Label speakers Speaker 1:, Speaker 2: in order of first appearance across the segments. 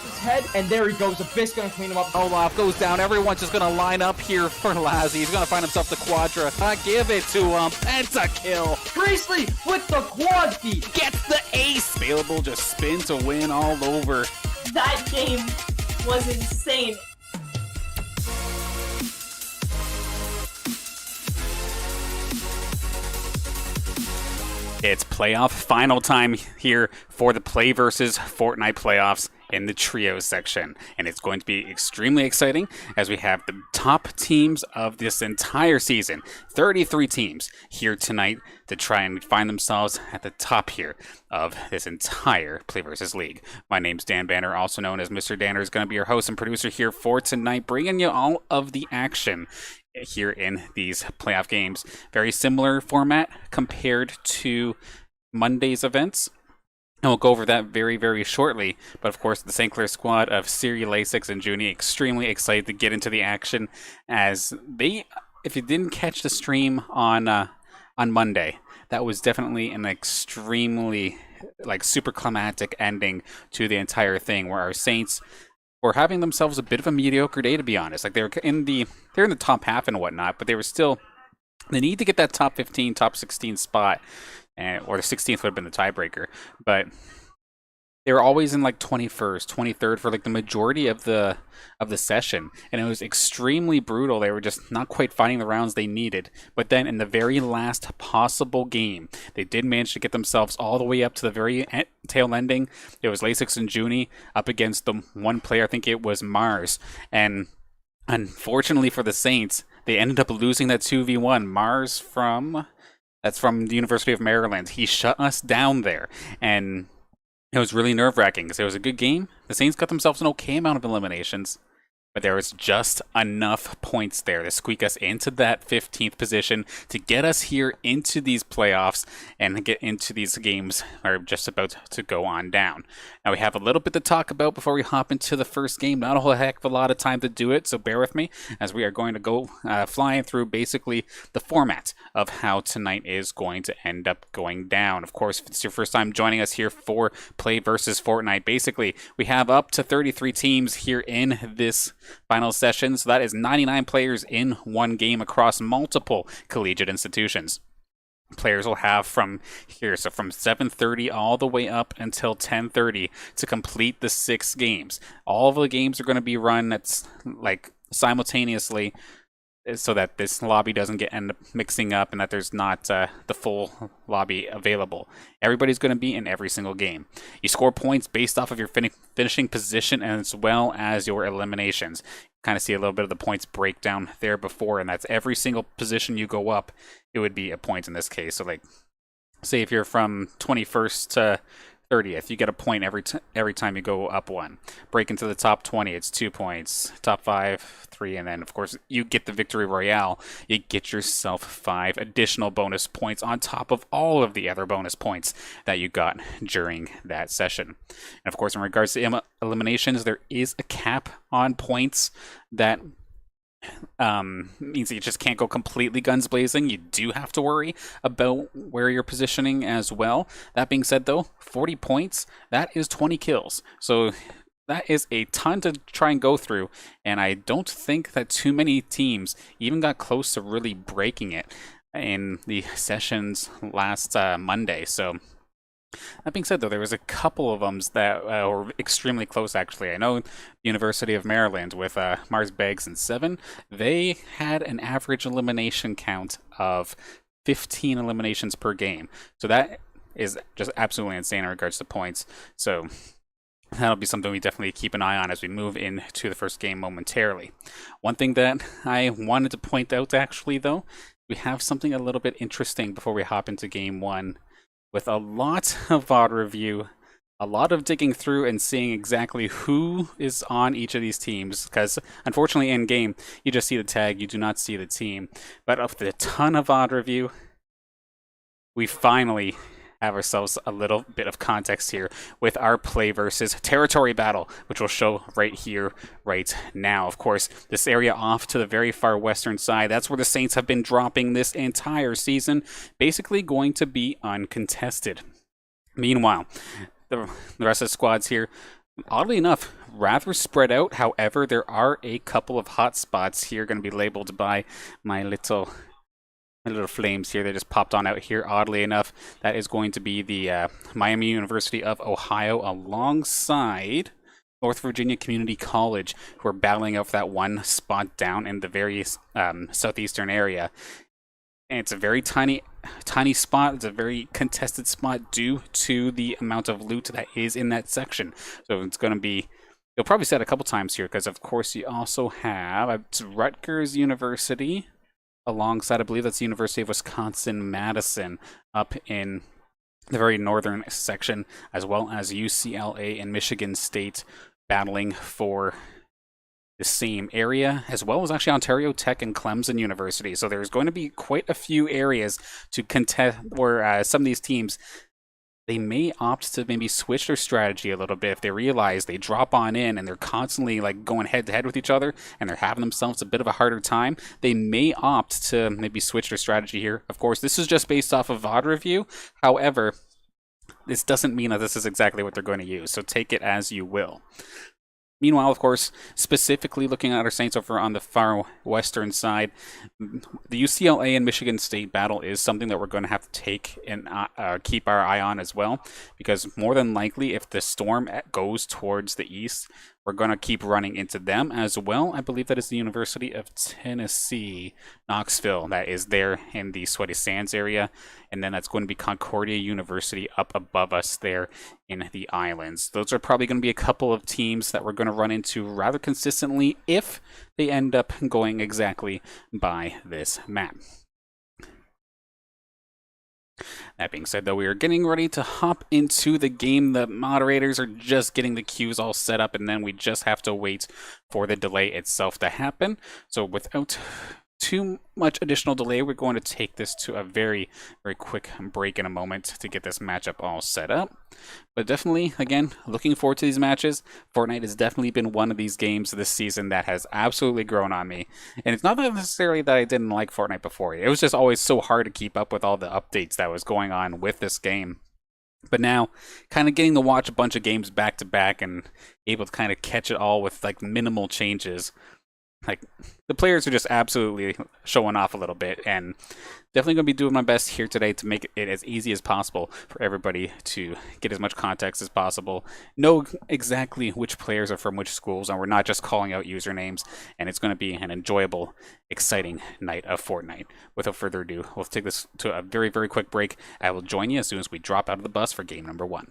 Speaker 1: his head, and there he goes. Abyss gonna clean him up.
Speaker 2: Olaf goes down. Everyone's just gonna line up here for Lazzy. He's gonna find himself the Quadra. Give it to him. Pentakill.
Speaker 1: Priestley with the quad feet.
Speaker 2: Gets the ace. Available, just spin to win all over.
Speaker 3: That game was insane.
Speaker 2: It's playoff final time here for the PlayVS Fortnite playoffs in the Ciriuhs section. And it's going to be extremely exciting as we have the top teams of this entire season. 33 teams here tonight to try and find themselves at the top here of this entire PlayVS League. My name's Dan Banner, also known as Mr. Danner, is going to be your host and producer here for tonight, bringing you all of the action here in these playoff games. Very similar format compared to Monday's events. And we'll go over that very, very shortly. But of course, the St. Clair squad of Ciriuhs, Laysix, and Juneyy extremely excited to get into the action, as they, if you didn't catch the stream on Monday, that was definitely an extremely super climactic ending to the entire thing, where our Saints were having themselves a bit of a mediocre day, to be honest. Like, they're in the top half and whatnot, but they were still, they need to get that top 15, top 16 spot, or the 16th would have been the tiebreaker. But they were always in 21st, 23rd for the majority of the session, and it was extremely brutal. They were just not quite finding the rounds they needed. But then in the very last possible game, they did manage to get themselves all the way up to the very tail ending. It was Laysix and Juneyy up against the one player, I think it was Mars, and unfortunately for the Saints, they ended up losing that 2v1. Mars that's from the University of Maryland. He shut us down there, and it was really nerve-wracking because it was a good game. The Saints got themselves an okay amount of eliminations, but there was just enough points there to squeak us into that 15th position to get us here into these playoffs and get into these games are just about to go on down. Now we have a little bit to talk about before we hop into the first game. Not a whole heck of a lot of time to do it, so bear with me as we are going to go flying through basically the format of how tonight is going to end up going down. Of course, if it's your first time joining us here for PlayVS Fortnite, basically we have up to 33 teams here in this final session, so that is 99 players in one game across multiple collegiate institutions. Players will have from here, so from 7:30 all the way up until 10:30 to complete the 6 games. All of the games are going to be run simultaneously, so that this lobby doesn't end up mixing up and that there's not the full lobby available. Everybody's going to be in every single game. You score points based off of your finishing position as well as your eliminations. Kind of see a little bit of the points breakdown there before, and that's every single position you go up, it would be a point in this case. So say if you're from 21st to 30th, you get a point every time you go up one. Break into the top 20, it's 2 points. Top 5, 3, and then of course you get the victory royale. You get yourself 5 additional bonus points on top of all of the other bonus points that you got during that session. And of course, in regards to eliminations, there is a cap on points that means that you just can't go completely guns blazing. You do have to worry about where you're positioning as well. That being said, though, 40 points, that is 20 kills. So that is a ton to try and go through, and I don't think that too many teams even got close to really breaking it in the sessions last Monday. So that being said, though, there was a couple of them that were extremely close, actually. I know the University of Maryland with Mars Beggs and 7, they had an average elimination count of 15 eliminations per game. So that is just absolutely insane in regards to points. So that'll be something we definitely keep an eye on as we move into the first game momentarily. One thing that I wanted to point out, actually, though, we have something a little bit interesting before we hop into game 1. With a lot of VOD review, a lot of digging through and seeing exactly who is on each of these teams, because unfortunately in game you just see the tag, you do not see the team. But after a ton of VOD review, we finally have ourselves a little bit of context here with our PlayVS territory battle, which we'll show right here, right now. Of course, this area off to the very far western side, that's where the Saints have been dropping this entire season, basically going to be uncontested. Meanwhile, the rest of the squads here Oddly enough, rather spread out. However, there are a couple of hot spots here going to be labeled by my little flames here. They just popped on out here. Oddly enough, that is going to be the Miami University of Ohio alongside North Virginia Community College, who are battling out for that one spot down in the very southeastern area. And it's a very tiny spot. It's a very contested spot due to the amount of loot that is in that section. So it's going to be, you'll probably see it a couple times here, because of course you also have it's Rutgers University alongside, I believe that's the University of Wisconsin-Madison up in the very northern section, as well as UCLA and Michigan State battling for the same area, as well as actually Ontario Tech and Clemson University. So there's going to be quite a few areas to contest where some of these teams, they may opt to maybe switch their strategy a little bit if they realize they drop on in and they're constantly like going head to head with each other and they're having themselves a bit of a harder time. They may opt to maybe switch their strategy here. Of course, this is just based off of VOD review. However, this doesn't mean that this is exactly what they're going to use, so take it as you will. Meanwhile, of course, specifically looking at our Saints over on the far western side, the UCLA and Michigan State battle is something that we're going to have to take and keep our eye on as well, because more than likely, if the storm goes towards the east, we're going to keep running into them as well. I believe that is the University of Tennessee, Knoxville, that is there in the Sweaty Sands area. And then that's going to be Concordia University up above us there in the islands. Those are probably going to be a couple of teams that we're going to run into rather consistently if they end up going exactly by this map. That being said, though, we are getting ready to hop into the game. The moderators are just getting the queues all set up, and then we just have to wait for the delay itself to happen. So without too much additional delay, we're going to take this to a very, very quick break in a moment to get this matchup all set up. But definitely, again, looking forward to these matches. Fortnite has definitely been one of these games this season that has absolutely grown on me. And it's not necessarily that I didn't like Fortnite before. It was just always so hard to keep up with all the updates that was going on with this game. But now, kind of getting to watch a bunch of games back to back and able to kind of catch it all with like minimal changes. Like, the players are just absolutely showing off a little bit, and definitely going to be doing my best here today to make it as easy as possible for everybody to get as much context as possible, know exactly which players are from which schools, and we're not just calling out usernames, and it's going to be an enjoyable, exciting night of Fortnite. Without further ado, we'll take this to a very, very quick break. I will join you as soon as we drop out of the bus for game number 1.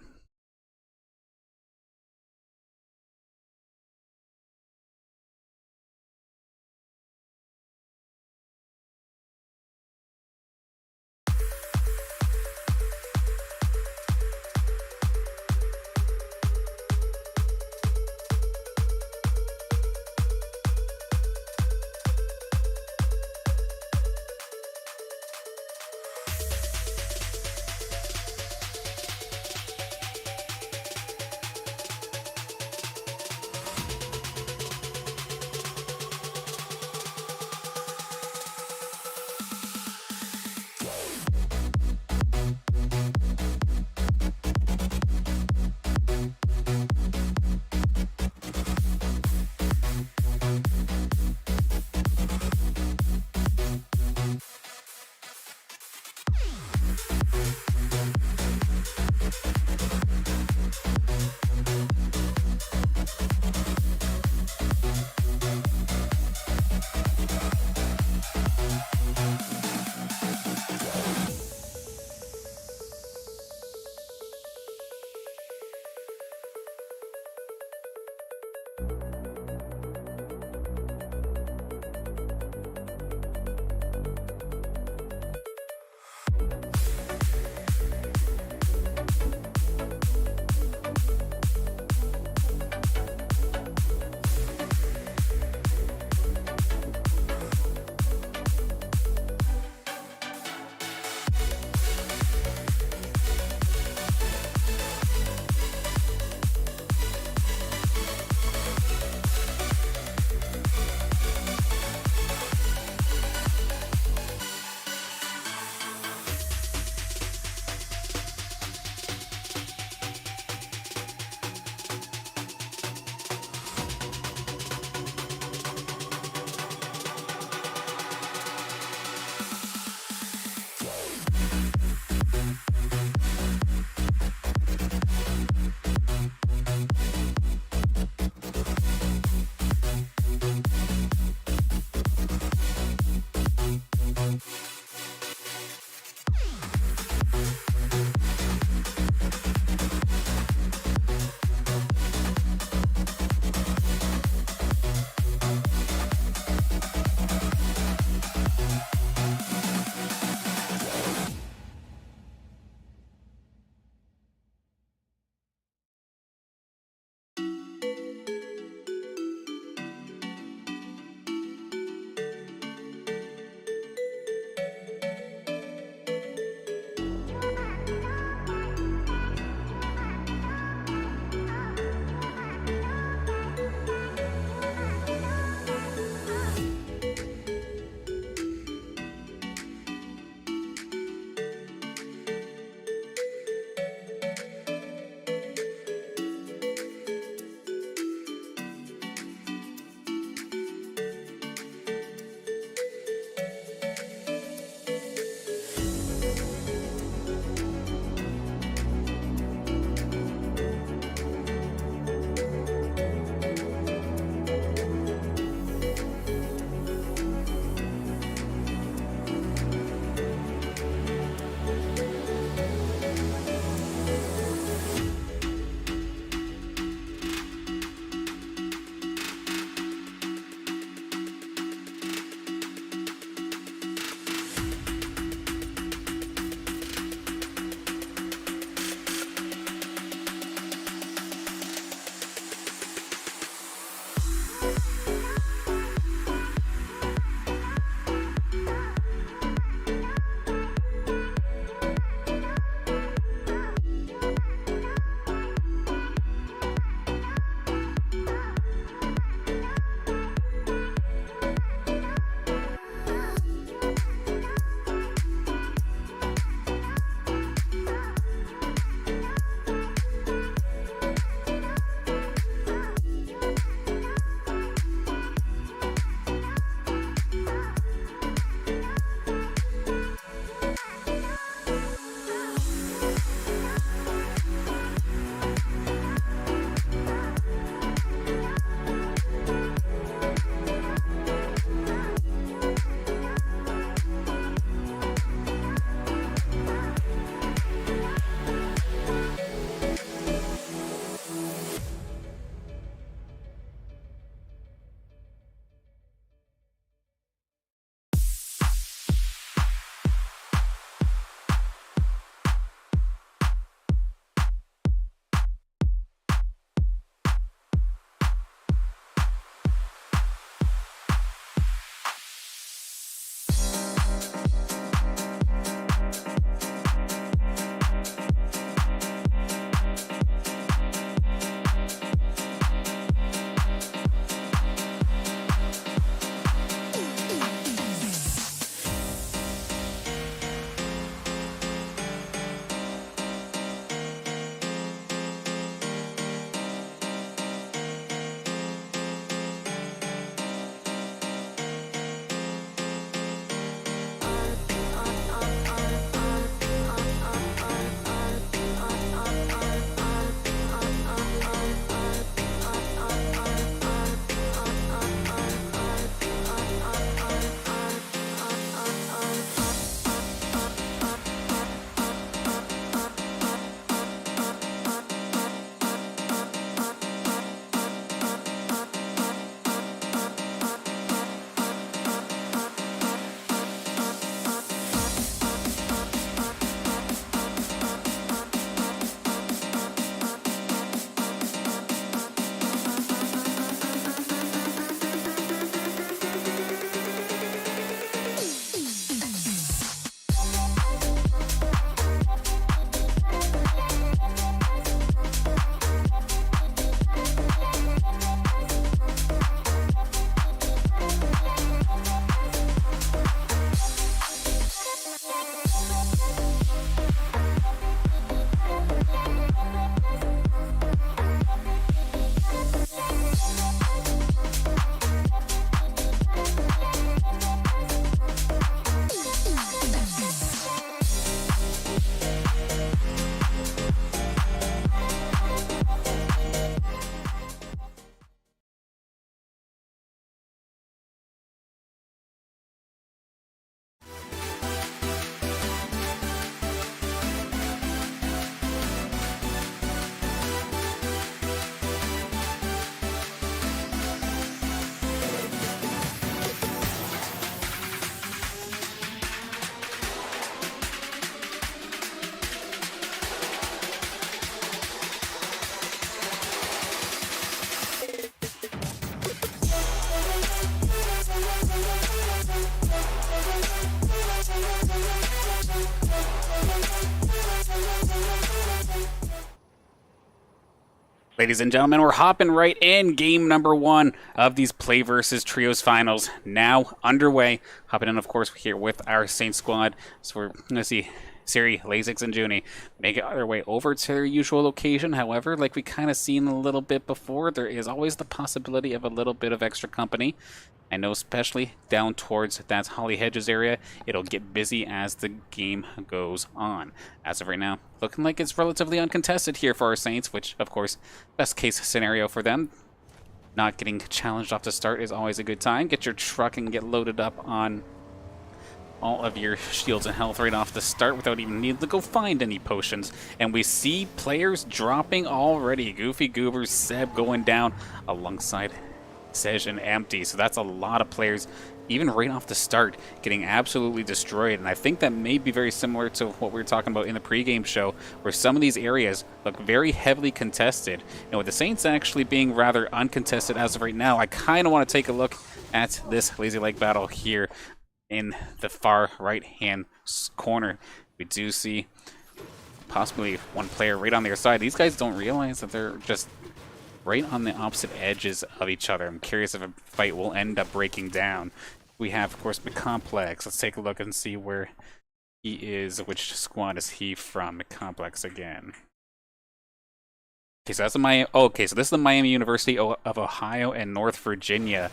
Speaker 2: Ladies and gentlemen, we're hopping right in. Game number 1 of these Play vs. Trios finals now underway. Hopping in, of course, here with our Saint squad. So we're going to see Ciriuhs, Laysix, and Juneyy make it their way over to their usual location. However, like we kind of seen a little bit before, there is always the possibility of a little bit of extra company. I know especially down towards that Holly Hedges area, it'll get busy as the game goes on. As of right now, looking like it's relatively uncontested here for our Saints, which, of course, best case scenario for them. Not getting challenged off the start is always a good time. Get your truck and get loaded up on all of your shields and health right off the start without even needing to go find any potions. And we see players dropping already. Goofy Goobers, Seb going down alongside Sej and Empty. So that's a lot of players, even right off the start, getting absolutely destroyed. And I think that may be very similar to what we were talking about in the pregame show, where some of these areas look very heavily contested. And with the Saints actually being rather uncontested as of right now, I kind of want to take a look at this Lazy Lake battle here. In the far right-hand corner, we do see possibly one player right on their side. These guys don't realize that they're just right on the opposite edges of each other. I'm curious if a fight will end up breaking down. We have, of course, McComplex. Let's take a look and see where he is. Which squad is he from? McComplex again. Okay, so that's the Miami. Oh, okay, so this is the Miami University of Ohio and North Virginia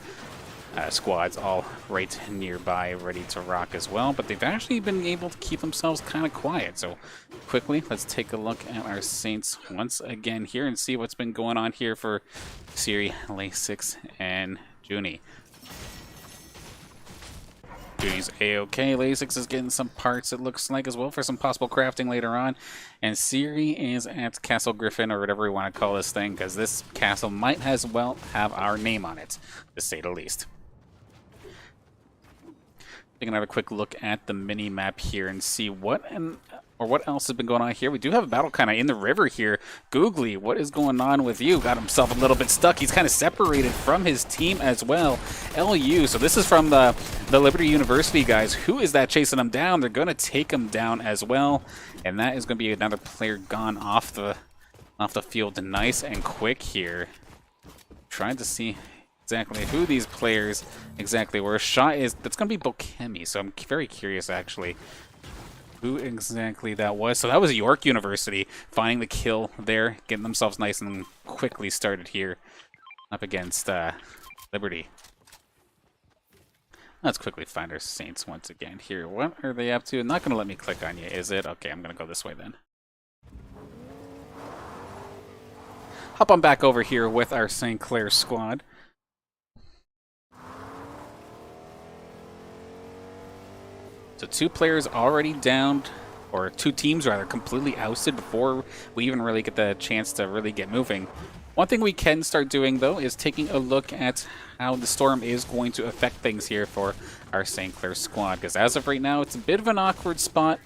Speaker 2: squads, all right nearby, ready to rock as well. But they've actually been able to keep themselves kind of quiet. So quickly, let's take a look at our Saints once again here and see what's been going on here for Ciriuhs, Laysix, and Juneyy. Juney's A-OK. Laysix is getting some parts, it looks like, as well, for some possible crafting later on. And Ciriuhs is at Castle Griffin, or whatever we want to call this thing, because this castle might as well have our name on it, to say the least. Take another quick look at the mini map here and see what else has been going on here. We do have a battle kind of in the river here. Googly, what is going on with you? Got himself a little bit stuck. He's kind of separated from his team as well. LU, so this is from the Liberty University guys. Who is that chasing him down? They're going to take him down as well. And that is going to be another player gone off the field nice and quick here. Trying to see exactly who these players exactly were. Shot is, that's going to be Bokemi, so I'm very curious actually who exactly that was. So that was York University finding the kill there, getting themselves nice and quickly started here up against Liberty. Let's quickly find our Saints once again here. What are they up to? Not going to let me click on you, is it? Okay, I'm going to go this way then. Hop on back over here with our St. Clair squad. So 2 players already downed, or 2 teams rather, completely ousted before we even really get the chance to really get moving. One thing we can start doing, though, is taking a look at how the storm is going to affect things here for our St. Clair squad. Because as of right now, it's a bit of an awkward spot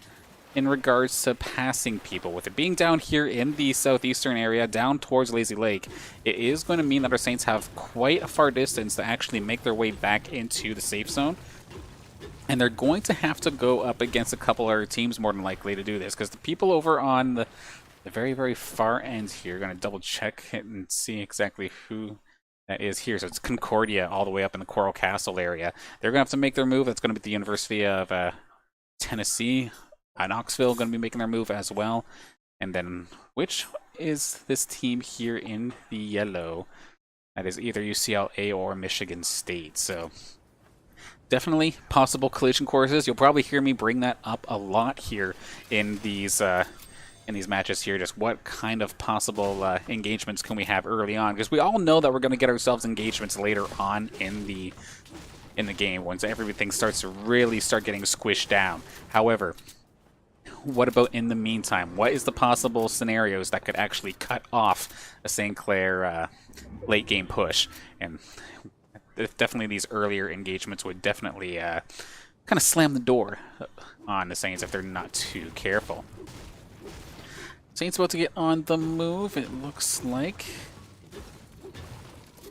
Speaker 2: in regards to passing people. With it being down here in the southeastern area, down towards Lazy Lake, it is going to mean that our Saints have quite a far distance to actually make their way back into the safe zone. And they're going to have to go up against a couple other teams more than likely to do this, because the people over on the very, very far end here are going to double check it and see exactly who that is here. So it's Concordia all the way up in the Coral Castle area. They're going to have to make their move. That's going to be the University of Tennessee. Knoxville going to be making their move as well. And then which is this team here in the yellow? That is either UCLA or Michigan State. So definitely possible collision courses. You'll probably hear me bring that up a lot here in these matches here. Just what kind of possible engagements can we have early on? Because we all know that we're going to get ourselves engagements later on in the game once everything starts to really start getting squished down. However, what about in the meantime? What is the possible scenarios that could actually cut off a St. Clair late game push? And definitely these earlier engagements would definitely kind of slam the door on the Saints if they're not too careful. Saints about to get on the move, it looks like.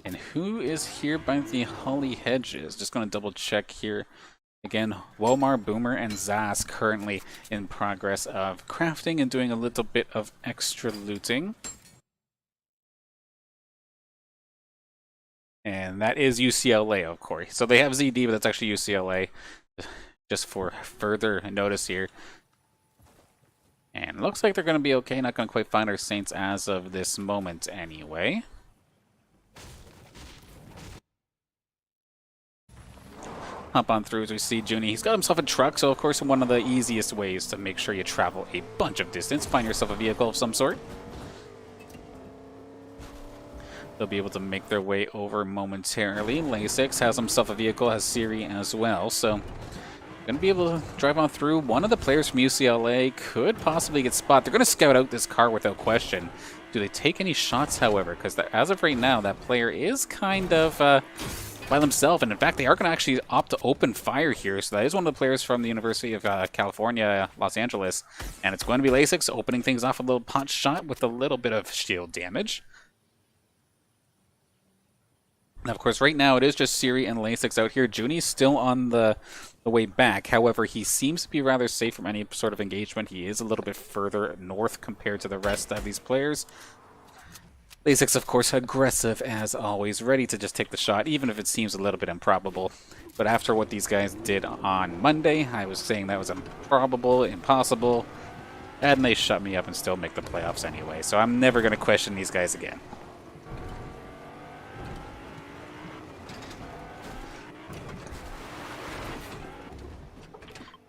Speaker 2: And who is here by the Holly Hedges? Just going to double check here. Again, Womar, Boomer, and Zaz currently in progress of crafting and doing a little bit of extra looting. And that is UCLA, of course. So they have ZD, but that's actually UCLA. Just for further notice here. And looks like they're going to be okay. Not going to quite find our Saints as of this moment anyway. Hop on through as we see Juneyy. He's got himself a truck, so of course one of the easiest ways to make sure you travel a bunch of distance, find yourself a vehicle of some sort. They'll be able to make their way over momentarily. Laysix has himself a vehicle, has Ciriuhs as well, so going to be able to drive on through. One of the players from UCLA could possibly get spotted. They're going to scout out this car without question. Do they take any shots, however? Because as of right now, that player is kind of by themselves. And in fact, they are going to actually opt to open fire here. So that is one of the players from the University of California, Los Angeles. And it's going to be Laysix opening things off a little pot shot with a little bit of shield damage. Now, of course, right now it is just Ciriuhs and Laysix out here. Juney's still on the way back. However, he seems to be rather safe from any sort of engagement. He is a little bit further north compared to the rest of these players. Laysix, of course, aggressive as always, ready to just take the shot, even if it seems a little bit improbable. But after what these guys did on Monday, I was saying that was improbable, impossible, and they shut me up and still make the playoffs anyway. So I'm never going to question these guys again.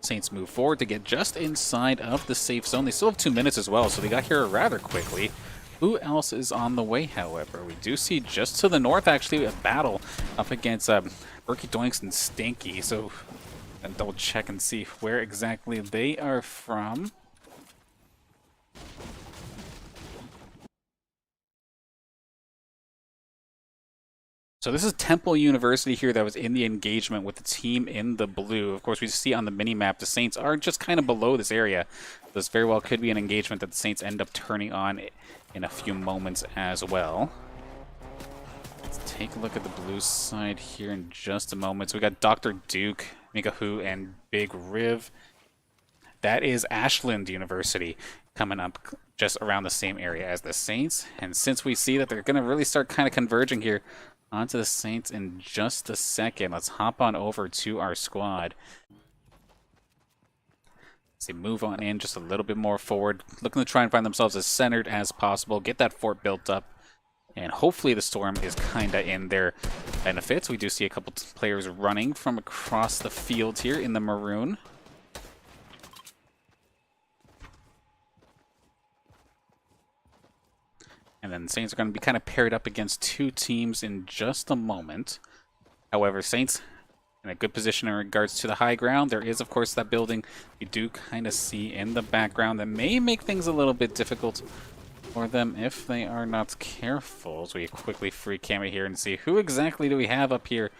Speaker 2: Saints move forward to get just inside of the safe zone. They still have 2 minutes as well, so they got here rather quickly. Who else is on the way, however? We do see just to the north, actually, a battle up against Berkey Doinks and Stinky. So I'll double check and see where exactly they are from. So this is Temple University here that was in the engagement with the team in the blue. Of course, we see on the mini-map the Saints are just kind of below this area. This very well could be an engagement that the Saints end up turning on in a few moments as well. Let's take a look at the blue side here in just a moment. So we got Dr. Duke, Mikahu, and Big Riv. That is Ashland University coming up just around the same area as the Saints. And since we see that they're going to really start kind of converging here, onto the Saints in just a second. Let's hop on over to our squad. Let's see, move on in just a little bit more forward. Looking to try and find themselves as centered as possible. Get that fort built up. And hopefully the storm is kind of in their benefits. We do see a couple players running from across the field here in the maroon. And then Saints are going to be kind of paired up against two teams in just a moment. However, Saints in a good position in regards to the high ground. There is, of course, that building you do kind of see in the background that may make things a little bit difficult for them if they are not careful. So we quickly free cam it here and see who exactly do we have up here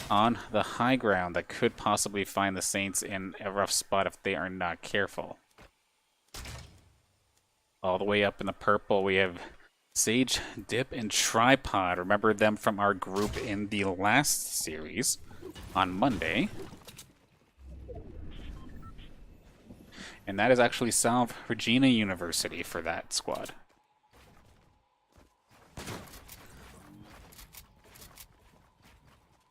Speaker 2: on the high ground that could possibly find the Saints in a rough spot if they are not careful. All the way up in the purple, we have Sage, Dip, and Tripod. Remember them from our group in the last series on Monday. And that is actually South Regina University for that squad.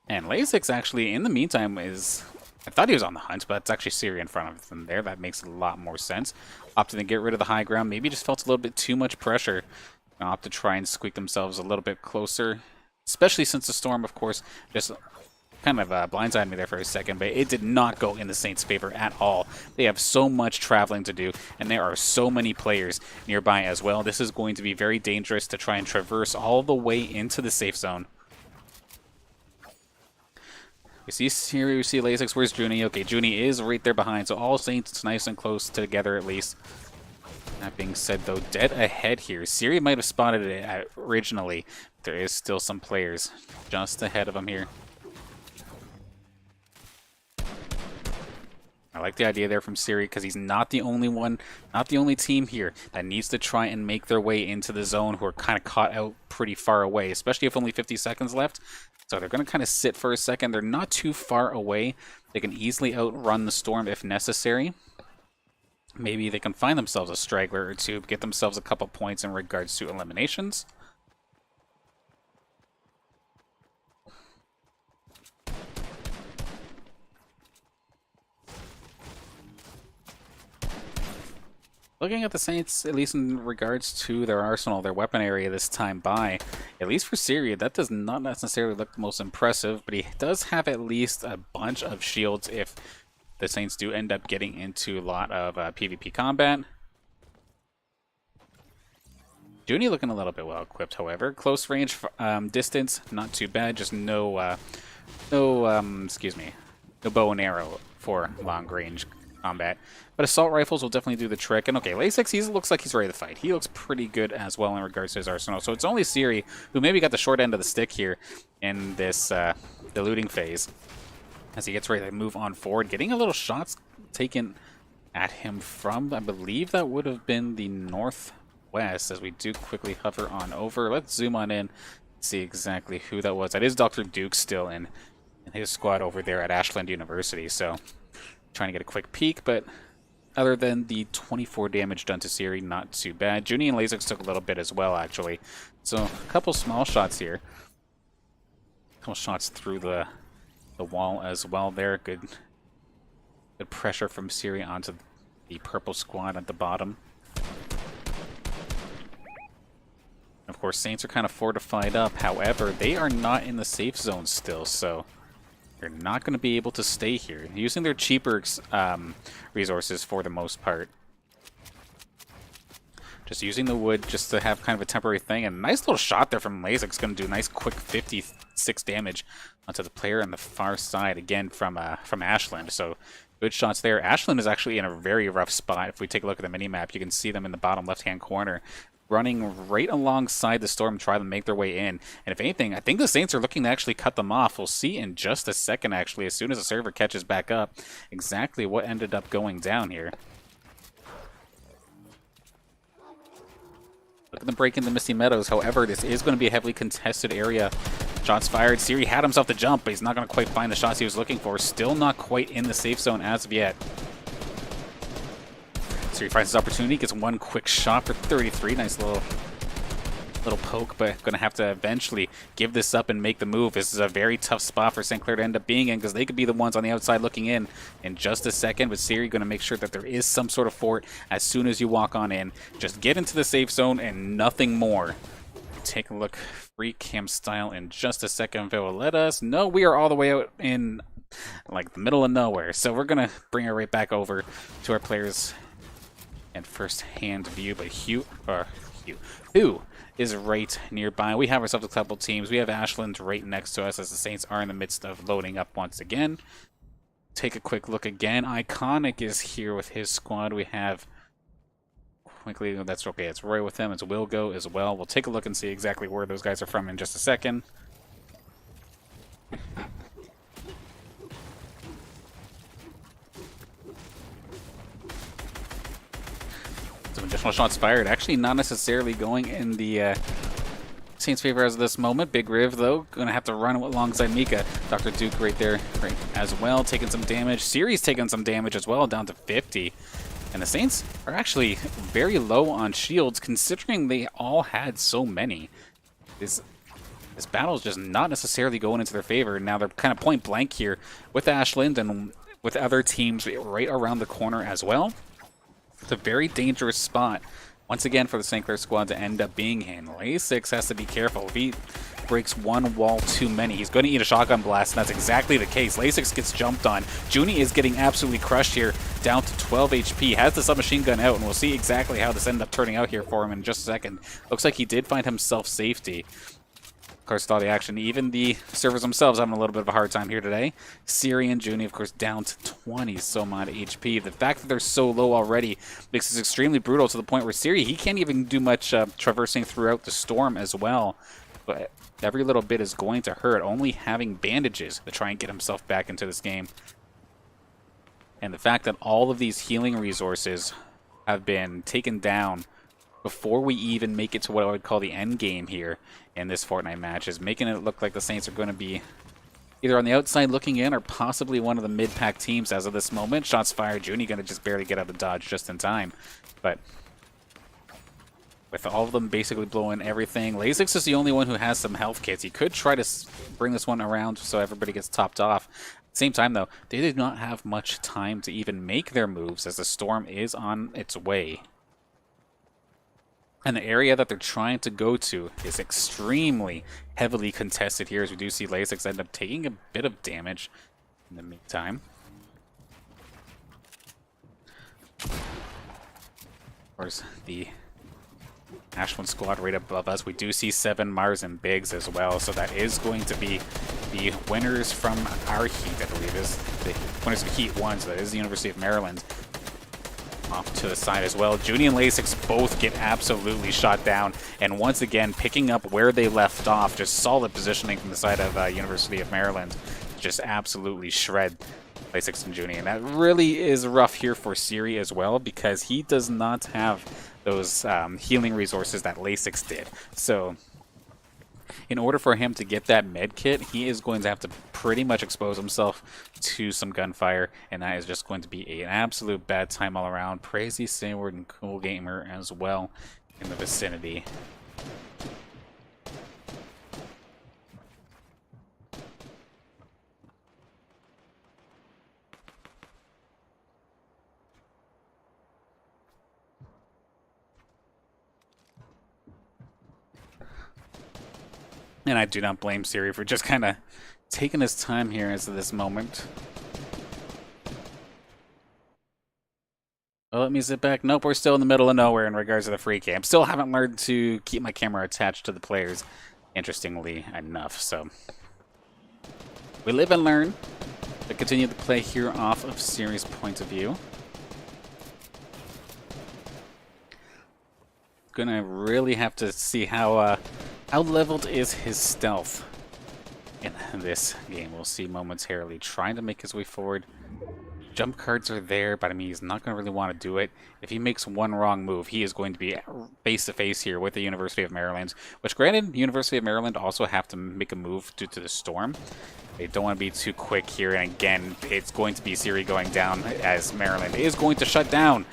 Speaker 2: And Laysix actually, in the meantime, is... I thought he was on the hunt, but it's actually Ciriuhs in front of them there. That makes a lot more sense. Opted to get rid of the high ground. Maybe just felt a little bit too much pressure. Opt to try and squeak themselves a little bit closer, especially since the storm, of course, just kind of blindsided me there for a second, but it did not go in the Saints' favor at all. They have so much traveling to do, and there are so many players nearby as well. This is going to be very dangerous to try and traverse all the way into the safe zone. We see Ciriuhs, we see Laysix. Where's Juneyy? Okay, Juneyy is right there behind, so all Saints nice and close together at least. That being said, though, dead ahead here. Ciriuhs might have spotted it originally. There is still some players just ahead of him here. I like the idea there from Ciriuhs because he's not the only one, not the only team here that needs to try and make their way into the zone who are kind of caught out pretty far away, especially if only 50 seconds left. So they're going to kind of sit for a second. They're not too far away. They can easily outrun the storm if necessary. Maybe they can find themselves a straggler or two, get themselves a couple points in regards to eliminations. Looking at the Saints, at least in regards to their arsenal, their weapon area this time by, at least for Ciriuhs, that does not necessarily look the most impressive, but he does have at least a bunch of shields if the Saints do end up getting into a lot of PvP combat. Juneyy looking a little bit well equipped, however. Close range distance, not too bad, just no bow and arrow for long range combat. But assault rifles will definitely do the trick. And okay, Laysix, he looks like he's ready to fight. He looks pretty good as well in regards to his arsenal. So it's only Ciriuhs who maybe got the short end of the stick here in this the looting phase as he gets ready to move on forward. Getting a little shots taken at him from, I believe that would have been the northwest, as we do quickly hover on over. Let's zoom on in, see exactly who that was. That is Dr. Duke still in his squad over there at Ashland University. So trying to get a quick peek, but other than the 24 damage done to Ciriuhs, not too bad. Juneyy and Laysix took a little bit as well, actually. So a couple small shots here. A couple shots through the wall as well there. Good pressure from Ciriuhs onto the purple squad at the bottom. Of course, Saints are kind of fortified up. However, they are not in the safe zone still, so they're not going to be able to stay here. Using their cheaper resources for the most part. Just using the wood just to have kind of a temporary thing. And a nice little shot there from Laysix. Going to do a nice quick 56 damage onto the player on the far side. Again, from Ashland. So good shots there. Ashland is actually in a very rough spot. If we take a look at the mini-map, you can see them in the bottom left-hand corner, running right alongside the storm, try to make their way in. And if anything, I think the Saints are looking to actually cut them off. We'll see in just a second, actually, as soon as the server catches back up, exactly what ended up going down here. Look at them break into Misty Meadows. However, this is going to be a heavily contested area. Shots fired. Ciriuhs had himself to jump, but he's not going to quite find the shots he was looking for. Still not quite in the safe zone as of yet. Ciriuhs finds his opportunity, gets one quick shot for 33. Nice little poke, but going to have to eventually give this up and make the move. This is a very tough spot for St. Clair to end up being in, because they could be the ones on the outside looking in just a second. But Ciriuhs going to make sure that there is some sort of fort as soon as you walk on in. Just get into the safe zone and nothing more. Take a look free cam style in just a second. If it will let us. No, we are all the way out in like the middle of nowhere. So we're going to bring it right back over to our players and first-hand view, but who is right nearby. We have ourselves a couple teams. We have Ashland right next to us as the Saints are in the midst of loading up once again. Take a quick look again. Iconic is here with his squad. We have quickly, that's okay, it's Roy with them. It's Wilgo as well. We'll take a look and see exactly where those guys are from in just a second. Some additional shots fired. Actually, not necessarily going in the Saints' favor as of this moment. Big Riv, though, going to have to run alongside Mika. Dr. Duke right there right as well, taking some damage. Ciriuhs taking some damage as well, down to 50. And the Saints are actually very low on shields, considering they all had so many. This battle is just not necessarily going into their favor. Now they're kind of point blank here with Ashland and with other teams right around the corner as well. It's a very dangerous spot, once again, for the St. Clair squad to end up being in. Laysix has to be careful. If he breaks one wall too many, he's going to eat a shotgun blast, and that's exactly the case. Laysix gets jumped on. Juneyy is getting absolutely crushed here, down to 12 HP. Has the submachine gun out, and we'll see exactly how this ended up turning out here for him in just a second. Looks like he did find himself safety. Of course, with all the action, even the servers themselves having a little bit of a hard time here today. Ciriuhs and Juneyy, of course, down to 20 some odd HP. The fact that they're so low already makes this extremely brutal, to the point where Ciriuhs, he can't even do much traversing throughout the storm as well. But every little bit is going to hurt, only having bandages to try and get himself back into this game. And the fact that all of these healing resources have been taken down before we even make it to what I would call the end game here in this Fortnite match is making it look like the Saints are going to be either on the outside looking in or possibly one of the mid-pack teams as of this moment. Shots fired. Juneyy going to just barely get out of dodge just in time. But with all of them basically blowing everything, Laysix is the only one who has some health kits. He could try to bring this one around so everybody gets topped off. At the same time, though, they did not have much time to even make their moves as the storm is on its way. And the area that they're trying to go to is extremely heavily contested here, as we do see Laysix end up taking a bit of damage in the meantime. Of course, the Ashland squad right above us. We do see 7 Mars and Biggs as well, so that is going to be the winners from our heat, I believe, is the winners of Heat 1, so that is the University of Maryland. Off to the side as well. Juneyy and Laysix both get absolutely shot down, and once again, picking up where they left off, just solid positioning from the side of University of Maryland, just absolutely shred Laysix and Juneyy, and that really is rough here for Ciriuhs as well, because he does not have those healing resources that Laysix did. So in order for him to get that med kit, he is going to have to pretty much expose himself to some gunfire, and that is just going to be an absolute bad time all around. Crazy Sayward and Cool Gamer as well in the vicinity. And I do not blame Ciriuhs for just kind of taking his time here as of this moment. Well, let me sit back. Nope, we're still in the middle of nowhere in regards to the free camp. Still haven't learned to keep my camera attached to the players, interestingly enough. So we live and learn to continue to play here off of Ciriuhs' point of view. Gonna really have to see how leveled is his stealth in this game. We'll see momentarily. Trying to make his way forward. Jump cards are there, but I mean, he's not going to really want to do it. If he makes one wrong move, he is going to be face-to-face here with the University of Maryland, which, granted, University of Maryland also have to make a move due to the storm. They don't want to be too quick here, and again, it's going to be Ciriuhs going down, as Maryland is going to shut down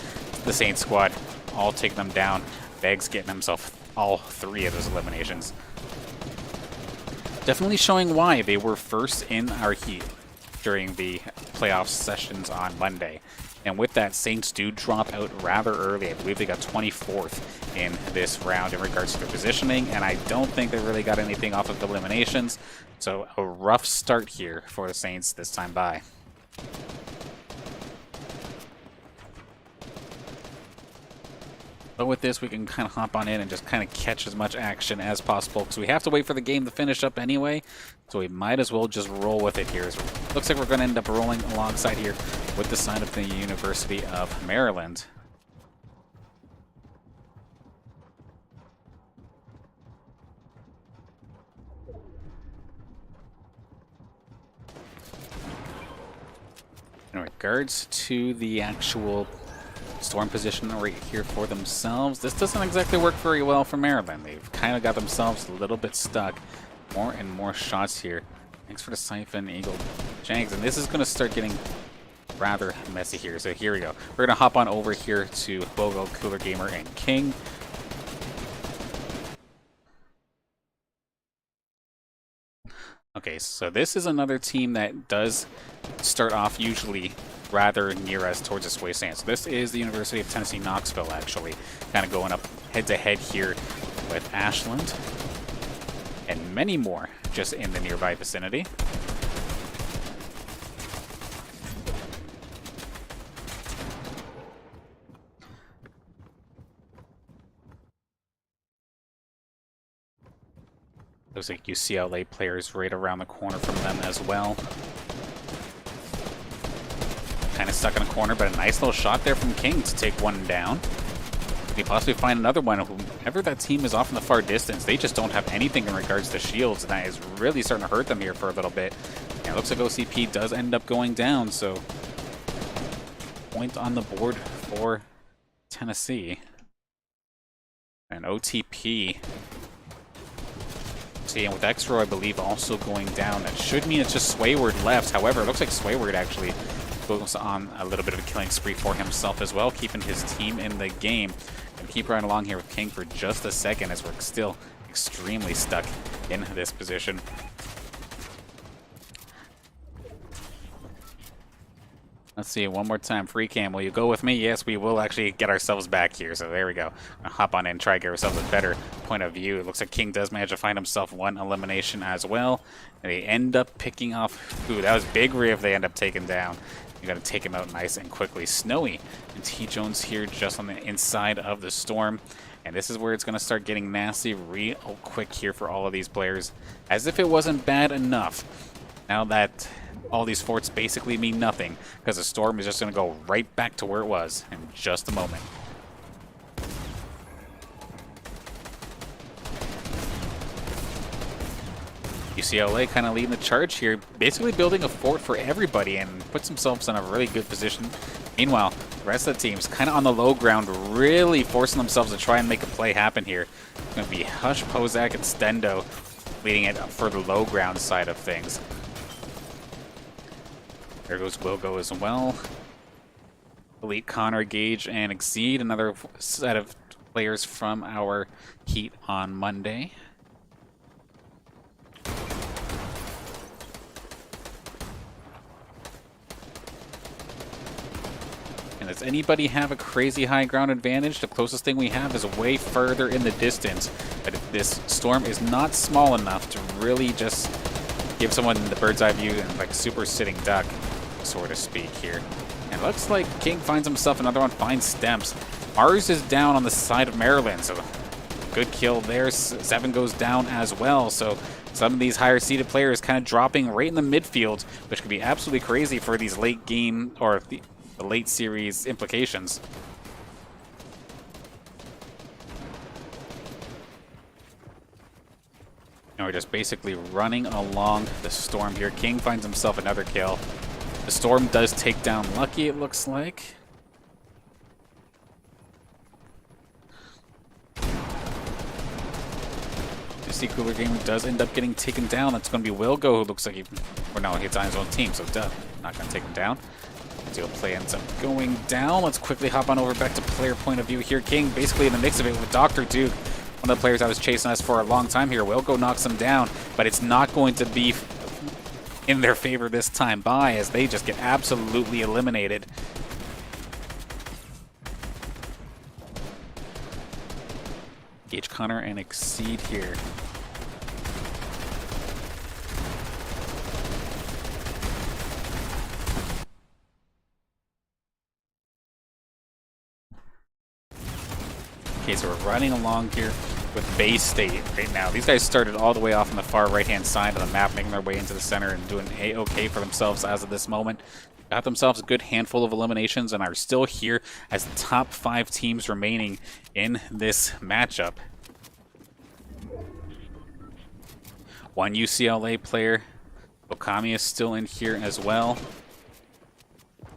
Speaker 2: the Saint squad. All take them down. Beggs getting himself all 3 of those eliminations. Definitely showing why they were first in our heat during the playoff sessions on Monday. And with that, Saints do drop out rather early. I believe they got 24th in this round in regards to their positioning, and I don't think they really got anything off of eliminations. So a rough start here for the Saints this time by. But with this, we can kind of hop on in and just kind of catch as much action as possible, because we have to wait for the game to finish up anyway, so we might as well just roll with it here. So looks like we're going to end up rolling alongside here with the side of the University of Maryland. In regards to the actual storm position right here for themselves, this doesn't exactly work very well for Maryland. They've kind of got themselves a little bit stuck. More and more shots here. Thanks for the Siphon, Eagle, Janks, and this is going to start getting rather messy here. So here we go. We're going to hop on over here to Bogo, Cooler Gamer, and King. Okay, so this is another team that does start off usually rather near us towards the Sway Sand. So this is the University of Tennessee Knoxville, actually, kind of going up head-to-head here with Ashland and many more just in the nearby vicinity. Looks like UCLA players right around the corner from them as well. Kind of stuck in a corner, but a nice little shot there from King to take one down. Could he possibly find another one? Whoever that team is off in the far distance, they just don't have anything in regards to shields, and that is really starting to hurt them here for a little bit. And it looks like OCP does end up going down, so point on the board for Tennessee. And OTP. See, and with X-Row, I believe, also going down, that should mean it's just Swayward left. However, it looks like Swayward actually goes on a little bit of a killing spree for himself as well, keeping his team in the game. And keep right along here with King for just a second, as we're still extremely stuck in this position. Let's see, one more time. Free cam, will you go with me? Yes, we will actually get ourselves back here. So there we go. I'll hop on in, try to get ourselves a better point of view. It looks like King does manage to find himself one elimination as well. And they end up picking off... Ooh, that was big if they end up taking down. You gotta take him out nice and quickly. Snowy and T-Jones here just on the inside of the storm. And this is where it's gonna start getting nasty real quick here for all of these players. As if it wasn't bad enough. Now that... all these forts basically mean nothing because the storm is just going to go right back to where it was in just a moment. UCLA kind of leading the charge here, basically building a fort for everybody and puts themselves in a really good position. Meanwhile, the rest of the team's kind of on the low ground, really forcing themselves to try and make a play happen here. It's going to be Hush, Pozak, and Stendo leading it for the low ground side of things. There goes Wilgo as well. Elite, Connor, Gage, and Exceed, another set of players from our heat on Monday. And does anybody have a crazy high ground advantage? The closest thing we have is way further in the distance. But if this storm is not small enough to really just give someone the bird's eye view and like super sitting duck, so to speak here. And looks like King finds himself another one, finds Stemps. Mars is down on the side of Maryland, so good kill there. Seven goes down as well, so some of these higher seeded players kind of dropping right in the midfield, which could be absolutely crazy for these late game or the late series implications. And we're just basically running along the storm here. King finds himself another kill. The storm does take down Lucky, it looks like. You see Cooler Gaming does end up getting taken down. That's going to be Wilgo, who looks like he... Or no, he's on his own team, so duh. Not going to take him down. Deal play ends up going down. Let's quickly hop on over back to player point of view here. King basically in the mix of it with Dr. Duke. One of the players I was chasing us for a long time here. Wilgo knocks him down, but it's not going to be in their favor this time by, as they just get absolutely eliminated. Gage, Connor, and Exceed here. Okay, so we're running along here with Bay State right now. These guys started all the way off on the far right-hand side of the map, making their way into the center and doing A-okay for themselves as of this moment. Got themselves a good handful of eliminations and are still here as the top 5 teams remaining in this matchup. One UCLA player, Okami, is still in here as well.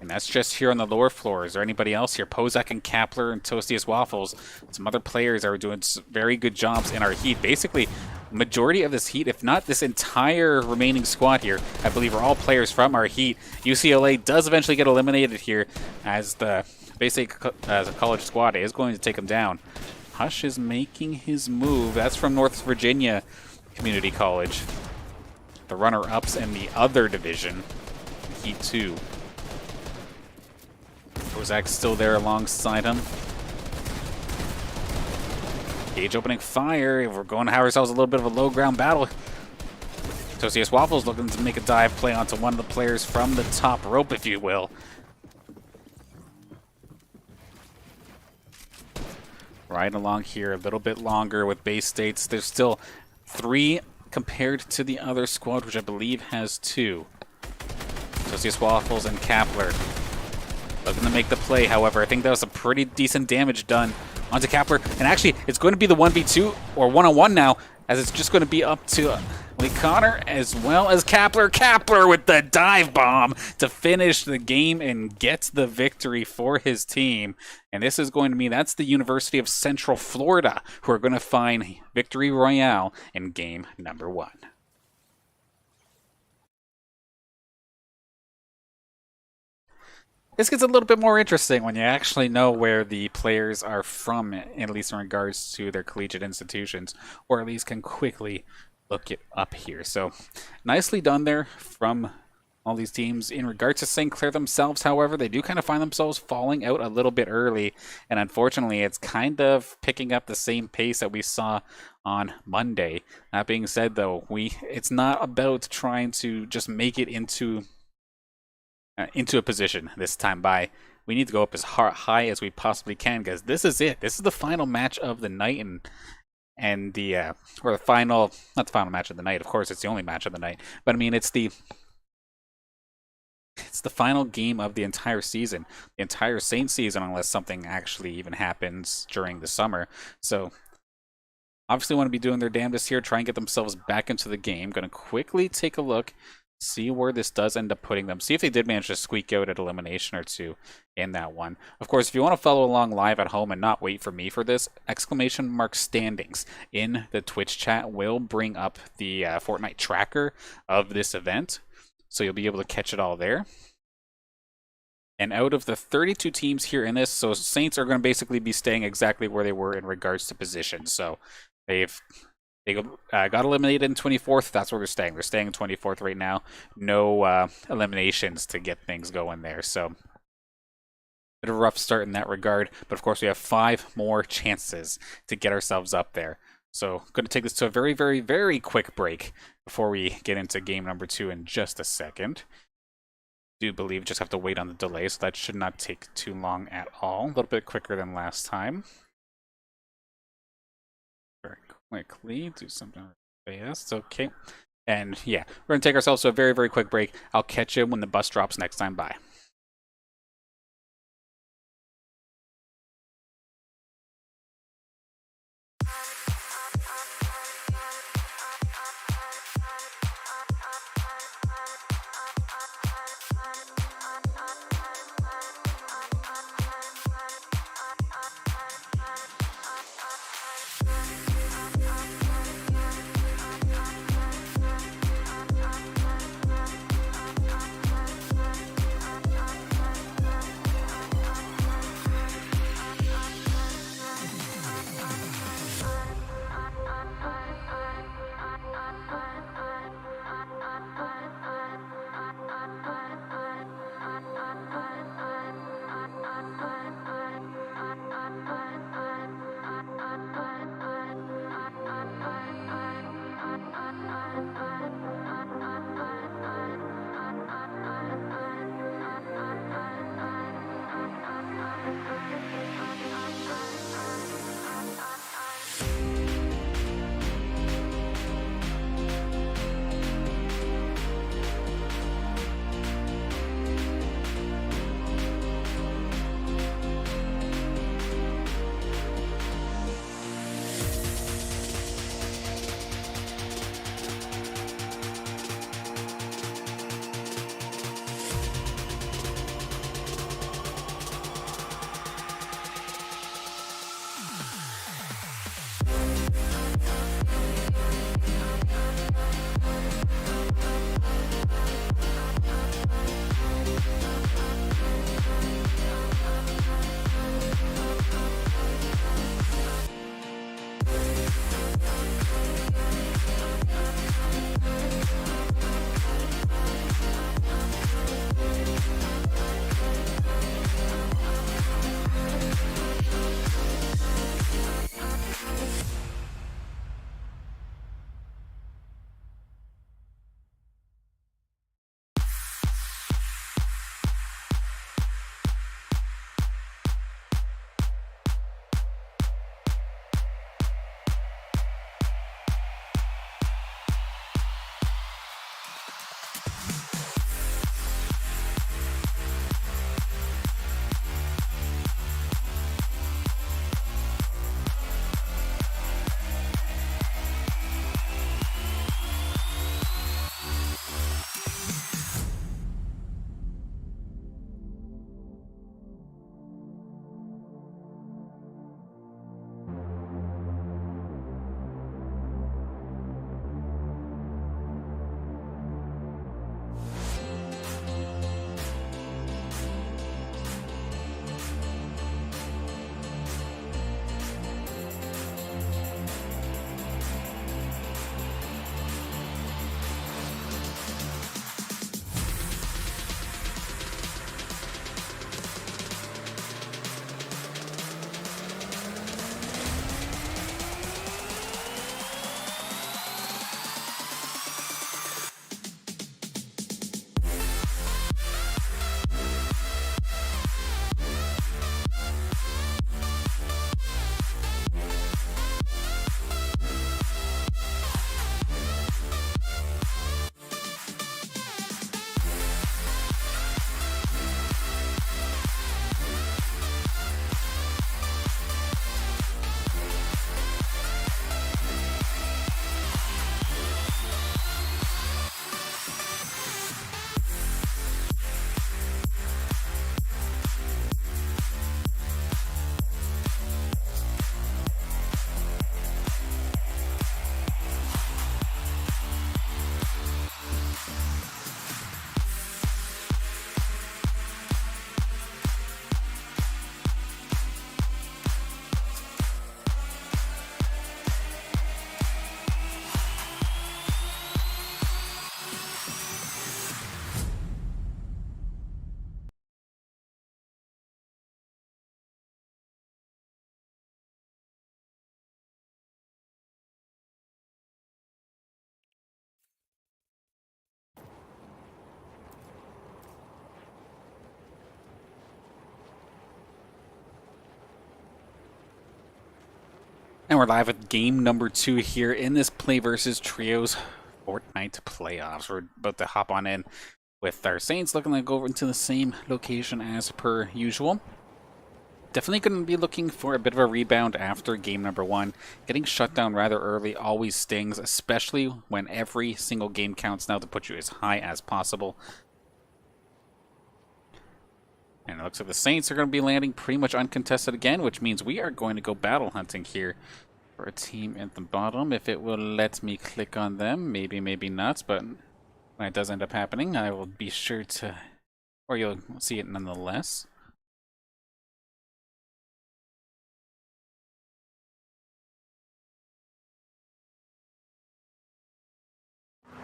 Speaker 2: And that's just here on the lower floor. Is there anybody else here? Pozak and Kapler and Toastiest Waffles. Some other players are doing very good jobs in our heat. Basically, majority of this heat, if not this entire remaining squad here, I believe are all players from our heat. UCLA does eventually get eliminated here as the as a college squad is going to take them down. Hush is making his move. That's from North Virginia Community College. The runner-ups in the other division, Heat 2. Kozak's still there alongside him. Gage opening fire. We're going to have ourselves a little bit of a low ground battle. Toastiest Waffles looking to make a dive play onto one of the players from the top rope, if you will. Right along here a little bit longer with Bay States. There's still 3 compared to the other squad, which I believe has 2. Toastiest Waffles and Kapler looking to make the play. However, I think that was a pretty decent damage done onto Kapler. And actually, it's going to be the 1v2 or 1-on-1 now, as it's just going to be up to Lee Connor as well as Kapler. Kapler with the dive bomb to finish the game and gets the victory for his team. And this is going to mean that's the University of Central Florida who are going to find victory royale in game number 1. This gets a little bit more interesting when you actually know where the players are from, at least in regards to their collegiate institutions, or at least can quickly look it up here. So nicely done there from all these teams. In regards to St. Clair themselves, however, they do kind of find themselves falling out a little bit early, and unfortunately it's kind of picking up the same pace that we saw on Monday. That being said, though, it's not about trying to just make it into a position this time by. We need to go up as high as we possibly can, because this is it. This is the final match of the night, and the or the final, not the final match of the night. Of course, it's the only match of the night, but I mean it's the final game of the entire season, the entire Saint season, unless something actually even happens during the summer. So obviously want to be doing their damnedest here, try and get themselves back into the game. Going to quickly take a look, see where this does end up putting them, see if they did manage to squeak out an elimination or two in that one. Of course, if you want to follow along live at home and not wait for me for this, !standings in the Twitch chat will bring up the Fortnite tracker of this event, so you'll be able to catch it all there. And out of the 32 teams here in this, so Saints are going to basically be staying exactly where they were in regards to position. So they got eliminated in 24th. That's where they're staying. They're staying in 24th right now. No eliminations to get things going there. So bit of a rough start in that regard. But of course, we have 5 more chances to get ourselves up there. So going to take this to a very, very, very quick break before we get into game number 2 in just a second. Do believe just have to wait on the delay, so that should not take too long at all. A little bit quicker than last time. Very quickly do something fast. Okay, and yeah, we're gonna take ourselves to a very, very quick break. I'll catch you when the bus drops next time. Bye. And we're live with game number 2 here in this PlayVS Trios Fortnite playoffs. We're about to hop on in with our Saints looking like over into the same location as per usual. Definitely going to be looking for a bit of a rebound after game number 1. Getting shut down rather early always stings, especially when every single game counts now to put you as high as possible. And it looks like the Saints are going to be landing pretty much uncontested again, which means we are going to go battle hunting here for a team at the bottom. If it will let me click on them, maybe, maybe not, but when it does end up happening, I will be sure to, or you'll see it nonetheless. Of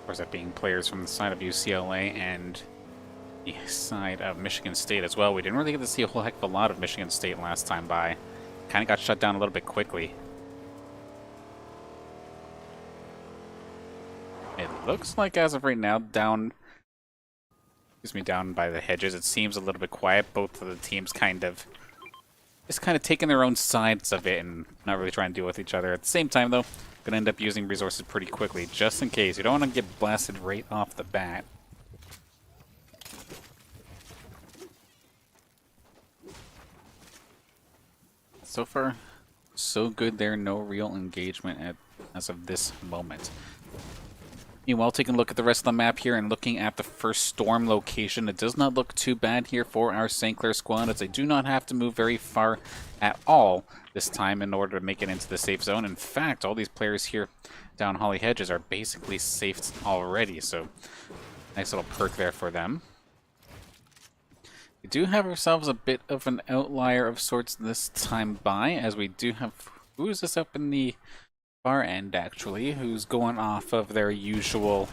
Speaker 2: course, that being players from the side of UCLA and the side of Michigan State as well. We didn't really get to see a whole heck of a lot of Michigan State last time by. Kind of got shut down a little bit quickly. It looks like as of right now, down by the hedges, it seems a little bit quiet. Both of the teams just kind of taking their own sides of it and not really trying to deal with each other. At the same time, though, going to end up using resources pretty quickly, just in case. You don't want to get blasted right off the bat. So far, so good there. No real engagement as of this moment. Meanwhile, taking a look at the rest of the map here and looking at the first storm location, it does not look too bad here for our St. Clair squad, as they do not have to move very far at all this time in order to make it into the safe zone. In fact, all these players here down Holly Hedges are basically safe already, so nice little perk there for them. We do have ourselves a bit of an outlier of sorts this time by, as we do have... Who is this up in the far end, actually, who's going off of their usual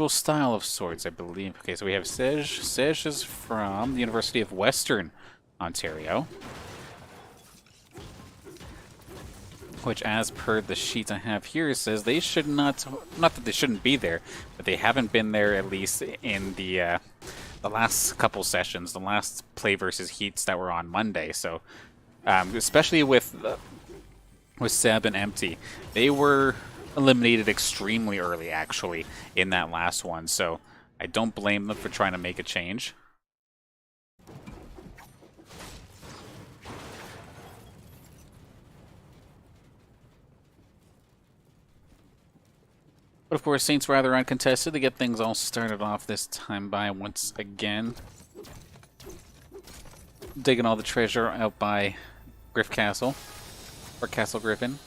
Speaker 2: style of sorts, I believe. Okay, so we have Ciriuhs. Ciriuhs is from the University of Western Ontario, which, as per the sheet I have here, says they should not that they shouldn't be there, but they haven't been there at least in the last couple sessions, the last PlayVS heats that were on Monday. So, especially with Seb and Empty, they were eliminated extremely early, actually, in that last one. So, I don't blame them for trying to make a change. But of course, Saints rather uncontested to get things all started off this time by once again. Digging all the treasure out by Griff Castle, or Castle Griffin.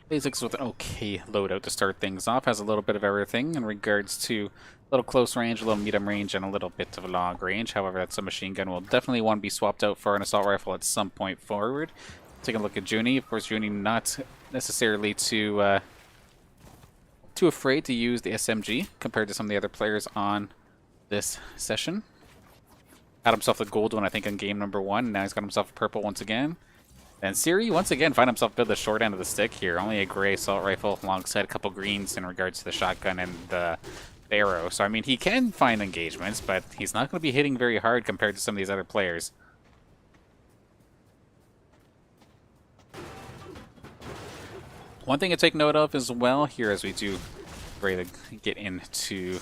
Speaker 2: Laysix with an okay loadout to start things off. Has a little bit of everything in regards to a little close range, a little medium range, and a little bit of long range. However, that submachine gun will definitely want to be swapped out for an assault rifle at some point forward. Taking a look at Juneyy. Of course, Juneyy not necessarily too afraid to use the SMG compared to some of the other players on this session. Had himself the gold one, I think, in game number 1. Now he's got himself a purple once again. And Ciriuhs, once again, find himself a bit of the short end of the stick here. Only a gray assault rifle alongside a couple greens in regards to the shotgun and the arrow. So, I mean, he can find engagements, but he's not going to be hitting very hard compared to some of these other players. One thing to take note of as well here as we do ready to get into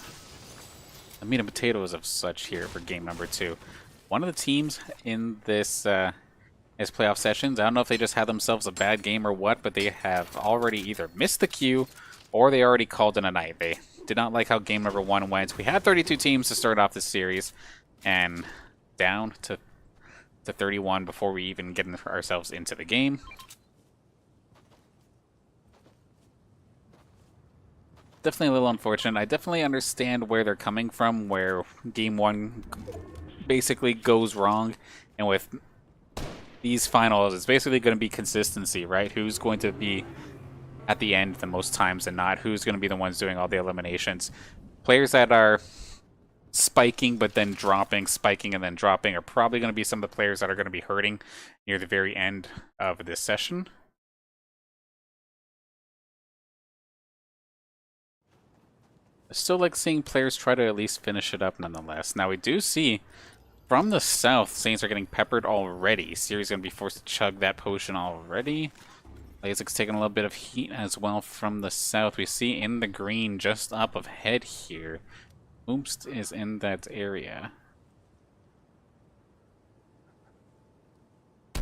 Speaker 2: the meat and potatoes of such here for game number 2. One of the teams in this... His playoff sessions. I don't know if they just had themselves a bad game or what, but they have already either missed the queue or they already called in a night. They did not like how game number 1 went. We had 32 teams to start off this series and down to 31 before we even get ourselves into the game. Definitely a little unfortunate. I definitely understand where they're coming from, where game 1 basically goes wrong, and with these finals, it's basically going to be consistency, right? Who's going to be at the end the most times than not? Who's going to be the ones doing all the eliminations? Players that are spiking but then dropping, spiking and then dropping are probably going to be some of the players that are going to be hurting near the very end of this session. I still like seeing players try to at least finish it up nonetheless. Now we do see from the south, Saints are getting peppered already. Ciriuhs going to be forced to chug that potion already. Laysix taking a little bit of heat as well from the south. We see in the green just up ahead here. Oompst is in that area.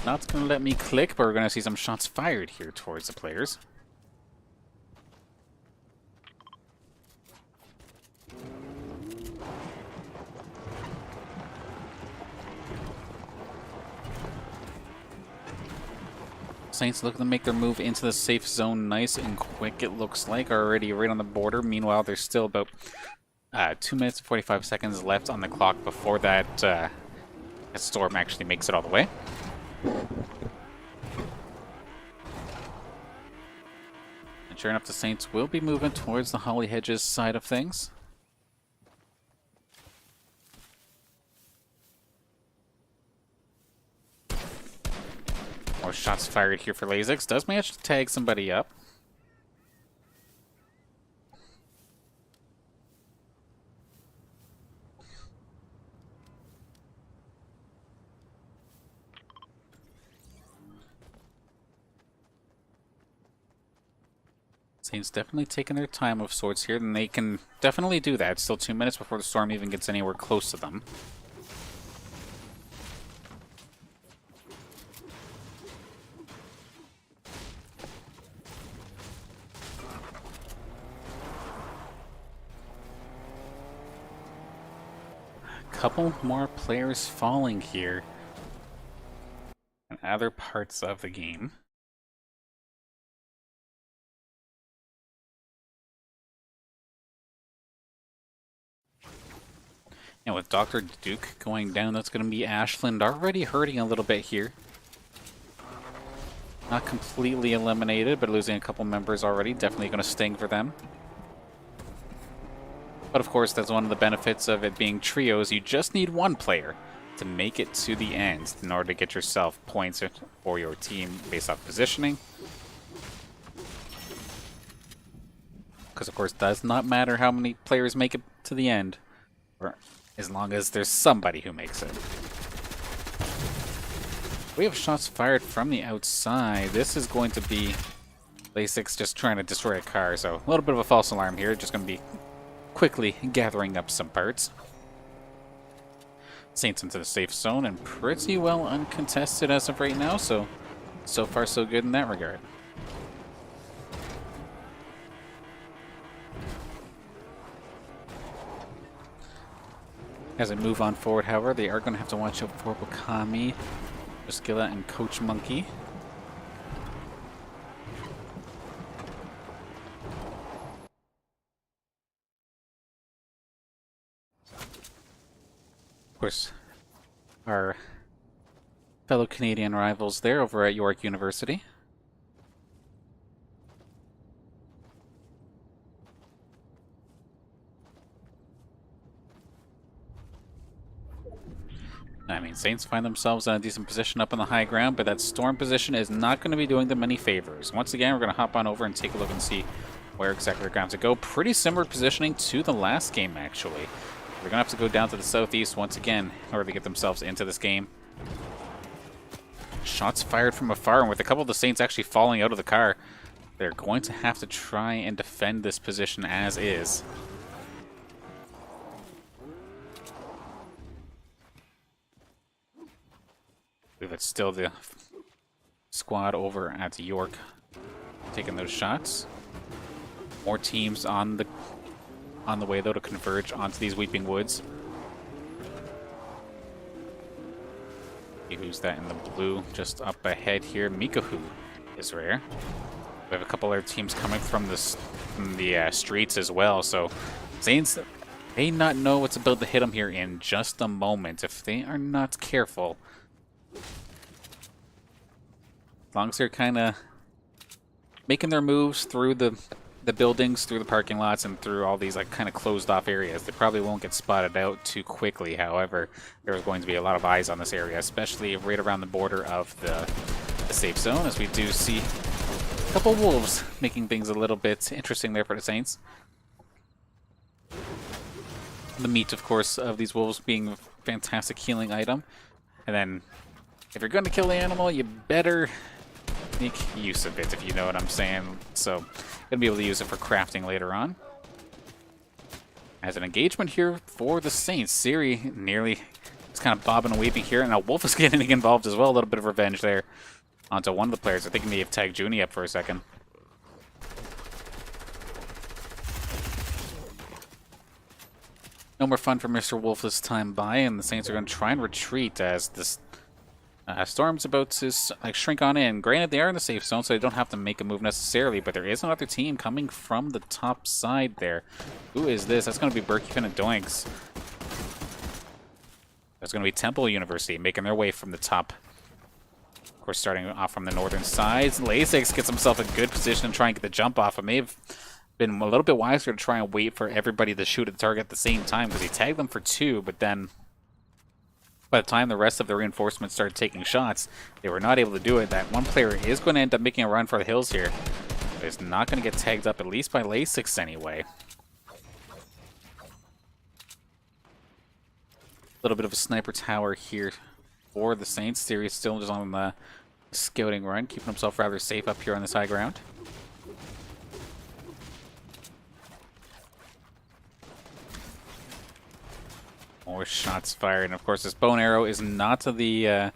Speaker 2: Not going to let me click, but we're going to see some shots fired here towards the players. Saints looking to make their move into the safe zone nice and quick, it looks like. Already right on the border. Meanwhile, there's still about 2 minutes and 45 seconds left on the clock before that storm actually makes it all the way. And sure enough, the Saints will be moving towards the Holly Hedges side of things. More shots fired here for Laysix. Does manage to tag somebody up. Saints definitely taking their time of sorts here, and they can definitely do that. It's still 2 minutes before the storm even gets anywhere close to them. Couple more players falling here in other parts of the game. And with Dr. Duke going down, that's going to be Ashland already hurting a little bit here. Not completely eliminated, but losing a couple members already. Definitely going to sting for them. But of course, that's one of the benefits of it being trios. You just need one player to make it to the end in order to get yourself points for your team based off positioning. Because of course, it does not matter how many players make it to the end, or as long as there's somebody who makes it. We have shots fired from the outside. This is going to be Laysix just trying to destroy a car, so a little bit of a false alarm here. Just going to be quickly gathering up some parts. Saints into the safe zone and pretty well uncontested as of right now, so far so good in that regard. As they move on forward, however, they are going to have to watch out for Bokami, Skilla, and Coach Monkey. Of course, our fellow Canadian rivals there over at York University. I mean, Saints find themselves in a decent position up on the high ground, but that storm position is not going to be doing them any favors. Once again, we're going to hop on over and take a look and see where exactly they're going to go. Pretty similar positioning to the last game, actually. They're going to have to go down to the southeast once again in order to get themselves into this game. Shots fired from afar, and with a couple of the Saints actually falling out of the car, they're going to have to try and defend this position as is. I believe it's still the squad over at York taking those shots. More teams on the way though to converge onto these Weeping Woods. See who's that in the blue just up ahead here? Mikahu is rare. We have a couple other teams coming from the streets as well, so Saints may not know what's about to hit them here in just a moment if they are not careful. As long as they're kind of making their moves through the the buildings, through the parking lots, and through all these like kind of closed off areas. They probably won't get spotted out too quickly. However, there's going to be a lot of eyes on this area, especially right around the border of the safe zone, as we do see a couple wolves making things a little bit interesting there for the Saints. The meat, of course, of these wolves being a fantastic healing item. And then, if you're going to kill the animal, you better make use of it, if you know what I'm saying. So, going to be able to use it for crafting later on. As an engagement here for the Saints, Ciriuhs nearly is kind of bobbing and weaving here, and now Wolf is getting involved as well. A little bit of revenge there onto one of the players. I think he may have tagged Juneyy up for a second. No more fun for Mr. Wolf this time by, and the Saints are going to try and retreat as this Storm's about to shrink on in. Granted, they are in the safe zone, so they don't have to make a move necessarily, but there is another team coming from the top side there. Who is this? That's going to be Berkeyfin and Doinks. That's going to be Temple University making their way from the top. Of course, starting off from the northern sides. Laysix gets himself a good position to try and get the jump off. It may have been a little bit wiser to try and wait for everybody to shoot at the target at the same time, because he tagged them for 2, but then by the time the rest of the reinforcements started taking shots, they were not able to do it. That one player is going to end up making a run for the hills here, but is not going to get tagged up, at least by Laysix anyway. A little bit of a sniper tower here for the Saints. Ciriuhs still just on the scouting run, keeping himself rather safe up here on this high ground. More shots fired, and of course this bow and arrow is not the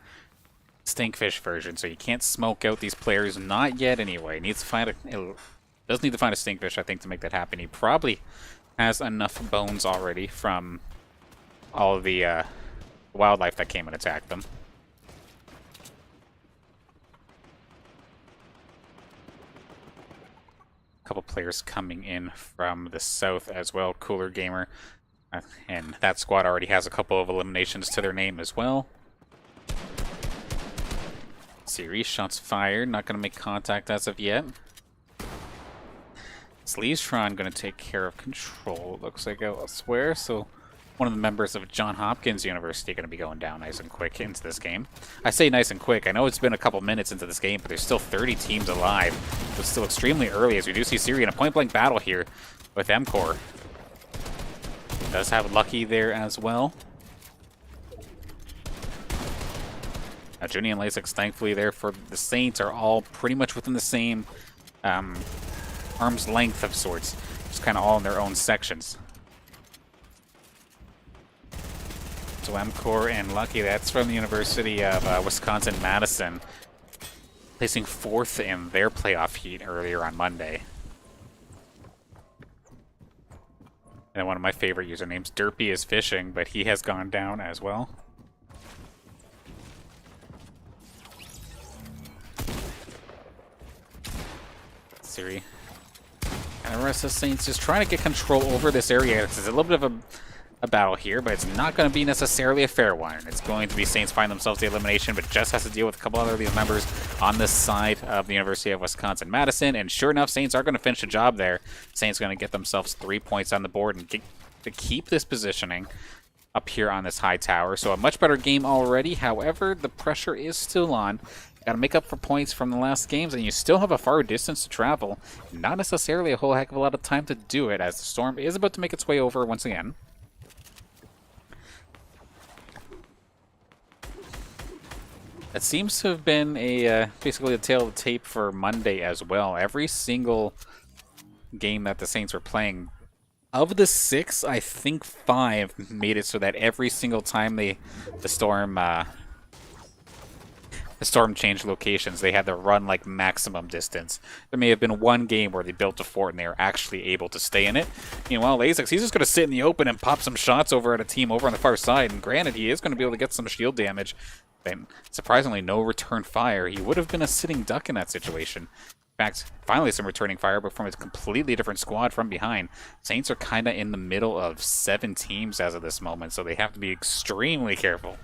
Speaker 2: stinkfish version, so you can't smoke out these players, not yet anyway. It needs to find does need to find a stinkfish, I think, to make that happen. He probably has enough bones already from all of the wildlife that came and attacked them. A couple players coming in from the south as well. Cooler Gamer. And that squad already has a couple of eliminations to their name as well. Ciriuhs, shots fired. Not going to make contact as of yet. Sleevetron going to take care of control, it looks like, elsewhere. So one of the members of Johns Hopkins University going to be going down nice and quick into this game. I say nice and quick. I know it's been a couple minutes into this game, but there's still 30 teams alive. So it's still extremely early, as we do see Ciriuhs in a point-blank battle here with MCore. Does have Lucky there as well. Now, Juneyy and Laysix, thankfully, there for the Saints, are all pretty much within the same arm's length of sorts. Just kind of all in their own sections. So MCore and Lucky, that's from the University of Wisconsin-Madison, placing 4th in their playoff heat earlier on Monday. And one of my favorite usernames, Derpy, is fishing, but he has gone down as well. Ciriuhs and the rest of the Saints just trying to get control over this area. It's a little bit of a battle here, but it's not going to be necessarily a fair one. It's going to be Saints find themselves the elimination, but just has to deal with a couple other of these members on this side of the University of Wisconsin-Madison. And sure enough, Saints are going to finish the job there. Saints going to get themselves 3 points on the board and get to keep this positioning up here on this high tower. So a much better game already. However, the pressure is still on. Got to make up for points from the last games, and you still have a far distance to travel. Not necessarily a whole heck of a lot of time to do it, as the Storm is about to make its way over once again. It seems to have been basically a tale of the tape for Monday as well. Every single game that the Saints were playing, of the 6, I think 5 made it so that every single time the Storm changed locations, they had to run like maximum distance. There may have been one game where they built a fort and they were actually able to stay in it. Meanwhile, Laysix, he's just going to sit in the open and pop some shots over at a team over on the far side. And granted, he is going to be able to get some shield damage. And surprisingly, no return fire. He would have been a sitting duck in that situation. In fact, finally some returning fire, but from a completely different squad from behind. Saints are kind of in the middle of 7 teams as of this moment, so they have to be extremely careful.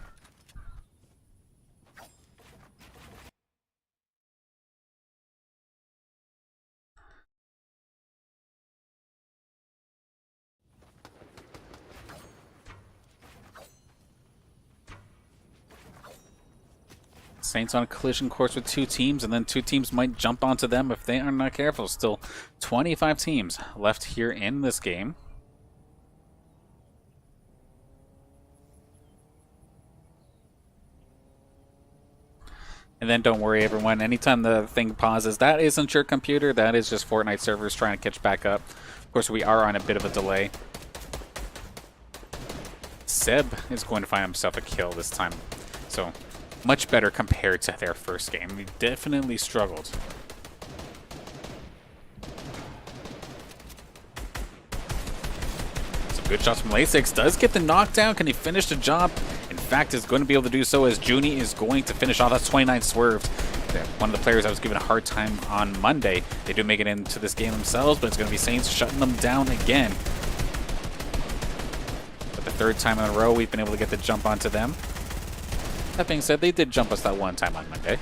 Speaker 2: Saints on a collision course with two teams, and then two teams might jump onto them if they are not careful. Still 25 teams left here in this game. And then don't worry, everyone. Anytime the thing pauses, that isn't your computer. That is just Fortnite servers trying to catch back up. Of course, we are on a bit of a delay. Seb is going to find himself a kill this time. So, much better compared to their first game. We definitely struggled. Some good shots from Laysix. Does get the knockdown. Can he finish the job? In fact, is going to be able to do so as Juneyy is going to finish off. That's 29 swerved. One of the players I was given a hard time on Monday. They do make it into this game themselves, but it's going to be Saints shutting them down again. But the third time in a row, we've been able to get the jump onto them. That being said, they did jump us that one time on Monday.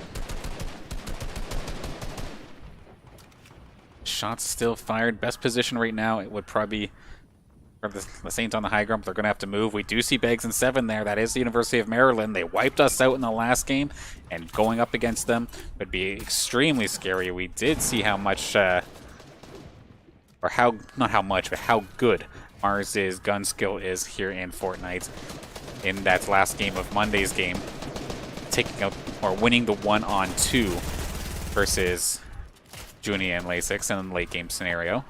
Speaker 2: Shots still fired. Best position right now, it would probably be for the Saints on the high ground, but they're going to have to move. We do see Beggs and 7 there. That is the University of Maryland. They wiped us out in the last game, and going up against them would be extremely scary. We did see how much, not how much, but how good Mars's gun skill is here in Fortnite in that last game of Monday's game, taking out or winning the 1-on-2 versus Juneyy and Laysix in the late game scenario.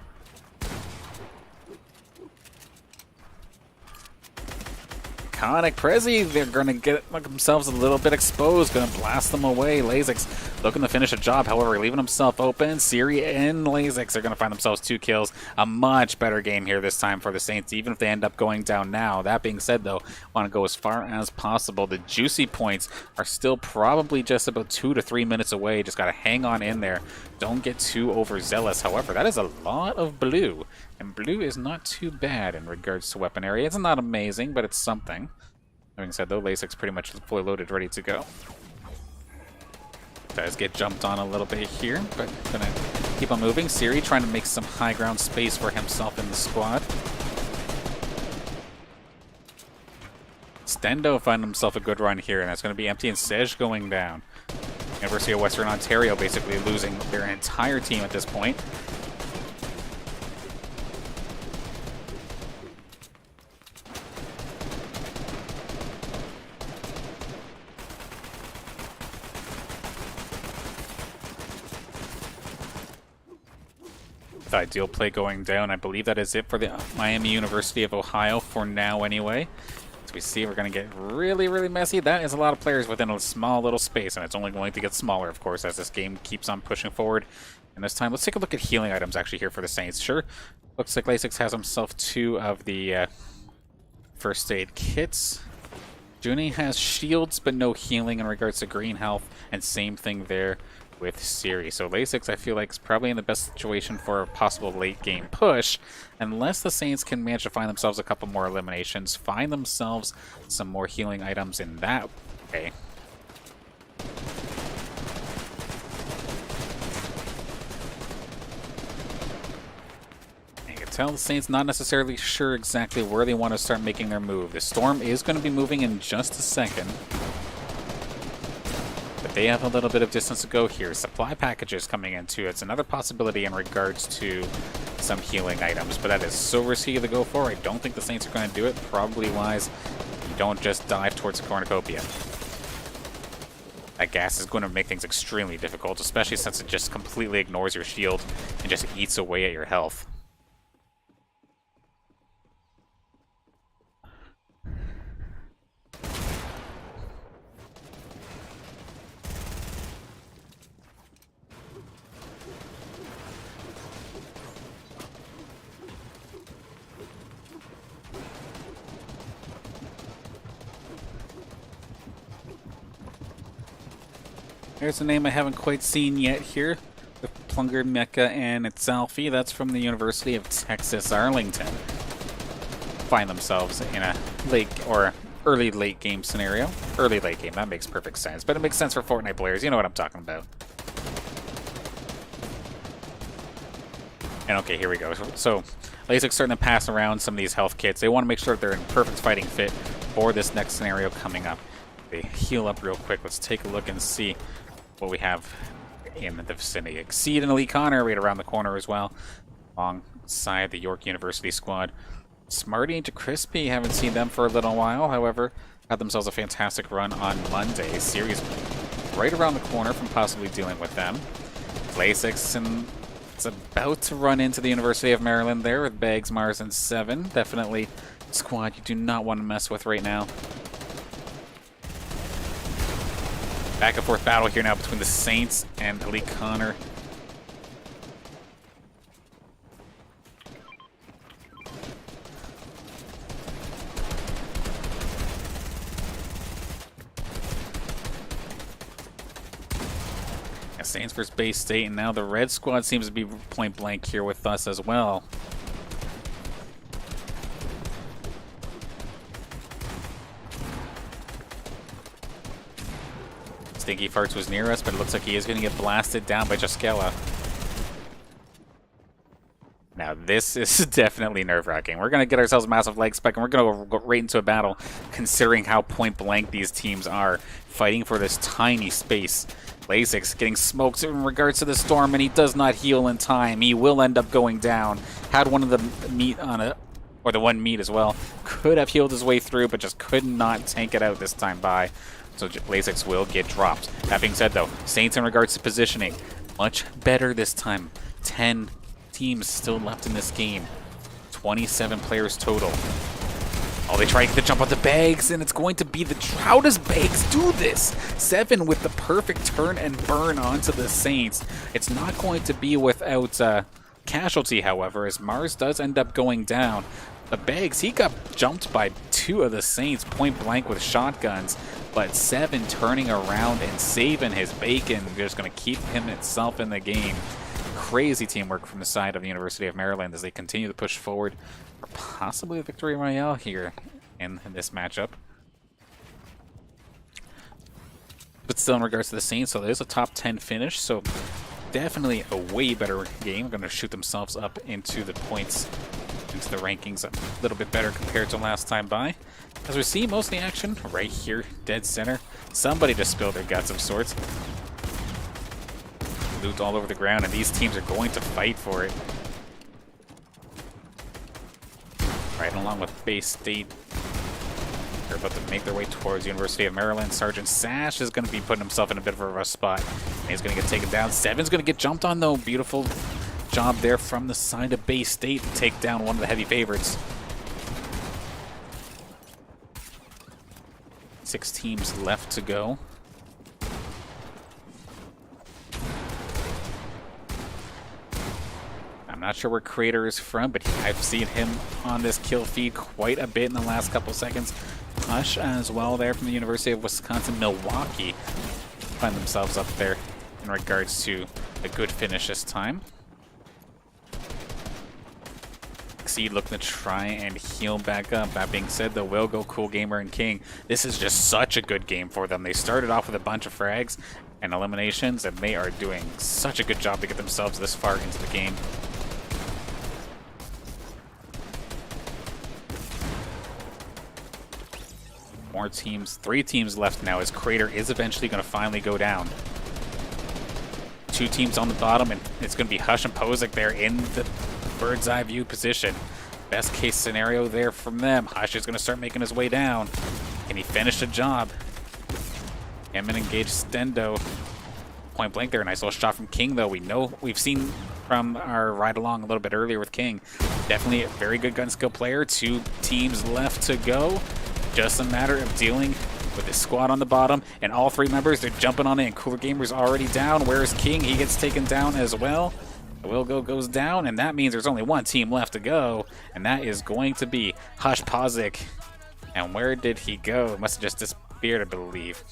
Speaker 2: Iconic Prezi, they're going to get themselves a little bit exposed, going to blast them away. Laysix looking to finish a job, however, leaving himself open. Ciriuhs and Laysix are going to find themselves 2 kills. A much better game here this time for the Saints, even if they end up going down now. That being said, though, want to go as far as possible. The juicy points are still probably just about 2 to 3 minutes away. Just got to hang on in there. Don't get too overzealous. However, that is a lot of blue. And blue is not too bad in regards to weapon area. It's not amazing, but it's something. Having said though, Laysix pretty much fully loaded, ready to go. Does get jumped on a little bit here, but gonna keep on moving. Ciriuhs trying to make some high ground space for himself in the squad. Stendo find himself a good run here, and that's going to be empty and Sej going down. University of Western Ontario basically losing their entire team at this point. Ideal play going down. I believe that is it for the Miami University of Ohio for now anyway. As we see, we're going to get really, really messy. That is a lot of players within a small little space, and it's only going to get smaller, of course, as this game keeps on pushing forward. And this time, let's take a look at healing items actually here for the Saints. Sure, looks like Laysix has himself 2 of the first aid kits. Juneyy has shields, but no healing in regards to green health, and same thing there with Ciriuhs. So Laysix, I feel like, is probably in the best situation for a possible late game push, unless the Saints can manage to find themselves a couple more eliminations, find themselves some more healing items in that way. You can tell the Saints not necessarily sure exactly where they want to start making their move. The Storm is going to be moving in just a second. They have a little bit of distance to go here. Supply packages coming in too. It's another possibility in regards to some healing items, but that is so risky to go for. I don't think the Saints are going to do it. Probably wise, you don't just dive towards the cornucopia. That gas is going to make things extremely difficult, especially since it just completely ignores your shield and just eats away at your health. Here's a name I haven't quite seen yet here. The Plunger Mecca and its Alfie. That's from the University of Texas, Arlington. Find themselves in a late or early late game scenario. Early late game, that makes perfect sense. But it makes sense for Fortnite players. You know what I'm talking about. And okay, here we go. So Laysix starting to pass around some of these health kits. They want to make sure that they're in perfect fighting fit for this next scenario coming up. They heal up real quick. Let's take a look and see what we have in the vicinity. Exceed and Elite Connor right around the corner as well, alongside the York University squad. Smarty and Crispy, haven't seen them for a little while. However, had themselves a fantastic run on Monday. Ciriuhs right around the corner from possibly dealing with them. Laysix and it's about to run into the University of Maryland there with Bags, Mars, and Seven. Definitely a squad you do not want to mess with right now. Back and forth battle here now between the Saints and Elite Connor. Saints versus Bay State, and now the Red Squad seems to be point blank here with us as well. Stinky Farts was near us, but it looks like he is going to get blasted down by Jaskella. Now this is definitely nerve-wracking. We're going to get ourselves a massive leg spec, and we're going to go right into a battle, considering how point blank these teams are, fighting for this tiny space. Laysix getting smoked in regards to the storm, and he does not heal in time. He will end up going down. Had one of the meat on it, or the one meat as well. Could have healed his way through, but just could not tank it out this time by. So Laysix will get dropped. That being said, though, Saints in regards to positioning, much better this time. 10 teams still left in this game. 27 players total. Oh, they try to get the jump on the Bags, and it's going to be the... How does Bags do this? Seven with the perfect turn and burn onto the Saints. It's not going to be without casualty, however, as Mars does end up going down. The Bags, he got jumped by two of the Saints point blank with shotguns, but Seven turning around and saving his bacon, just going to keep him itself in the game. Crazy teamwork from the side of the University of Maryland as they continue to push forward for possibly a victory royale here in this matchup. But still, in regards to the Saints, so there's a top 10 finish, so definitely a way better game. Going to shoot themselves up into the points, into the rankings a little bit better compared to last time by. As we see most of the action right here, dead center. Somebody just spilled their guts of sorts. Loot all over the ground, and these teams are going to fight for it. Right along with Bay State. They're about to make their way towards University of Maryland. Sergeant Sash is going to be putting himself in a bit of a rough spot. And he's going to get taken down. Seven's going to get jumped on, though. Beautiful job there from the side of Bay State to take down one of the heavy favorites. 6 teams left to go. I'm not sure where Crater is from, but I've seen him on this kill feed quite a bit in the last couple seconds. Hush as well there from the University of Wisconsin-Milwaukee find themselves up there in regards to a good finish this time. Exceed looking to try and heal back up. That being said, though, will go Cool Gamer and King. This is just such a good game for them. They started off with a bunch of frags and eliminations, and they are doing such a good job to get themselves this far into the game. More teams, 3 teams left now as Crater is eventually going to finally go down. 2 teams on the bottom, and it's going to be Hush and Pozic there in the bird's eye view position. Best case scenario there from them. Hush is going to start making his way down. Can he finish the job? Him and engage Stendo. Point blank there. Nice little shot from King, though. We've seen from our ride along a little bit earlier with King. Definitely a very good gun skill player. 2 teams left to go. Just a matter of dealing with this squad on the bottom, and all 3 members, they're jumping on in. Cooler Gamer's already down. Where's King? He gets taken down as well. The Will Go goes down, and that means there's only 1 team left to go, and that is going to be Hush Pozic. And where did he go? Must have just disappeared, I believe.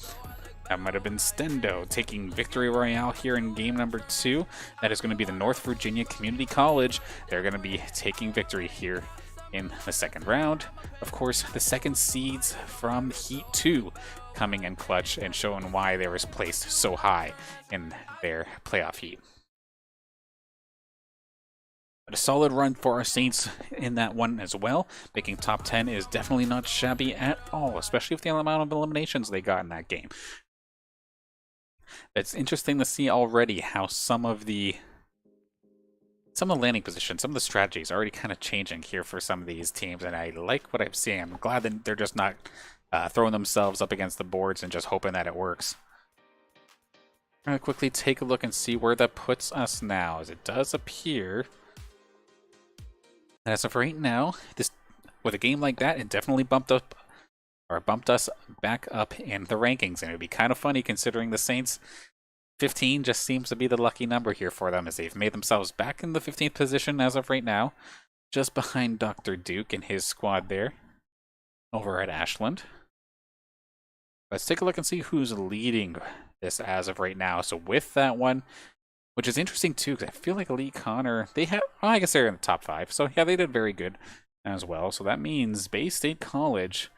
Speaker 2: That might have been Stendo taking Victory Royale here in game number 2. That is going to be the North Virginia Community College. They're going to be taking victory here in the second round. Of course, the second seeds from Heat 2 coming in clutch and showing why they were placed so high in their playoff heat. But a solid run for our Saints in that one as well. Making top 10 is definitely not shabby at all, especially with the amount of eliminations they got in that game. It's interesting to see already how some of the landing positions, some of the strategies are already kind of changing here for some of these teams, and I like what I'm seeing. I'm glad that they're just not throwing themselves up against the boards and just hoping that it works. I'm going to quickly take a look and see where that puts us now, as it does appear that as of right now, with a game like that, it definitely bumped us back up in the rankings, and it would be kind of funny considering the Saints 15 just seems to be the lucky number here for them, as they've made themselves back in the 15th position as of right now, just behind Dr. Duke and his squad there over at Ashland. Let's take a look and see who's leading this as of right now. So with that one, which is interesting too, because I feel like Elite Connor, I guess they're in the top 5. So yeah, they did very good as well. So that means Bay State College,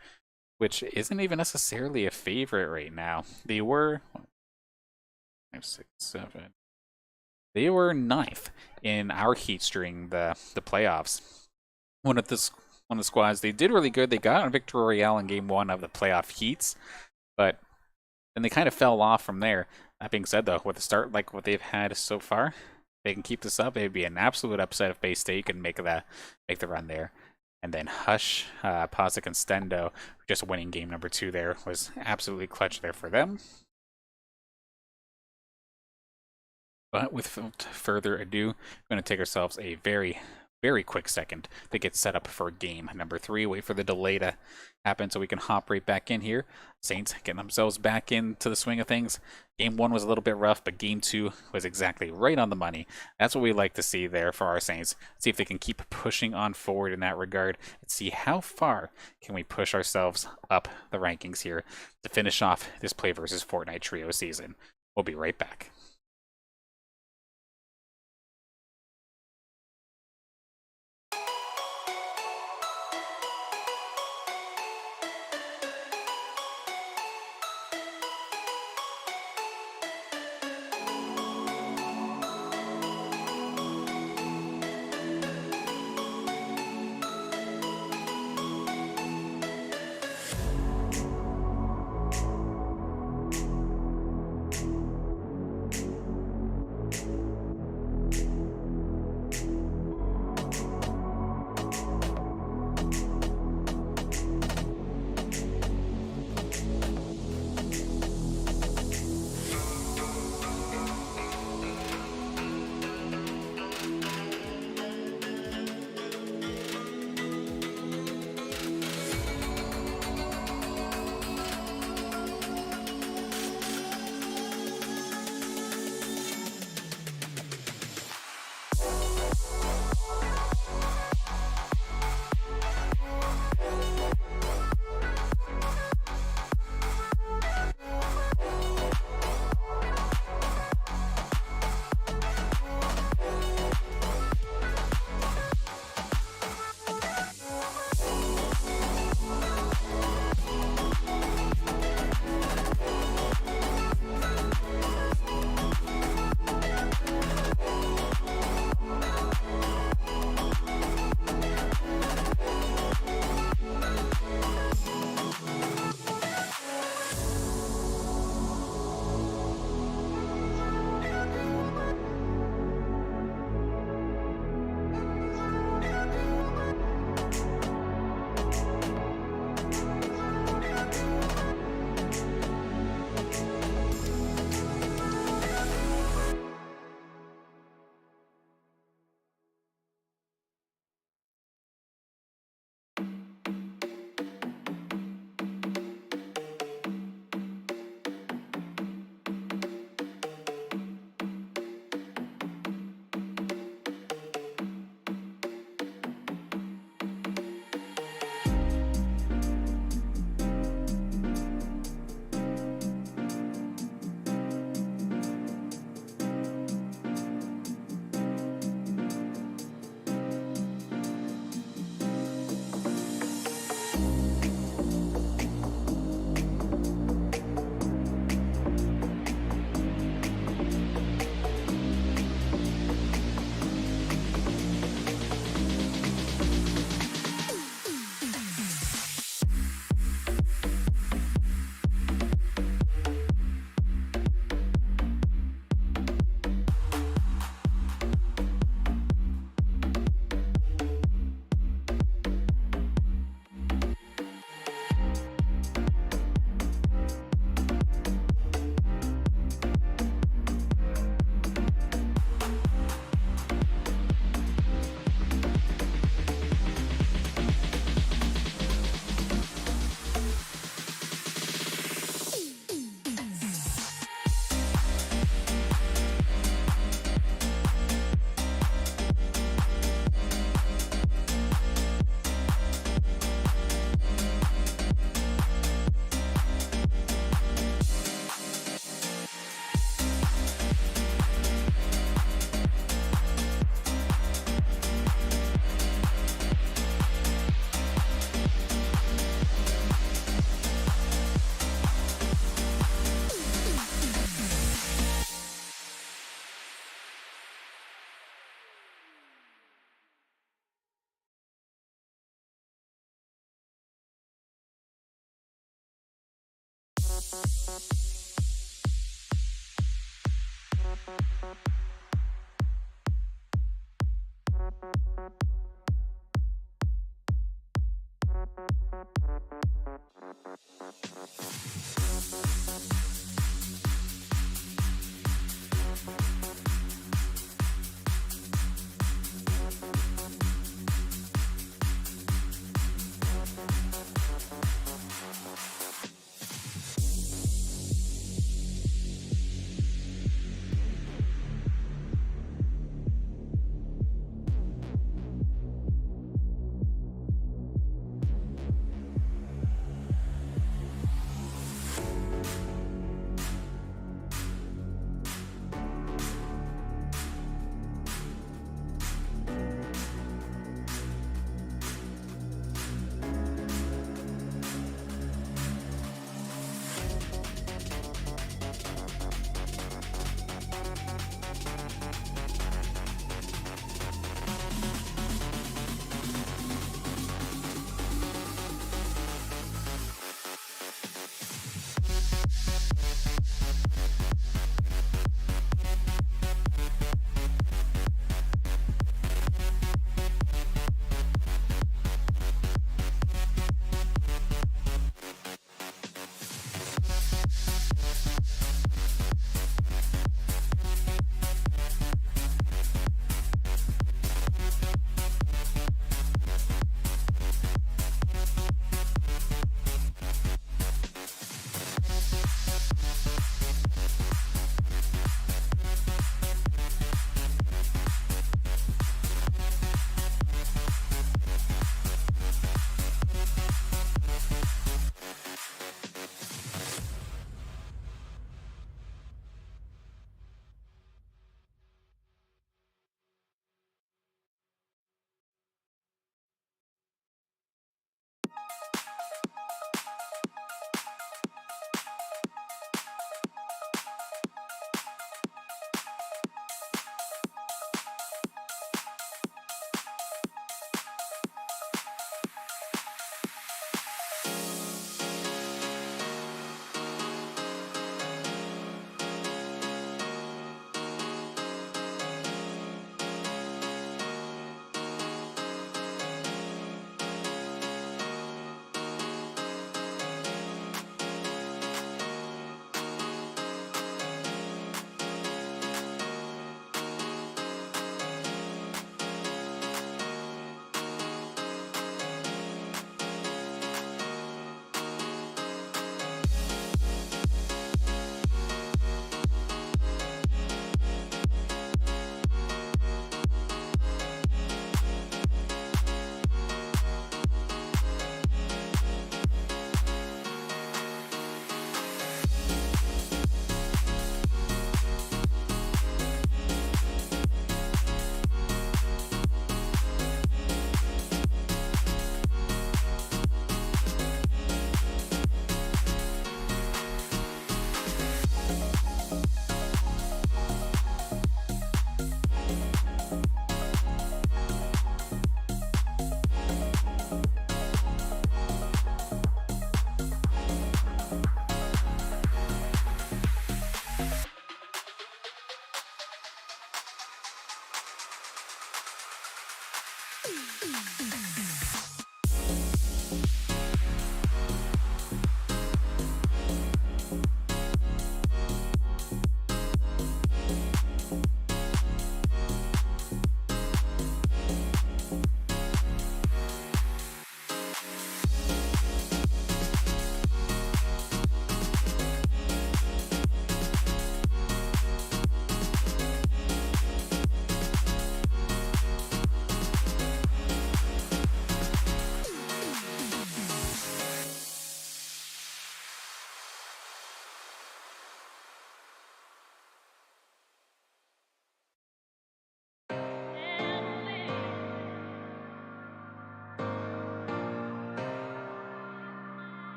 Speaker 2: which isn't even necessarily a favorite right now. They were 5, 6, 7. They were 9th in our heats during the playoffs. One of the squads, they did really good. They got a victory royale in game 1 of the playoff heats, but then they kind of fell off from there. That being said, though, with a start like what they've had so far, they can keep this up. It'd be an absolute upset if Bay State can make the run there. And then Hush, Posic, and Stendo, just winning game number 2 there, was absolutely clutch there for them. But without further ado, we're going to take ourselves a very, very quick second to get set up for game number 3. Wait for the delay to happen so we can hop right back in here. Saints getting themselves back into the swing of things. Game 1 was a little bit rough, but game 2 was exactly right on the money. That's what we like to see there for our Saints. See if they can keep pushing on forward in that regard and see how far can we push ourselves up the rankings here to finish off this Play vs. Fortnite trio season. We'll be right back.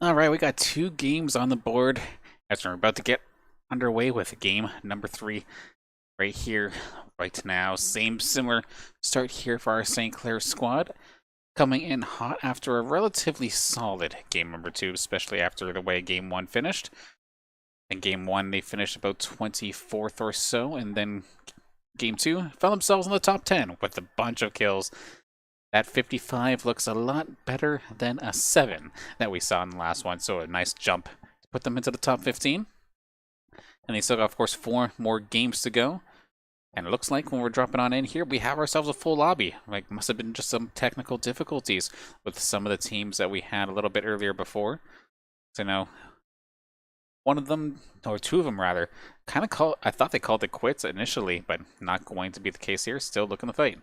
Speaker 2: All right, we got 2 games on the board as we're about to get underway with game number 3 right here, right now. Similar start here for our St. Clair squad. Coming in hot after a relatively solid game number 2, especially after the way game 1 finished. In game 1, they finished about 24th or so, and then game 2 found themselves in the top 10 with a bunch of kills. That 55 looks a lot better than a 7 that we saw in the last one, so a nice jump to put them into the top 15. And they still got, of course, 4 more games to go. And it looks like when we're dropping on in here, we have ourselves a full lobby. Like, must have been just some technical difficulties with some of the teams that we had a little bit earlier before. So now, one of them, or 2 of them rather, I thought they called it quits initially, but not going to be the case here. Still looking to fight.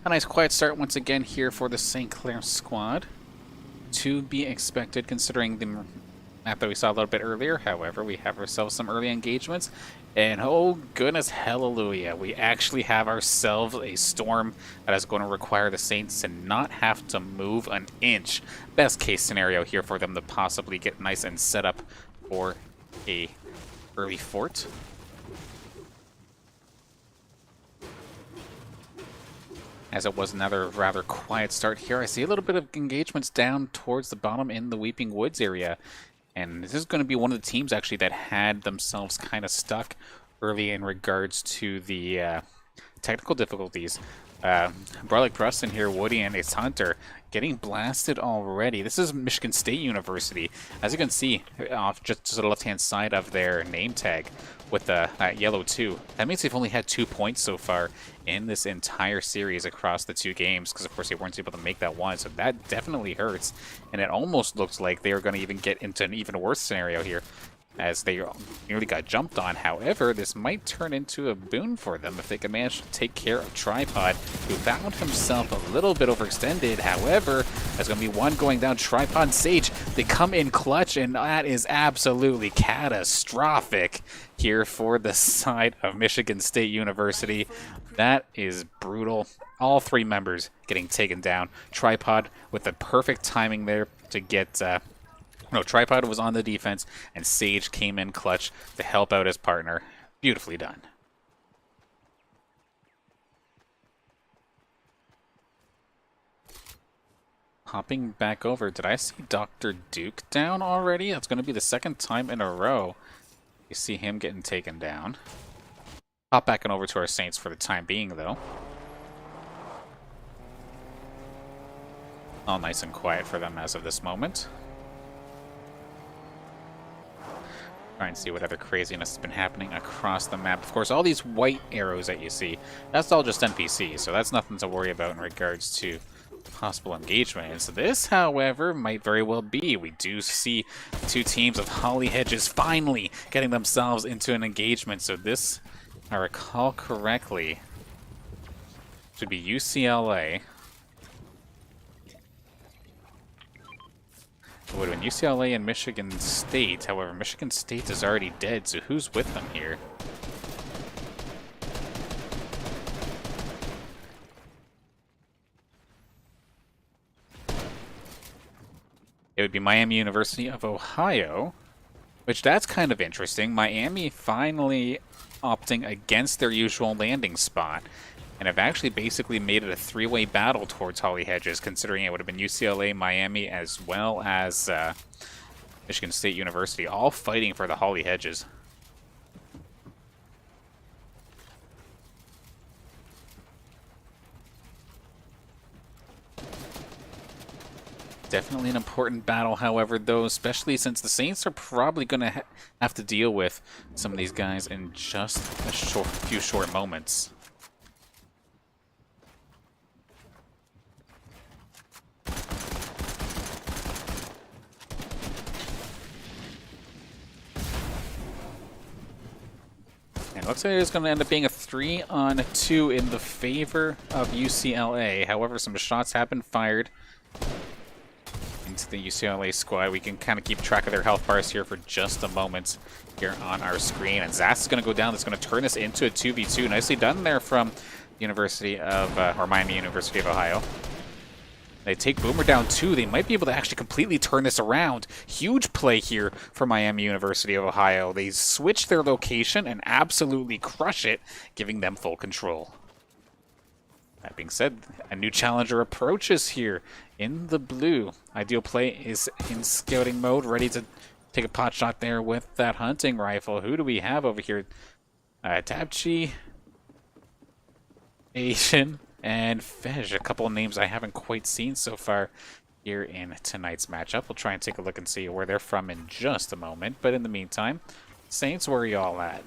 Speaker 2: A nice quiet start once again here for the St. Clair squad. To be expected considering the map that we saw a little bit earlier. However, we have ourselves some early engagements. And oh goodness, hallelujah, we actually have ourselves a storm that is going to require the Saints to not have to move an inch. Best case scenario here for them to possibly get nice and set up for a early fort. As it was another rather quiet start here, I see a little bit of engagements down towards the bottom in the Weeping Woods area. And this is going to be one of the teams actually that had themselves kind of stuck early in regards to the technical difficulties. Brolic Preston here, Woody and Ace Hunter getting blasted already. This is Michigan State University. As you can see off just to the left-hand side of their name tag with the yellow 2. That means they've only had 2 points so far in this entire series across the 2 games, because of course they weren't able to make that one, so that definitely hurts. And it almost looks like they are going to even get into an even worse scenario here, as they nearly got jumped on. However, this might turn into a boon for them if they can manage to take care of Tripod, who found himself a little bit overextended. However, there's going to be one going down. Tripod and Sage, they come in clutch, and that is absolutely catastrophic here for the side of Michigan State University. That is brutal. All 3 members getting taken down. Tripod with the perfect timing there to get... No, Tripod was on the defense, and Sage came in clutch to help out his partner. Beautifully done. Hopping back over, did I see Dr. Duke down already? That's going to be the 2nd time in a row you see him getting taken down. Hop back and over to our Saints for the time being, though. All nice and quiet for them as of this moment. Try and see what other craziness has been happening across the map. Of course, all these white arrows that you see, that's all just NPCs, so that's nothing to worry about in regards to possible engagements. This, however, might very well be. We do see 2 teams of Holly Hedges finally getting themselves into an engagement, so this, if I recall correctly, should be UCLA. It would have been UCLA and Michigan State. However, Michigan State is already dead, so who's with them here? It would be Miami University of Ohio, which that's kind of interesting. Miami finally opting against their usual landing spot, and have actually basically made it a 3-way battle towards Holly Hedges, considering it would have been UCLA, Miami, as well as Michigan State University, all fighting for the Holly Hedges. Definitely an important battle, however, though, especially since the Saints are probably going to have to deal with some of these guys in just a few short moments. Looks like it's going to end up being a 3-on-2 in the favor of UCLA. However, some shots have been fired into the UCLA squad. We can kind of keep track of their health bars here for just a moment here on our screen. And Zas is going to go down. That's going to turn this into a 2v2. Nicely done there from Miami University of Ohio. They take Boomer down too. They might be able to actually completely turn this around. Huge play here for Miami University of Ohio. They switch their location and absolutely crush it, giving them full control. That being said, a new challenger approaches here in the blue. Ideal Play is in scouting mode, ready to take a pot shot there with that hunting rifle. Who do we have over here? Tabchi, Asian, and Fej. A couple of names I haven't quite seen so far here in tonight's matchup. We'll try and take a look and see where they're from in just a moment. But in the meantime, Saints, where are you all at?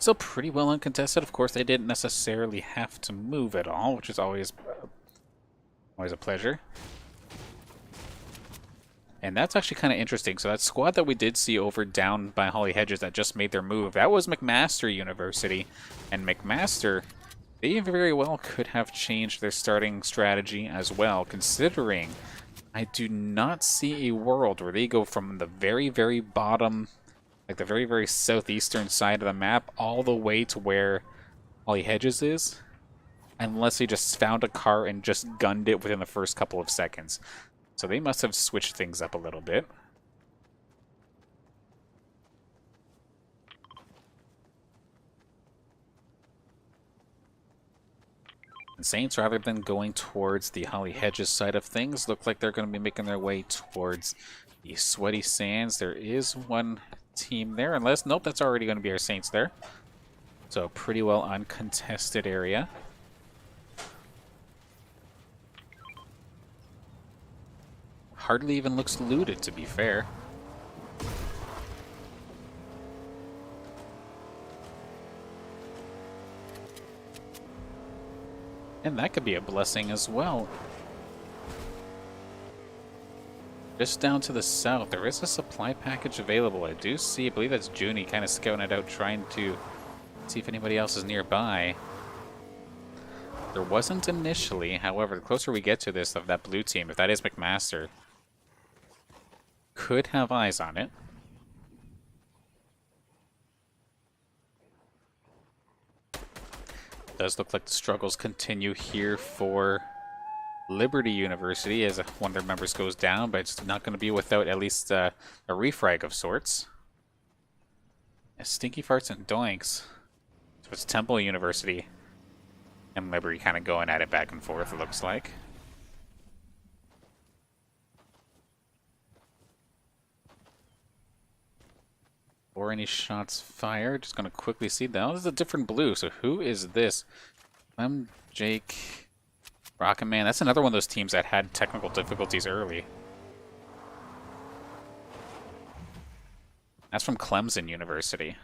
Speaker 2: Still pretty well uncontested. Of course, they didn't necessarily have to move at all, which is always a pleasure. And that's actually kind of interesting. So that squad that we did see over down by Holly Hedges that just made their move, that was McMaster University. And McMaster, they very well could have changed their starting strategy as well, considering I do not see a world where they go from the very, very bottom, like the very, very southeastern side of the map, all the way to where Holly Hedges is, unless they just found a car and just gunned it within the first couple of seconds. So they must have switched things up a little bit. And Saints, rather than going towards the Holly Hedges side of things, look like they're going to be making their way towards the Sweaty Sands. There is one team there, unless, nope, that's already going to be our Saints there. So pretty well uncontested area. Hardly even looks looted, to be fair. And that could be a blessing as well. Just down to the south, there is a supply package available. I do see, I believe that's Juneyy kind of scouting it out, trying to see if anybody else is nearby. There wasn't initially, however, the closer we get to this of that blue team, if that is McMaster, could have eyes on it. Does look like the struggles continue here for Liberty University as one of their members goes down, but it's not going to be without at least a refrag of sorts. Stinky Farts and Doinks. So it's Temple University and Liberty kind of going at it back and forth, it looks like. Or any shots fired. Just going to quickly see that. Oh, this is a different blue. So who is this? Jake, Rocket Man. That's another one of those teams that had technical difficulties early. That's from Clemson University.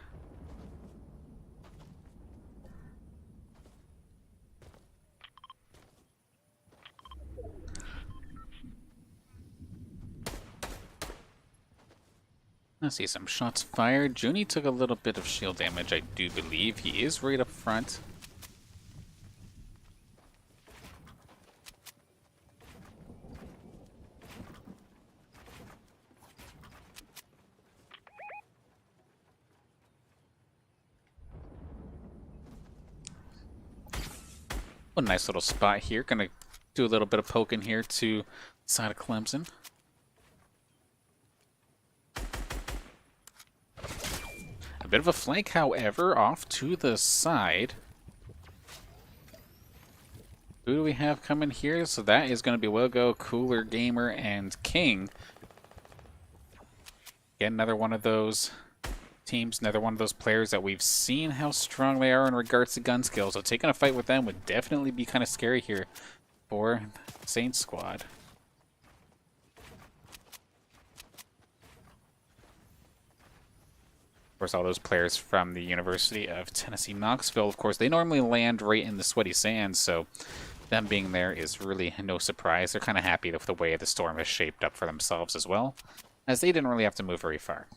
Speaker 2: I see some shots fired. Juneyy took a little bit of shield damage, I do believe. He is right up front. A nice little spot here. Gonna do a little bit of poking here to the side of Clemson. A bit of a flank, however, off to the side. Who do we have coming here? So that is going to be Wilgo, Cooler Gamer, and King. Again, another one of those teams, another one of those players that we've seen how strong they are in regards to gun skills. So taking a fight with them would definitely be kind of scary here for Saints squad. Of course, all those players from the University of Tennessee Knoxville, of course, they normally land right in the Sweaty Sands, so them being there is really no surprise. They're kind of happy with the way the storm has shaped up for themselves as well, as they didn't really have to move very far.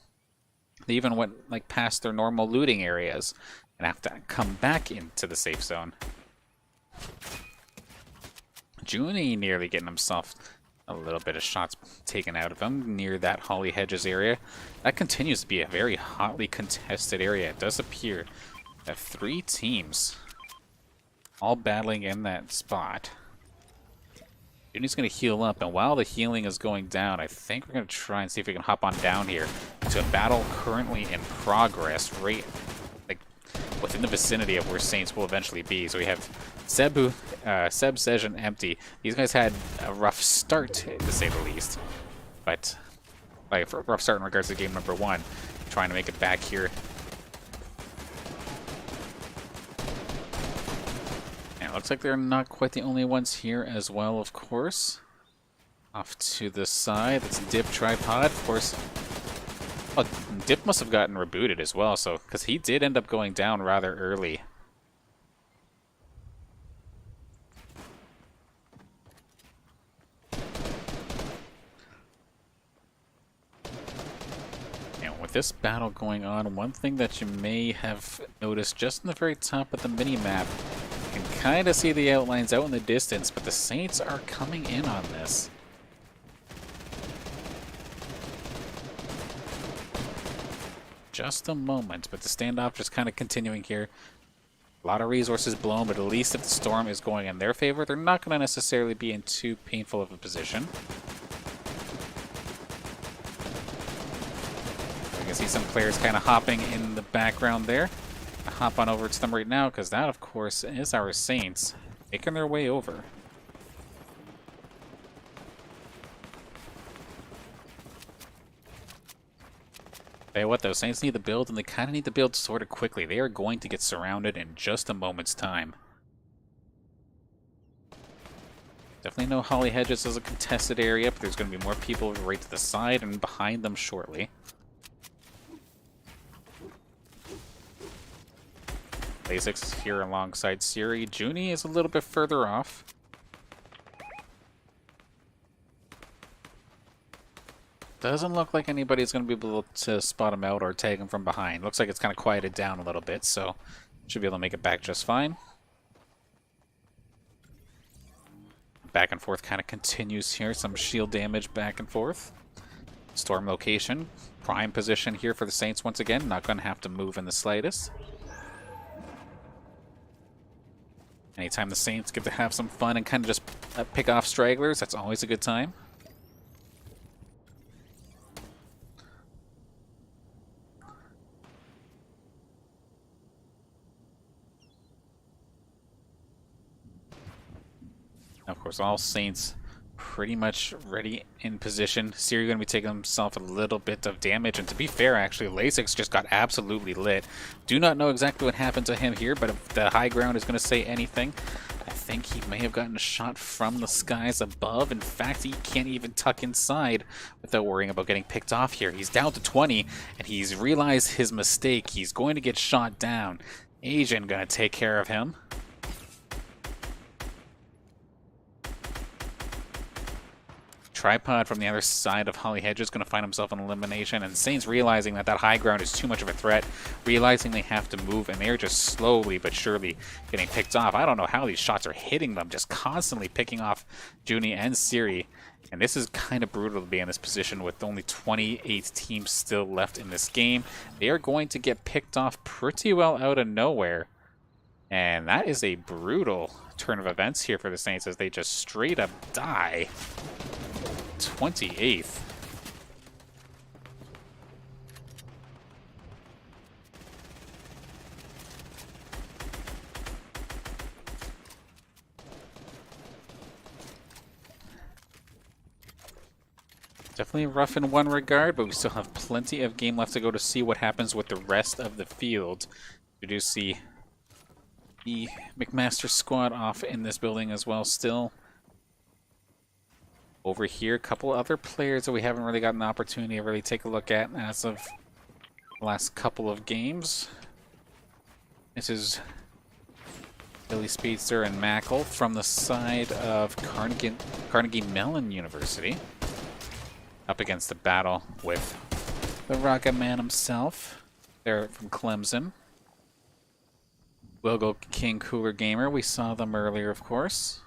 Speaker 2: They even went like past their normal looting areas and have to come back into the safe zone. Juneyy nearly getting himself A little bit of shots taken out of him near that Holly Hedges area. That continues to be a very hotly contested area. It does appear that 3 teams all battling in that spot. Juney's going to heal up, and while the healing is going down, I think we're going to try and see if we can hop on down here to a battle currently in progress, right like within the vicinity of where Saints will eventually be. So we have Seb, Sej, and Empty. These guys had a rough start, to say the least, but like a rough start in regards to game number 1. Trying to make it back here. Looks like they're not quite the only ones here as well, of course. Off to the side, that's Dip Tripod, of course. Oh, Dip must have gotten rebooted as well, so because he did end up going down rather early. And with this battle going on, one thing that you may have noticed just in the very top of the mini-map, you can kind of see the outlines out in the distance, but the Saints are coming in on this. Just a moment, but the standoff just kind of continuing here. A lot of resources blown, but at least if the storm is going in their favor, they're not going to necessarily be in too painful of a position. You can see some players kind of hopping in the background there. Hop on over to them right now, because that, of course, is our Saints making their way over. Tell you what, though, Saints need to build, and they kind of need to build sort of quickly. They are going to get surrounded in just a moment's time. Definitely know Holly Hedges is a contested area, but there's going to be more people right to the side and behind them shortly. Laysix here alongside Ciriuhs. Juneyy is a little bit further off. Doesn't look like anybody's going to be able to spot him out or tag him from behind. Looks like it's kind of quieted down a little bit, so should be able to make it back just fine. Back and forth kind of continues here. Some shield damage back and forth. Storm location. Prime position here for the Saints once again. Not going to have to move in the slightest. Anytime the Saints get to have some fun and kind of just pick off stragglers, that's always a good time. Of course, all Saints pretty much ready in position. Ciriuhs going to be taking himself a little bit of damage, and to be fair, actually, Laysix just got absolutely lit. Do not know exactly what happened to him here, but if the high ground is going to say anything, I think he may have gotten a shot from the skies above. In fact, he can't even tuck inside without worrying about getting picked off here. He's down to 20, and he's realized his mistake. He's going to get shot down. Asian going to take care of him. Tripod from the other side of Holly Hedges going to find himself an elimination, and Saints realizing that that high ground is too much of a threat, realizing they have to move, and they're just slowly but surely getting picked off. I don't know how these shots are hitting them, just constantly picking off Juneyy and Ciriuhs, and this is kind of brutal to be in this position with only 28 teams still left in this game. They are going to get picked off pretty well out of nowhere, and that is a brutal turn of events here for the Saints as they just straight up die. 28th. Definitely rough in one regard, but we still have plenty of game left to go to see what happens with the rest of the field. We do see the McMaster squad off in this building as well still. Over here, a couple other players that we haven't really gotten the opportunity to really take a look at as of the last couple of games. This is Billy Speedster and Mackle from the side of Carnegie Mellon University. Up against the battle with the Rocket Man himself. They're from Clemson. Will Go King Cooler Gamer, we saw them earlier, of course.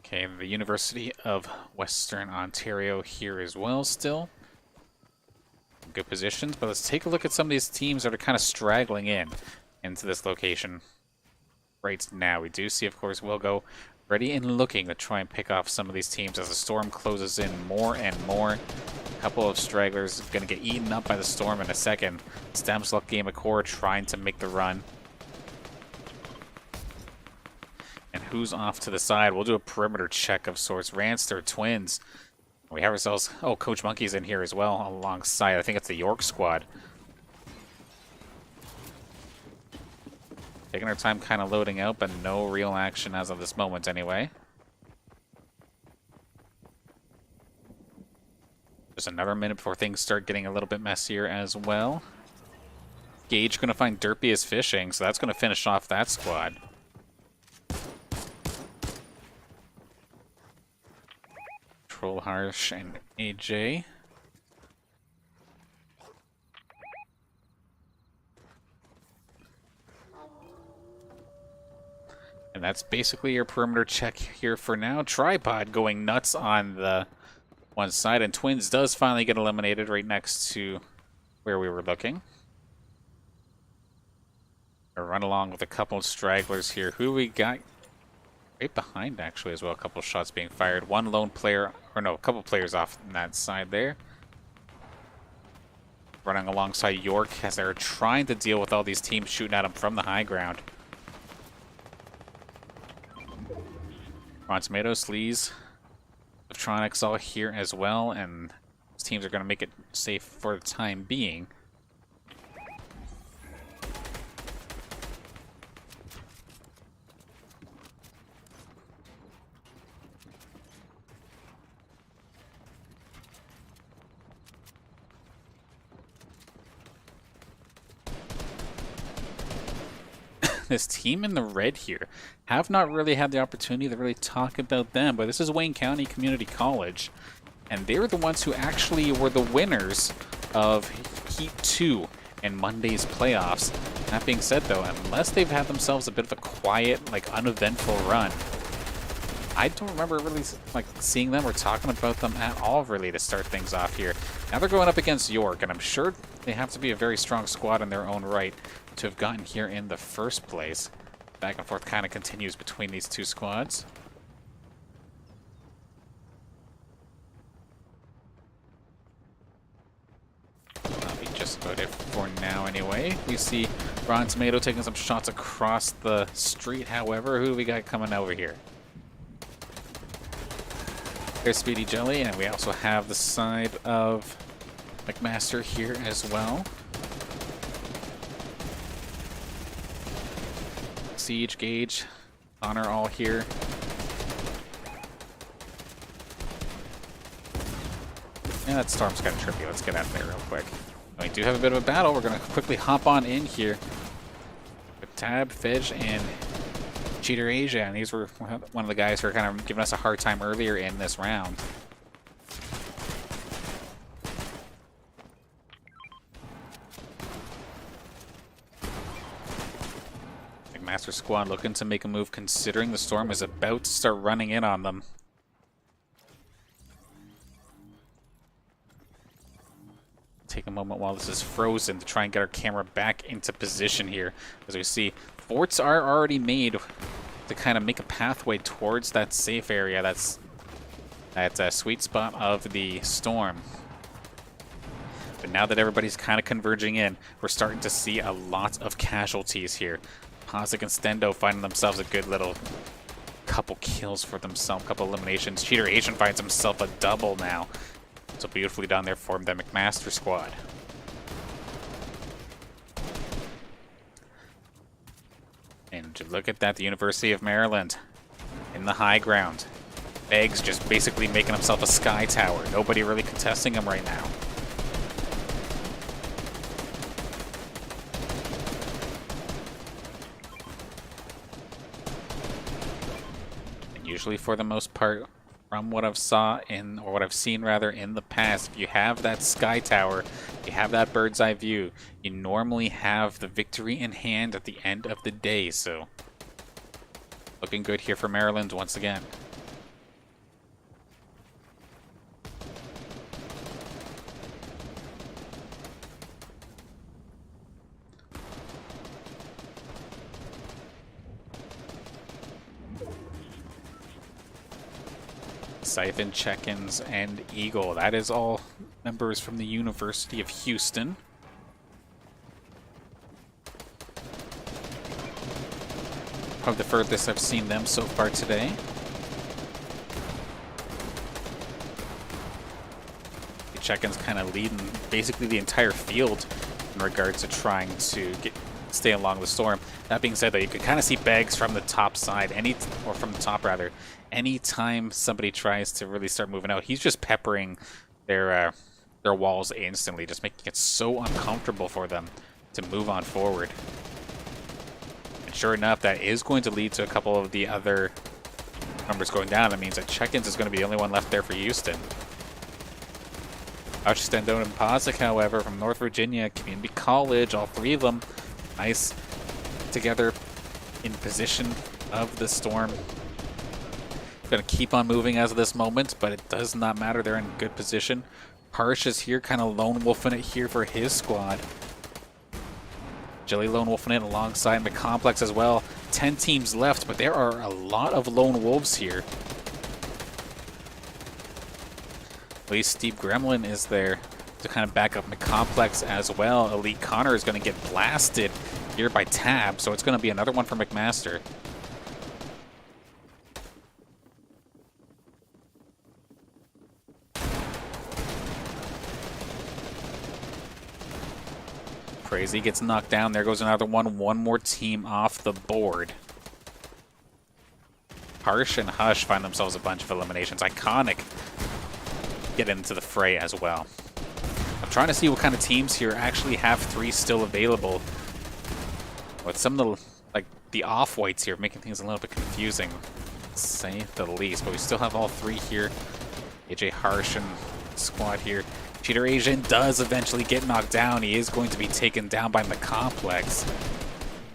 Speaker 2: Okay, the University of Western Ontario here as well still. Good positions, but let's take a look at some of these teams that are kind of straggling into this location right now. We do see, of course, we'll go ready and looking to try and pick off some of these teams as the storm closes in more and more. A couple of stragglers going to get eaten up by the storm in a second. Stamsluck Game Accord trying to make the run. And who's off to the side? We'll do a perimeter check of sorts. Ranster, Twins. We have ourselves... Oh, Coach Monkey's in here as well alongside. I think it's the York squad. Taking our time kind of loading out, but no real action as of this moment anyway. Just another minute before things start getting a little bit messier as well. Gage going to find Derpy is fishing, so that's going to finish off that squad. Troll Harsh and AJ. And that's basically your perimeter check here for now. Tripod going nuts on the one side, and Twins does finally get eliminated right next to where we were looking. We'll run along with a couple of stragglers here. Who we got right behind, actually, as well. A couple shots being fired. One lone player, or no, a couple players off on that side there. Running alongside York as they're trying to deal with all these teams shooting at them from the high ground. Rotten Tomatoes, Sleaze, Electronics all here as well, and these teams are going to make it safe for the time being. This team in the red here have not really had the opportunity to really talk about them, but this is Wayne County Community College, and they were the ones who actually were the winners of Heat 2 in Monday's playoffs. That being said, though, unless they've had themselves a bit of a quiet, like, uneventful run, I don't remember really, like, seeing them or talking about them at all, really, to start things off here. Now they're going up against York, and I'm sure they have to be a very strong squad in their own right to have gotten here in the first place. Back and forth kind of continues between these two squads. That'll be just about it for now anyway. We see Rotten Tomato taking some shots across the street, however. Who do we got coming over here? There's Speedy Jelly, and we also have the side of McMaster here as well. Siege, Gage, Honor all here. Yeah, that storm's kind of trippy. Let's get out of there real quick. We do have a bit of a battle. We're going to quickly hop on in here with Tab, Fidge, and Cheater Asia. And these were one of the guys who are kind of giving us a hard time earlier in this round. Master Squad looking to make a move considering the storm is about to start running in on them. Take a moment while this is frozen to try and get our camera back into position here. As we see, forts are already made to kind of make a pathway towards that safe area. That's that sweet spot of the storm. But now that everybody's kind of converging in, we're starting to see a lot of casualties here. Posic and Stendo finding themselves a good little couple kills for themselves, couple eliminations. Cheater Asian finds himself a double now. So beautifully done there for the McMaster squad. And look at that, the University of Maryland in the high ground. Eggs just basically making himself a sky tower. Nobody really contesting him right now. Usually, for the most part, from what I've seen rather in the past, if you have that sky tower, you have that bird's eye view, you normally have the victory in hand at the end of the day. So, looking good here for Maryland once again. Siphon, Check-ins, and Eagle. That is all members from the University of Houston. Probably the furthest I've seen them so far today. The Check-ins kind of leading basically the entire field in regards to trying to stay along the storm. That being said, though, you can kind of see bags from the top side, or from the top rather. Anytime somebody tries to really start moving out, he's just peppering their walls instantly, just making it so uncomfortable for them to move on forward. And sure enough, that is going to lead to a couple of the other numbers going down. That means that Check-ins is going to be the only one left there for Houston. Stendo and Pozic, however, from North Virginia Community College, all three of them nice together in position of the storm. Going to keep on moving as of this moment, but it does not matter. They're in good position. Harsh is here, kind of lone wolfing it here for his squad. Jelly lone wolfing it alongside the complex as well. 10 teams left, but there are a lot of lone wolves here. At least Steve Gremlin is there to kind of back up McComplex as well. Elite Connor is going to get blasted here by Tab, so it's going to be another one for McMaster. Crazy gets knocked down. There goes another one. One more team off the board. Harsh and Hush find themselves a bunch of eliminations. Iconic get into the fray as well. I'm trying to see what kind of teams here actually have 3 still available. With some of the, like, the off-whites here making things a little bit confusing, to say the least. But we still have all 3 here. AJ Harsh and squad here. Cheater Asian does eventually get knocked down. He is going to be taken down by McComplex.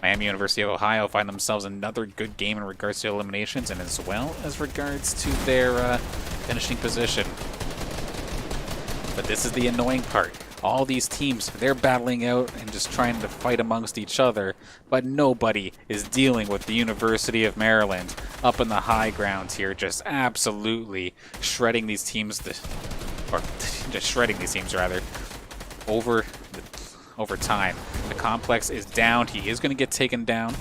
Speaker 2: Miami University of Ohio find themselves another good game in regards to eliminations and as well as regards to their finishing position. But this is the annoying part. All these teams, they're battling out and just trying to fight amongst each other, but nobody is dealing with the University of Maryland up in the high ground here, just absolutely shredding these teams, or just shredding these teams rather, over time. The complex is down. He is going to get taken down.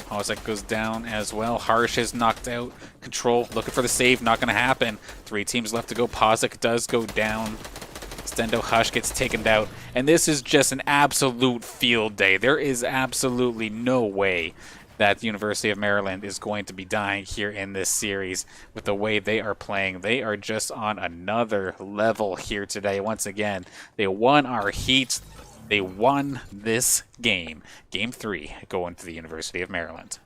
Speaker 2: Pozic goes down as well. Harsh is knocked out. Control looking for the save. Not going to happen. 3 teams left to go. Pozic does go down. Stendo Hush gets taken out. And this is just an absolute field day. There is absolutely no way that the University of Maryland is going to be dying here in this series with the way they are playing. They are just on another level here today. Once again, they won our heat. They won this game. Game 3 going to the University of Maryland.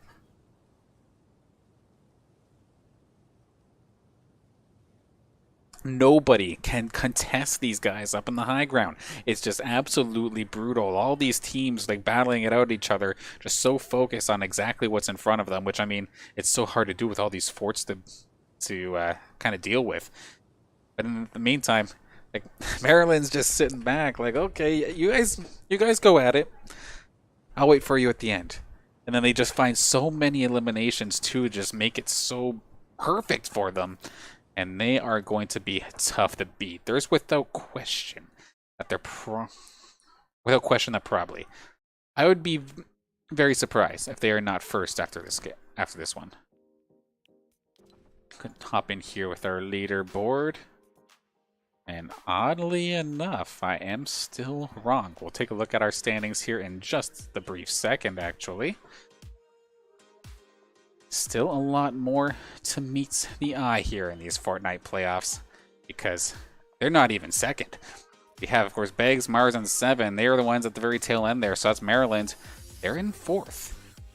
Speaker 2: Nobody can contest these guys up in the high ground. It's just absolutely brutal. All these teams like battling it out at each other, just so focused on exactly what's in front of them, which I mean, it's so hard to do with all these forts to kind of deal with. But in the meantime, like Maryland's just sitting back, like, okay, you guys go at it. I'll wait for you at the end. And then they just find so many eliminations to just make it so perfect for them. And they are going to be tough to beat. There's without question that they're probably. I would be very surprised if they are not first after this one. Could hop in here with our leaderboard. And oddly enough, I am still wrong. We'll take a look at our standings here in just the brief second, actually. Still a lot more to meet the eye here in these Fortnite playoffs because they're not even second. We have, of course, Beggs, Mars, and 7. They are the ones at the very tail end there, so that's Maryland. They're in 4th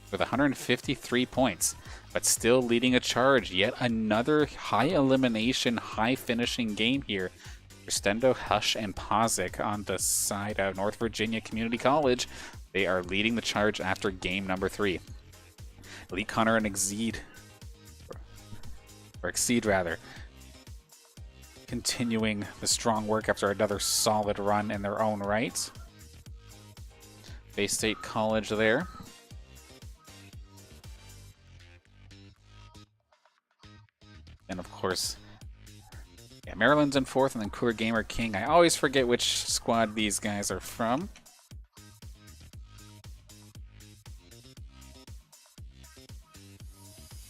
Speaker 2: with 153 points, but still leading a charge. Yet another high elimination, high finishing game here. Stendo, Hush, and Pozic on the side of North Virginia Community College. They are leading the charge after game number 3. Elite Connor and Exceed rather, continuing the strong work after another solid run in their own right. Bay State College there. And of course, yeah, Maryland's in 4th, and then Cooler Gamer King. I always forget which squad these guys are from.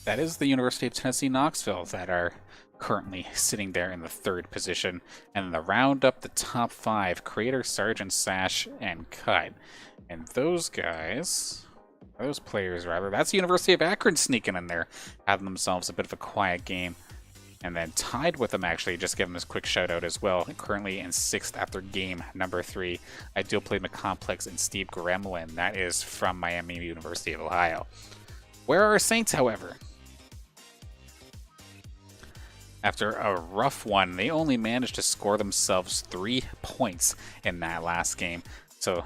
Speaker 2: That is the University of Tennessee Knoxville that are currently sitting there in the 3rd position. And the round up the top 5, Creator, Sergeant, Sash, and Cut. And those guys, those players rather, that's the University of Akron sneaking in there, having themselves a bit of a quiet game. And then tied with them, actually, just give them this quick shout out as well. Currently in 6th after game number 3, Ideal Play McComplex and Steve Gremlin. That is from Miami University of Ohio. Where are our Saints, however? After a rough one, they only managed to score themselves 3 points in that last game. So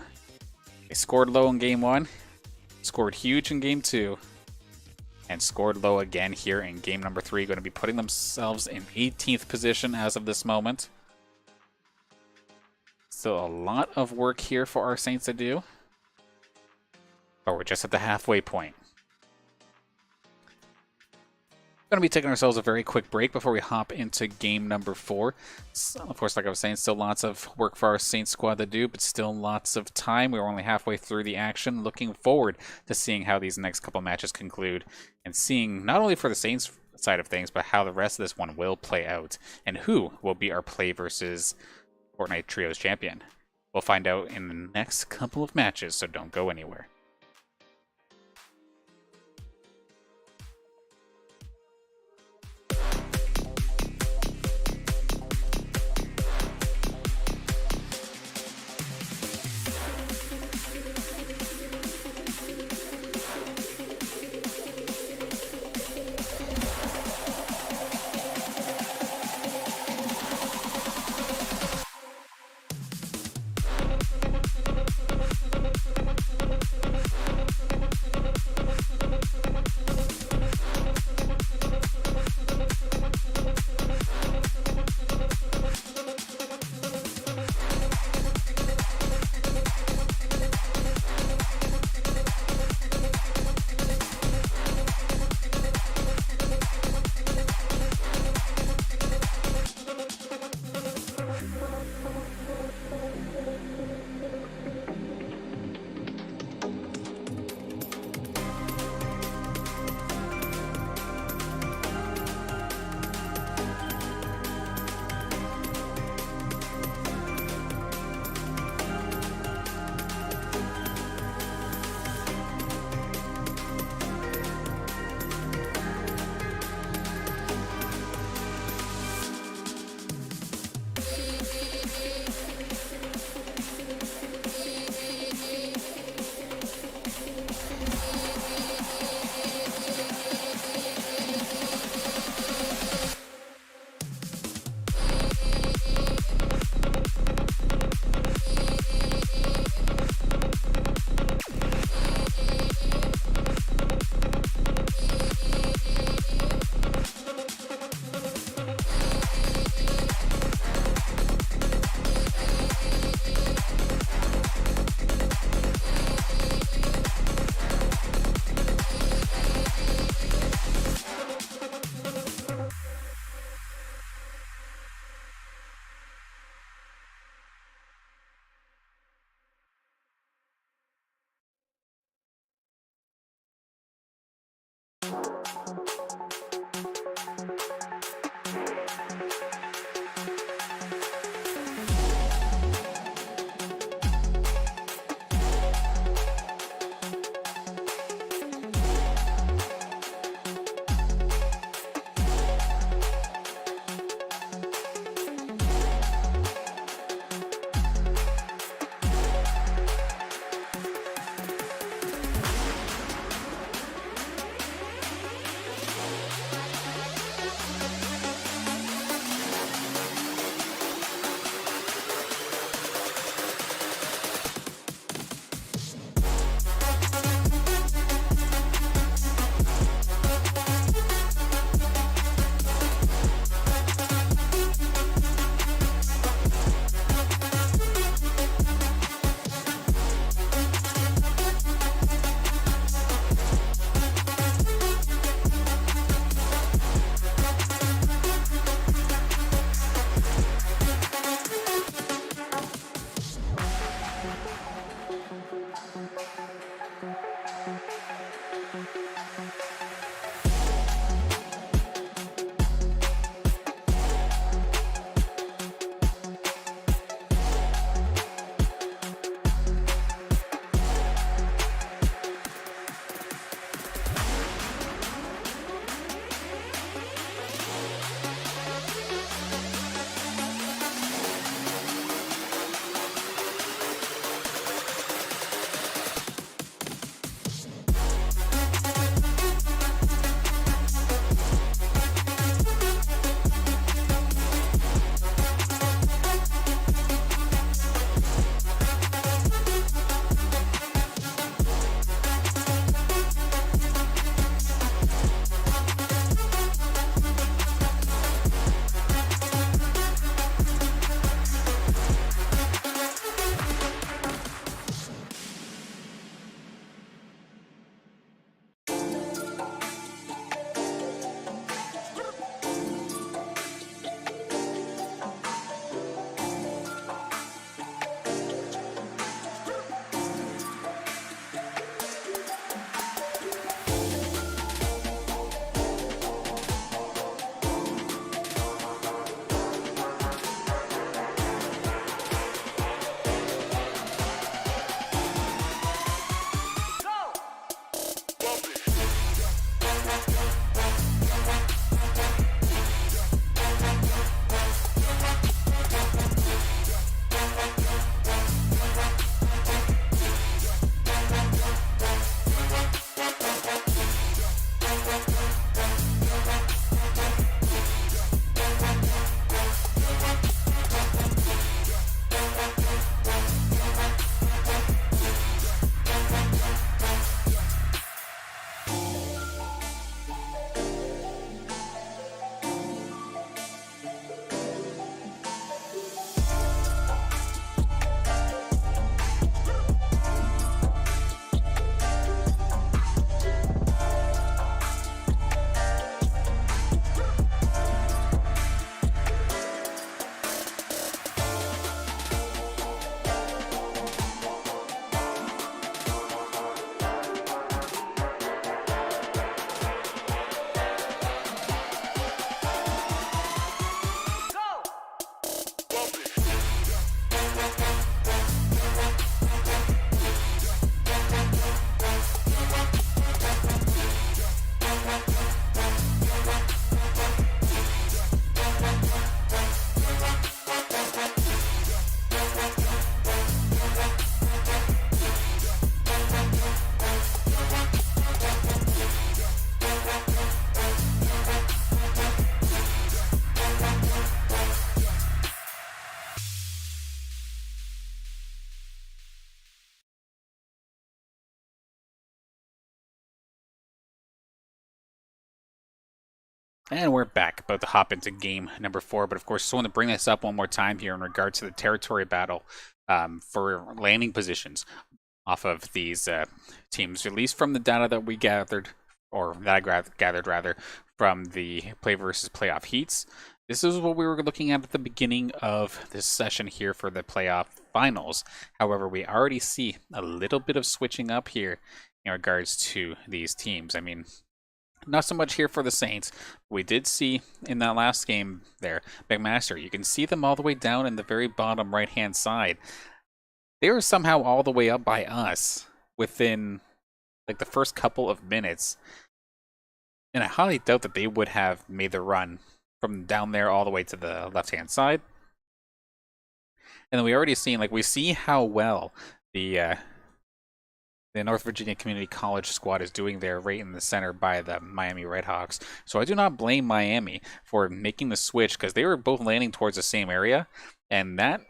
Speaker 2: they scored low in game 1, scored huge in game 2, and scored low again here in game number 3. Going to be putting themselves in 18th position as of this moment. Still a lot of work here for our Saints to do. But we're just at the halfway point. Going to be taking ourselves a very quick break before we hop into game number 4. So, of course, like I was saying, still lots of work for our Saints squad to do, but still lots of time. We're only halfway through the action. Looking forward to seeing how these next couple matches conclude and seeing not only for the Saints side of things, but how the rest of this one will play out and who will be our Play versus Fortnite Trios champion. We'll find out in the next couple of matches, so don't go anywhere. And we're back, about to hop into game number 4. But of course, just want to bring this up one more time here in regards to the territory battle for landing positions off of these teams, at least from the data that we gathered, or that I gathered rather, from the play versus playoff heats. This is what we were looking at the beginning of this session here for the playoff finals. However, we already see a little bit of switching up here in regards to these teams. I mean, not so much here for the Saints. We did see in that last game there, McMaster, you can see them all the way down in the very bottom right-hand side. They were somehow all the way up by us within like the first couple of minutes. And I highly doubt that they would have made the run from down there all the way to the left-hand side. And then we already seen, like, we see how well the North Virginia Community College squad is doing there right in the center by the Miami Redhawks. So I do not blame Miami for making the switch, because they were both landing towards the same area, and that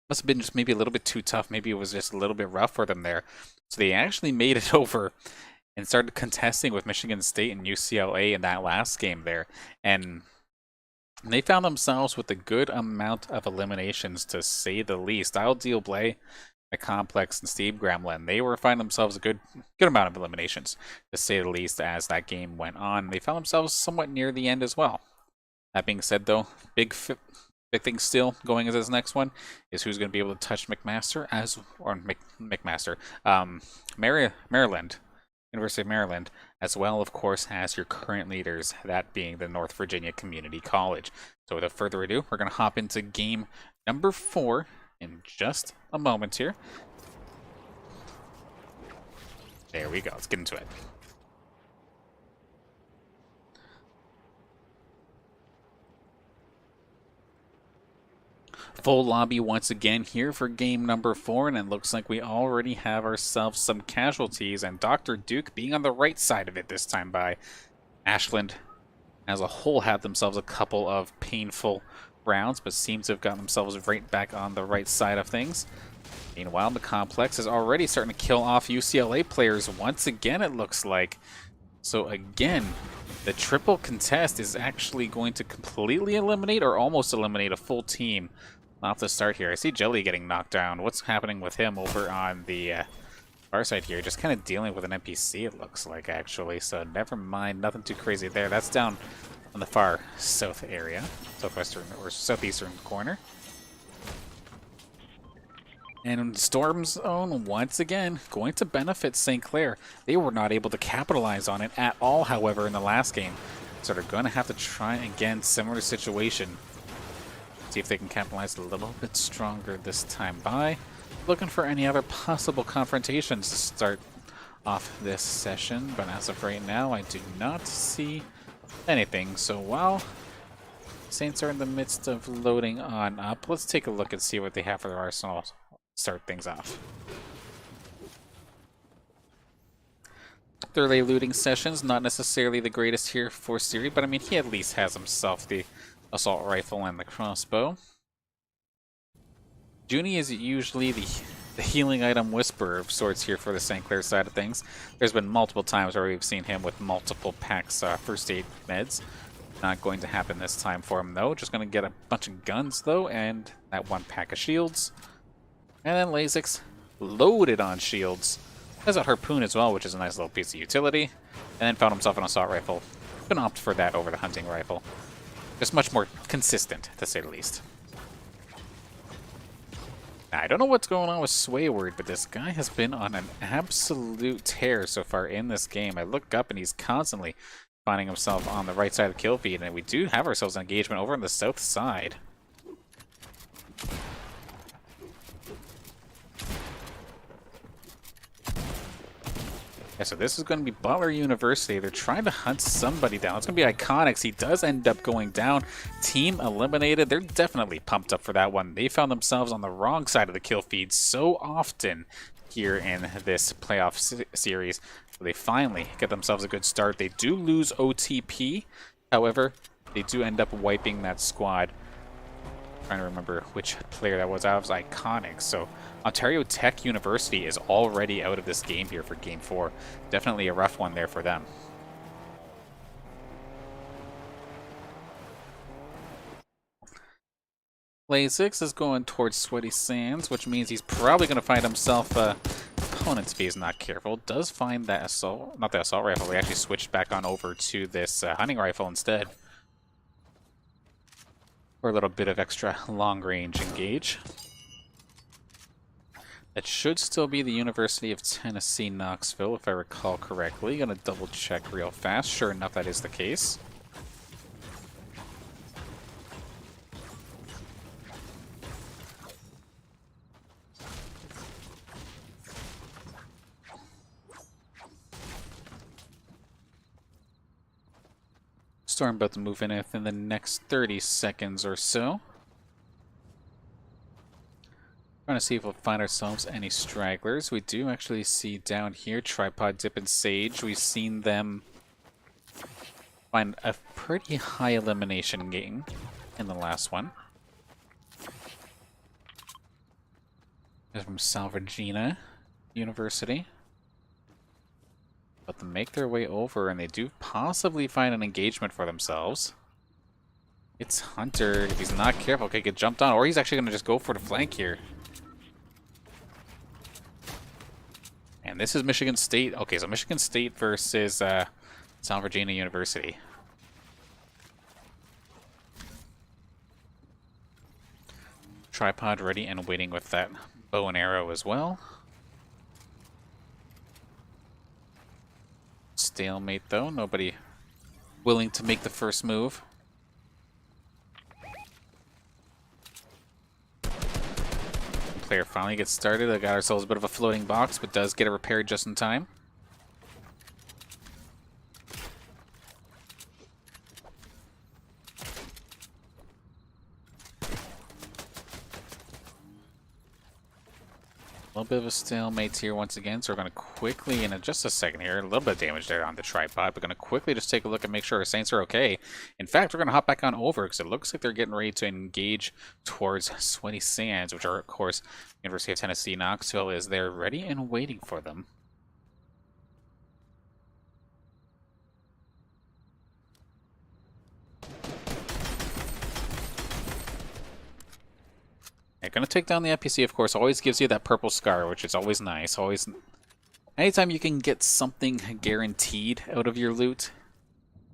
Speaker 2: must have been just maybe a little bit too tough. Maybe it was just a little bit rough for them there. So they actually made it over and started contesting with Michigan State and UCLA in that last game there. And they found themselves with a good amount of eliminations, to say the least. Ideal Blay, a Complex, and Steve Gramlin, they were finding themselves a good amount of eliminations, to say the least, as that game went on. They found themselves somewhat near the end as well. That being said, though, big thing still going as this next one is who's going to be able to touch McMaster Maryland, University of Maryland, as well, of course, as your current leaders, that being the North Virginia Community College. So without further ado, we're going to hop into game number 4 in just a moment here. There we go. Let's get into it. Full lobby once again here for game number 4, and it looks like we already have ourselves some casualties, and Dr. Duke being on the right side of it this time by Ashland as a whole had themselves a couple of painful rounds, but seem to have gotten themselves right back on the right side of things. Meanwhile, the Complex is already starting to kill off UCLA players once again, it looks like. So again, the triple contest is actually going to completely eliminate or almost eliminate a full team off the start here. I see Jelly getting knocked down. What's happening with him over on the far side here? Just kind of dealing with an NPC, it looks like, actually. So never mind, nothing too crazy there. That's down on the far south area, southwestern or southeastern corner. And Storm Zone, once again, going to benefit St. Clair. They were not able to capitalize on it at all, however, in the last game. So they're going to have to try again, similar situation. See if they can capitalize a little bit stronger this time by. Looking for any other possible confrontations to start off this session. But as of right now, I do not see anything. So while Saints are in the midst of loading on up, let's take a look and see what they have for their arsenal. Start things off. Early looting sessions, not necessarily the greatest here for Ciriuhs, but I mean, he at least has himself the assault rifle and the crossbow. Juneyy is usually the healing item whisperer of sorts here for the St. Clair side of things. There's been multiple times where we've seen him with multiple packs first aid meds. Not going to happen this time for him, though. Just going to get a bunch of guns, though, and that one pack of shields. And then Laysix loaded on shields. Has a harpoon as well, which is a nice little piece of utility. And then found himself an assault rifle. Gonna opt for that over the hunting rifle. Just much more consistent, to say the least. Now, I don't know what's going on with Swayward, but this guy has been on an absolute tear so far in this game. I look up and he's constantly finding himself on the right side of the kill feed, and we do have ourselves an engagement over on the south side. Yeah, so this is going to be Butler University. They're trying to hunt somebody down. It's going to be Iconics. He does end up going down. Team eliminated. They're definitely pumped up for that one. They found themselves on the wrong side of the kill feed so often here in this playoff series. They finally get themselves a good start. They do lose OTP. However, they do end up wiping that squad. Trying to remember which player that was. That was Iconic. So Ontario Tech University is already out of this game here for game 4. Definitely a rough one there for them. Laysix is going towards Sweaty Sands, which means he's probably going to find himself opponents if he's not careful. Does find that assault, not the assault rifle, we actually switched back on over to this hunting rifle instead. For a little bit of extra long range engage. It should still be the University of Tennessee, Knoxville, if I recall correctly. Gonna double check real fast. Sure enough, that is the case. Storm about to move in within the next 30 seconds or so. Trying to see if we'll find ourselves any stragglers. We do actually see down here Tripod, Dip, and Sage. We've seen them find a pretty high elimination gain in the last one. They're from Salvagina University. But they make their way over, and they do possibly find an engagement for themselves. It's Hunter. If he's not careful, could get jumped on, or he's actually going to just go for the flank here. And this is Michigan State. Okay, so Michigan State versus South Virginia University. Tripod ready and waiting with that bow and arrow as well. Stalemate though, nobody willing to make the first move. Player finally gets started. I got ourselves a bit of a floating box, but does get it repaired just in time. A little bit of a stalemate here once again, so we're going to quickly, in just a second here, a little bit of damage there on the tripod, but going to quickly just take a look and make sure our Saints are okay. In fact, we're going to hop back on over, because it looks like they're getting ready to engage towards Sweaty Sands, which are, of course, University of Tennessee, Knoxville is there ready and waiting for them. You're going to take down the FPC, of course, always gives you that purple scar, which is always nice. Always, anytime you can get something guaranteed out of your loot,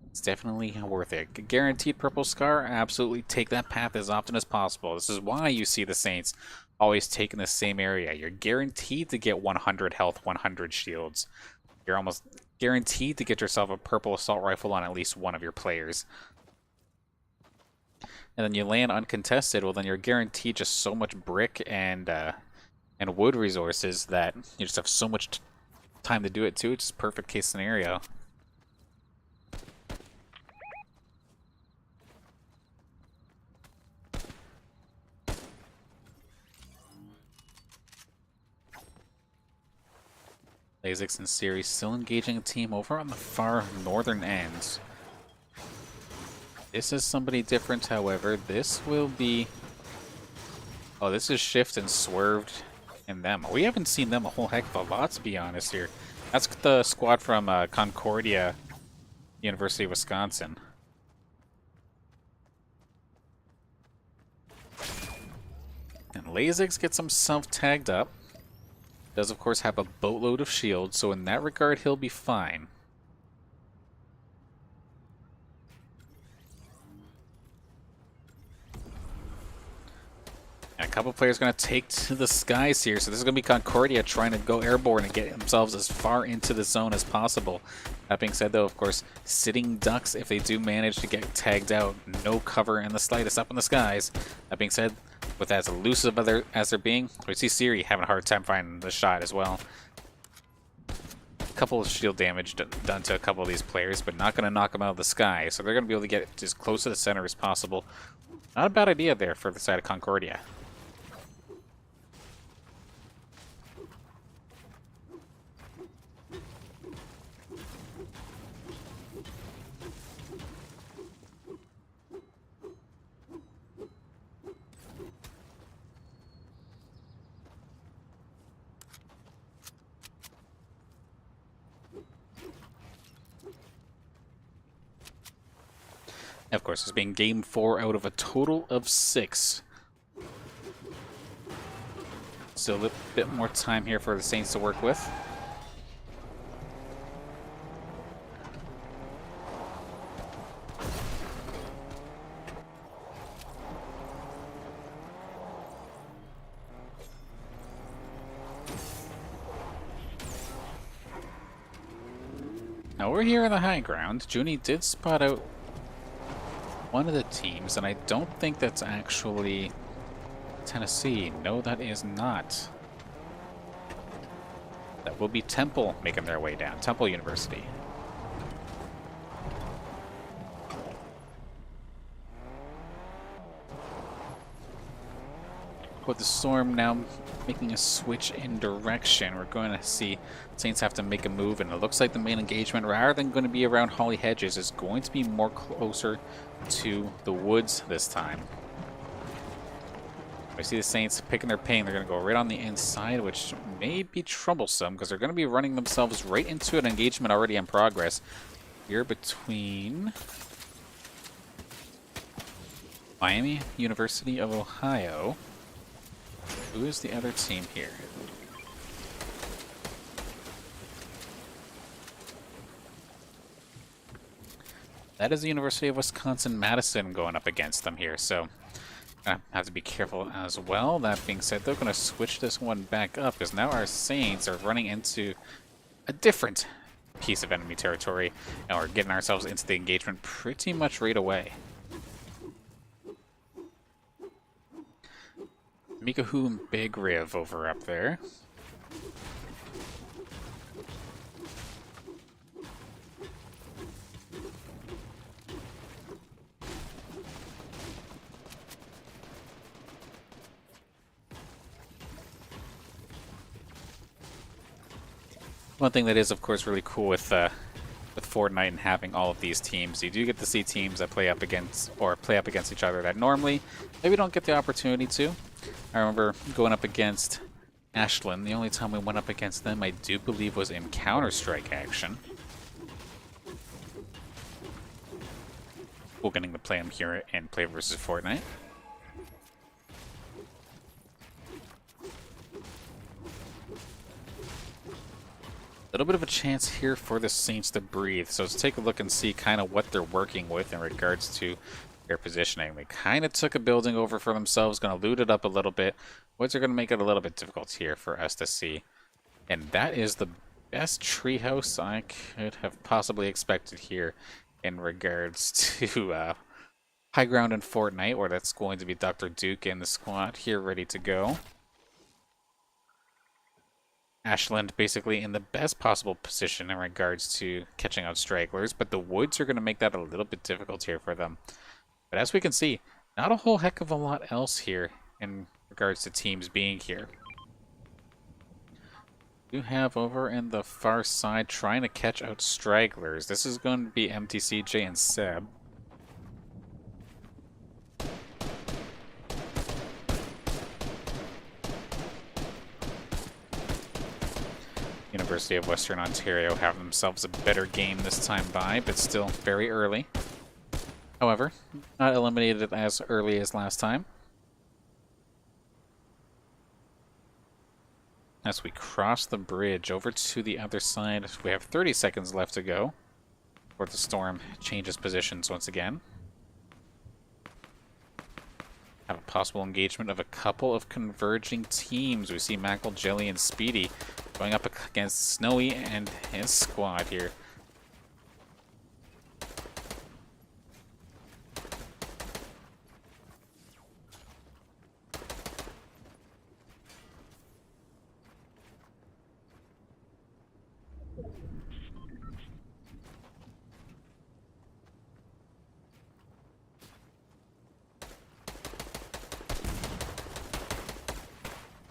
Speaker 2: it's definitely worth it. Guaranteed purple scar, absolutely take that path as often as possible. This is why you see the Saints always taking the same area. You're guaranteed to get 100 health, 100 shields. You're almost guaranteed to get yourself a purple assault rifle on at least one of your players. And then you land uncontested, well then you're guaranteed just so much brick and wood resources that you just have so much time to do it too. It's just perfect case scenario. Laysix and Ciriuhs still engaging a team over on the far northern end. This is somebody different, however. This will be... Oh, this is Shift and Swerved in them. We haven't seen them a whole heck of a lot, to be honest here. That's the squad from Concordia, University of Wisconsin. And Laysix gets himself tagged up. Does, of course, have a boatload of shields, so in that regard, he'll be fine. And a couple players going to take to the skies here, so this is going to be Concordia trying to go airborne and get themselves as far into the zone as possible. That being said, though, of course, sitting ducks, if they do manage to get tagged out, no cover in the slightest up in the skies. That being said, with as elusive as they're being, we see Ciriuhs having a hard time finding the shot as well. A couple of shield damage done to a couple of these players, but not going to knock them out of the sky, so they're going to be able to get as close to the center as possible. Not a bad idea there for the side of Concordia. Of course, it's being game 4 out of a total of 6 Still a little bit more time here for the Saints to work with. Now we're here in the high ground. Juneyy did spot out one of the teams, and I don't think that's actually Tennessee. No, that is not. That will be Temple making their way down. Temple University. With the Storm now making a switch in direction, we're going to see Saints have to make a move, and it looks like the main engagement, rather than going to be around Holly Hedges, is going to be more closer to the woods this time. We see the Saints picking their pain. They're going to go right on the inside, which may be troublesome because they're going to be running themselves right into an engagement already in progress here between Miami University of Ohio. Who is the other team here? That is the University of Wisconsin-Madison going up against them here, so I have to be careful as well. That being said, they're going to switch this one back up because now our Saints are running into a different piece of enemy territory, and we're getting ourselves into the engagement pretty much right away. Mikahu and Big Riv over up there. One thing that is, of course, really cool with Fortnite and having all of these teams, you do get to see teams that play up against each other that normally maybe don't get the opportunity to. I remember going up against Ashland. The only time we went up against them, I do believe, was in Counter-Strike action. We're getting to play them here in PlayVS Fortnite. A little bit of a chance here for the Saints to breathe. So let's take a look and see kind of what they're working with in regards to their positioning. They kind of took a building over for themselves, going to loot it up a little bit, which are going to make it a little bit difficult here for us to see. And that is the best treehouse I could have possibly expected here in regards to high ground in Fortnite, where that's going to be Dr. Duke and the squad here ready to go. Ashland basically in the best possible position in regards to catching out stragglers, but the woods are going to make that a little bit difficult here for them. But as we can see, not a whole heck of a lot else here in regards to teams being here. You have over in the far side trying to catch out stragglers. This is going to be MTCJ and Seb. University of Western Ontario have themselves a better game this time by, but still very early. However, not eliminated as early as last time. As we cross the bridge over to the other side, we have 30 seconds left to go before the Storm changes positions once again. Have a possible engagement of a couple of converging teams. We see Mackle, Jelly, and Speedy going up against Snowy and his squad here.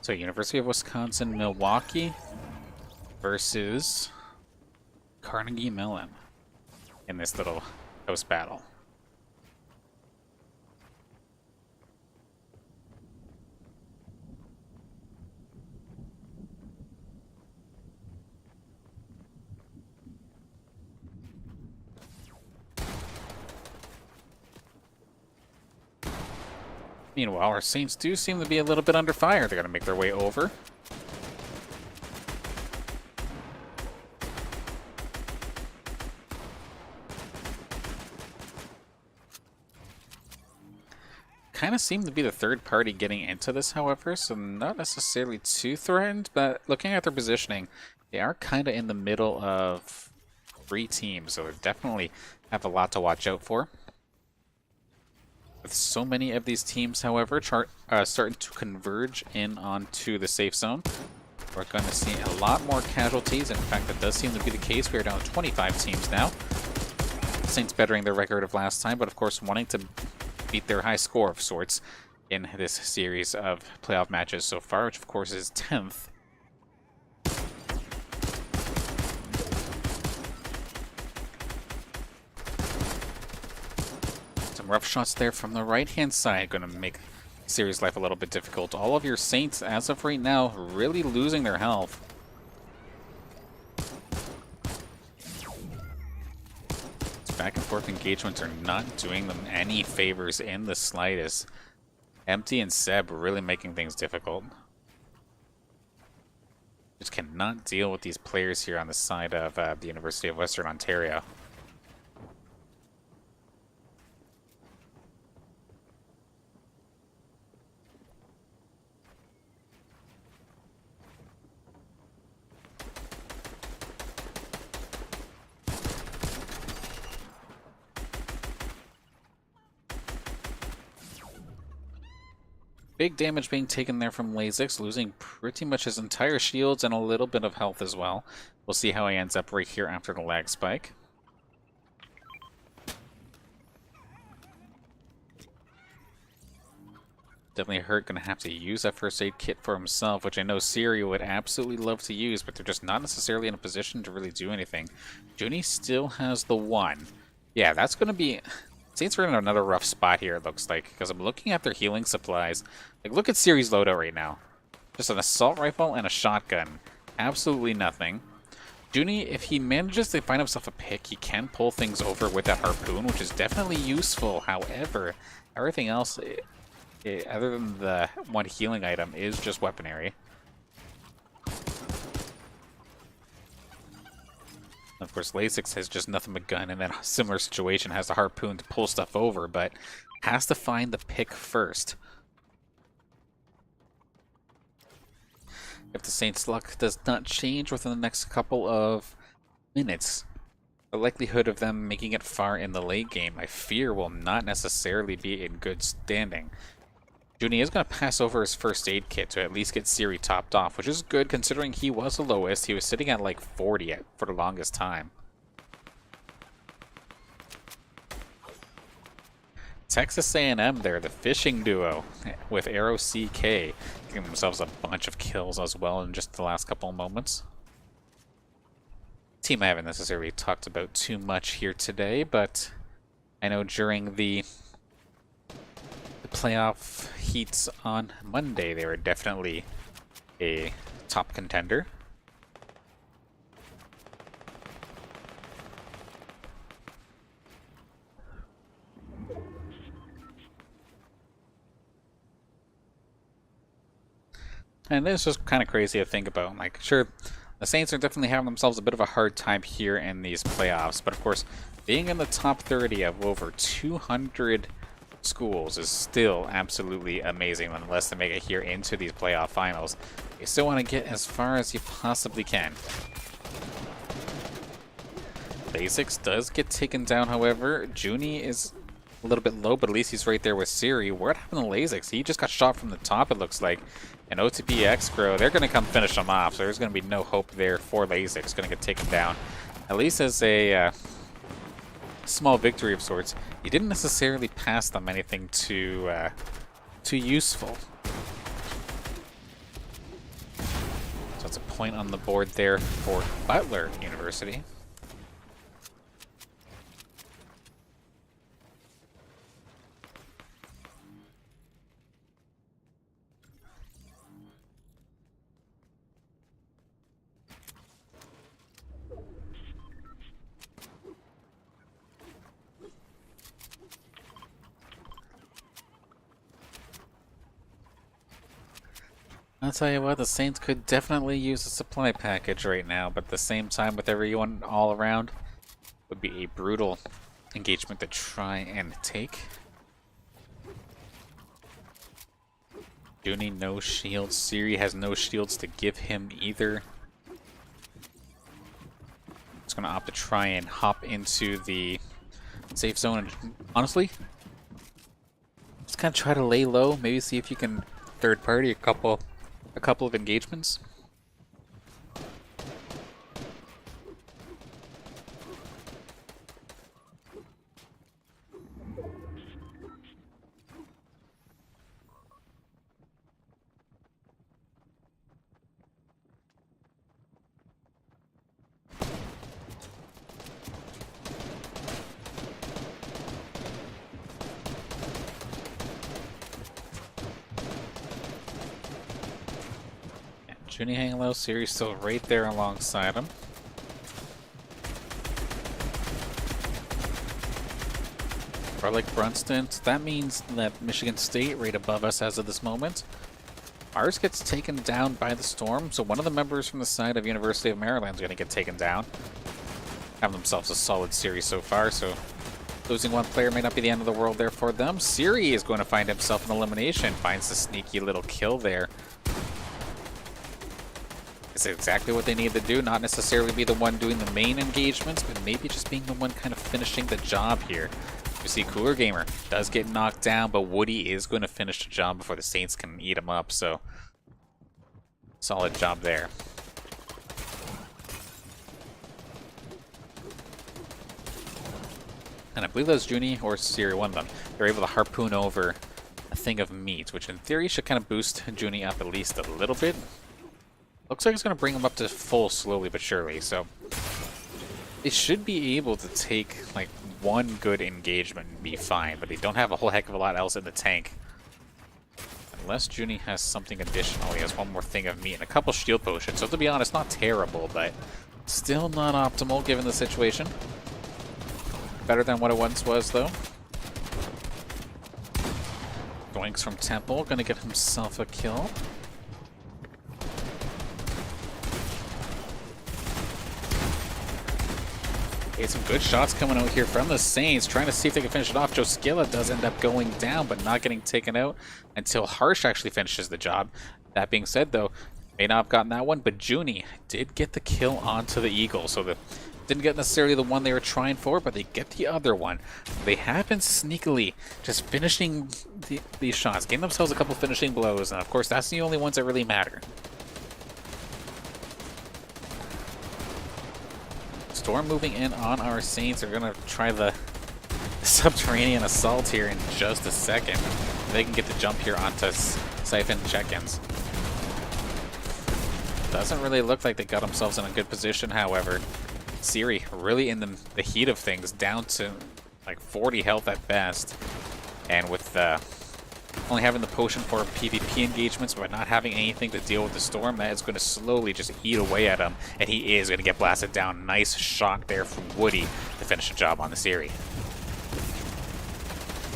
Speaker 2: So University of Wisconsin, Milwaukee versus Carnegie Mellon in this little house battle. Meanwhile, our Saints do seem to be a little bit under fire. They're going to make their way over. Kind of seem to be the third party getting into this, however, so not necessarily too threatened, but looking at their positioning, they are kind of in the middle of 3 teams, so they definitely have a lot to watch out for. With so many of these teams, however, starting to converge in onto the safe zone, we're going to see a lot more casualties. In fact, that does seem to be the case. We are down to 25 teams now. Saints bettering their record of last time, but of course wanting to beat their high score of sorts in this series of playoff matches so far, which of course is 10th. Some rough shots there from the right-hand side, going to make series life a little bit difficult. All of your Saints, as of right now, really losing their health. Back and forth engagements are not doing them any favors in the slightest. Empty and Seb really making things difficult. Just cannot deal with these players here on the side of the University of Western Ontario. Big damage being taken there from Laysix, losing pretty much his entire shields and a little bit of health as well. We'll see how he ends up right here after the lag spike. Definitely Hurt going to have to use that first aid kit for himself, which I know Ciriuhs would absolutely love to use, but they're just not necessarily in a position to really do anything. Juneyy still has the 1. Yeah, that's going to be... Saints are in another rough spot here, it looks like, because I'm looking at their healing supplies. Like, look at Ciriuhs' loadout right now. Just an assault rifle and a shotgun. Absolutely nothing. Juneyy, if he manages to find himself a pick, he can pull things over with that harpoon, which is definitely useful. However, everything else, other than the 1 healing item, is just weaponry. Of course, Laysix has just nothing but gun, and then a similar situation has a harpoon to pull stuff over, but has to find the pick first. If the Saints' luck does not change within the next couple of minutes, the likelihood of them making it far in the late game, I fear, will not necessarily be in good standing. Juneyy is going to pass over his first aid kit to at least get Ciriuhs topped off, which is good considering he was the lowest. He was sitting at like 40 for the longest time. Texas A&M there, the fishing duo with Arrow CK, giving themselves a bunch of kills as well in just the last couple of moments. Team I haven't necessarily talked about too much here today, but I know during the playoff heats on Monday, they were definitely a top contender. And this is kind of crazy to think about. Like, sure, the Saints are definitely having themselves a bit of a hard time here in these playoffs, but of course, being in the top 30 of over 200 schools is still absolutely amazing, unless they make it here into these playoff finals. You still want to get as far as you possibly can. Laysix does get taken down, however. Juneyy is a little bit low, but at least he's right there with Ciriuhs. What happened to Laysix? He just got shot from the top, it looks like. And OTP X-Grow, they're going to come finish him off, so there's going to be no hope there for Laysix. Going to get taken down. At least as a small victory of sorts. He didn't necessarily pass them anything too useful. So that's a point on the board there for Butler University. I'll tell you what, the Saints could definitely use a supply package right now, but at the same time, with everyone all around, would be a brutal engagement to try and take. Juneyy, no shields. Ciriuhs has no shields to give him either. Just gonna opt to try and hop into the safe zone and honestly, just kind of try to lay low. Maybe see if you can third party a couple of engagements. Juneyy hanging low, Ciriuhs still right there alongside him. Like Brunston, so that means that Michigan State right above us as of this moment. Ours gets taken down by the storm, so one of the members from the side of University of Maryland is going to get taken down. Have themselves a solid series so far, so losing one player may not be the end of the world there for them. Ciriuhs is going to find himself an elimination, finds the sneaky little kill there. It's exactly what they need to do, not necessarily be the one doing the main engagements, but maybe just being the one kind of finishing the job here. You see Cooler Gamer does get knocked down, but Woody is going to finish the job before the Saints can eat him up, so solid job there. And I believe that was Juneyy or Ciriuhs, one of them. They're able to harpoon over a thing of meat, which in theory should kind of boost Juneyy up at least a little bit. Looks like it's going to bring him up to full slowly but surely, so they should be able to take like one good engagement and be fine, but they don't have a whole heck of a lot else in the tank. Unless Juneyy has something additional. He has one more thing of meat and a couple shield potions, so to be honest, not terrible, but still not optimal given the situation. Better than what it once was, though. Doinks from Temple, gonna get himself a kill. Some good shots coming out here from the Saints, trying to see if they can finish it off. Joe Skilla does end up going down, but not getting taken out until Harsh actually finishes the job. That being said, though, may not have gotten that one, but Juneyy did get the kill onto the Eagle, so didn't get necessarily the one they were trying for, but they get the other one. They have been sneakily just finishing these shots, getting themselves a couple finishing blows, and of course, that's the only ones that really matter. Storm moving in on our Saints. Are going to try the subterranean assault here in just a second. They can get the jump here onto Siphon check-ins. Doesn't really look like they got themselves in a good position, however. Ciriuhs really in the heat of things, down to like 40 health at best. And with only having the potion for PvP engagements, but not having anything to deal with the storm, that is going to slowly just eat away at him, and he is going to get blasted down. Nice shot there from Woody to finish the job on the Ciriuhs.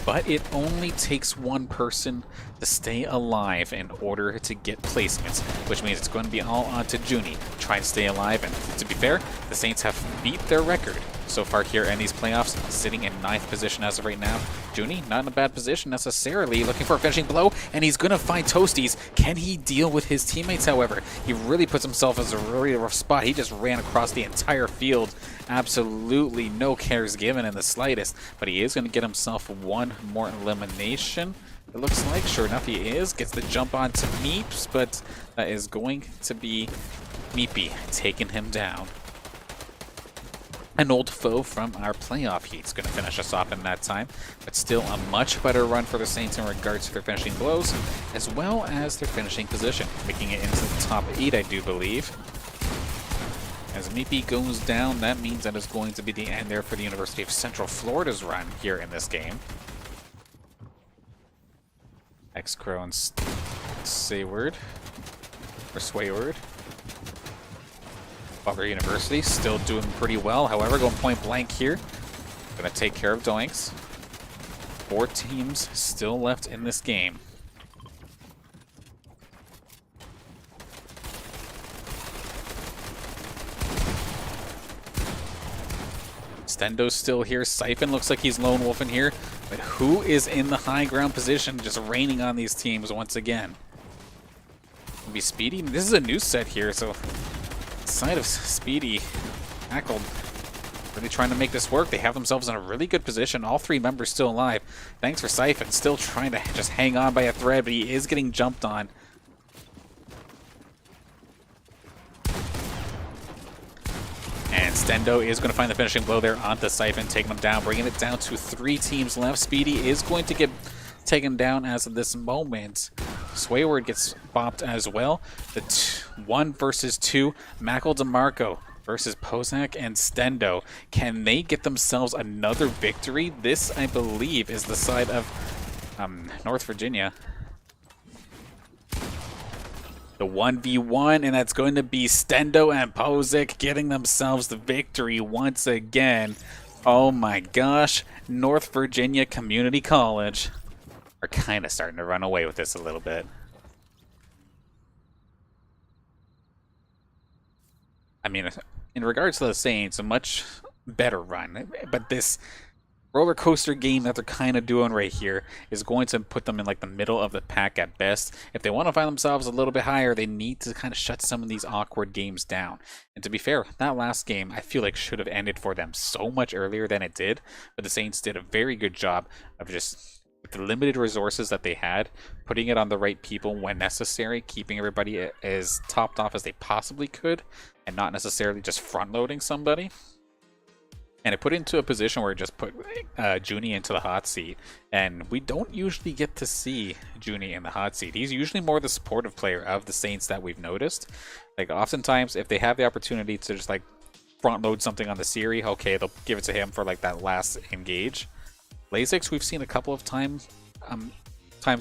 Speaker 2: But it only takes one person to stay alive in order to get placements, which means it's going to be all on to Juneyy. Try and stay alive, and to be fair, the Saints have beat their record so far here in these playoffs, sitting in 9th position as of right now. Juneyy, not in a bad position necessarily, looking for a finishing blow, and he's going to find Toasties. Can he deal with his teammates, however? He really puts himself in a really rough spot. He just ran across the entire field. Absolutely no cares given in the slightest, but he is going to get himself one more elimination. It looks like, sure enough, he is. Gets the jump onto Meeps, but that is going to be Meepy taking him down. An old foe from our playoff heat's going to finish us off in that time, but still a much better run for the Saints in regards to their finishing blows, as well as their finishing position, making it into the top 8, I do believe. As Meepy goes down, that means that is going to be the end there for the University of Central Florida's run here in this game. X-Crow and Swayward. Butler University still doing pretty well. However, going point blank here. Gonna take care of Doinks. 4 teams still left in this game. Stendo's still here. Siphon looks like he's lone wolf in here. But who is in the high ground position just raining on these teams once again? It'll be Speedy. This is a new set here, so side of Speedy tackled. Really trying to make this work. They have themselves in a really good position. All three members still alive. Thanks for Siphon. Still trying to just hang on by a thread, but he is getting jumped on. And Stendo is going to find the finishing blow there onto Siphon, taking him down, bringing it down to 3 teams left. Speedy is going to get taken down as of this moment. Swayward gets bopped as well. The 1 versus 2, Mackle DeMarco versus Pozak and Stendo. Can they get themselves another victory? This, I believe, is the side of North Virginia. The 1v1, and that's going to be Stendo and Pozak getting themselves the victory once again. Oh my gosh, North Virginia Community College are kind of starting to run away with this a little bit. I mean, in regards to the Saints, a much better run, but this roller coaster game that they're kind of doing right here is going to put them in like the middle of the pack at best. If they want to find themselves a little bit higher, they need to kind of shut some of these awkward games down. And to be fair, that last game I feel like should have ended for them so much earlier than it did, but the Saints did a very good job of just, with the limited resources that they had, putting it on the right people when necessary, keeping everybody as topped off as they possibly could, and not necessarily just front-loading somebody. And it put into a position where it just put Juneyy into the hot seat. And we don't usually get to see Juneyy in the hot seat. He's usually more the supportive player of the Saints that we've noticed. Like, oftentimes, if they have the opportunity to just, like, front-load something on the Ciriuhs, okay, they'll give it to him for, like, that last engage. Laysix, we've seen a couple of times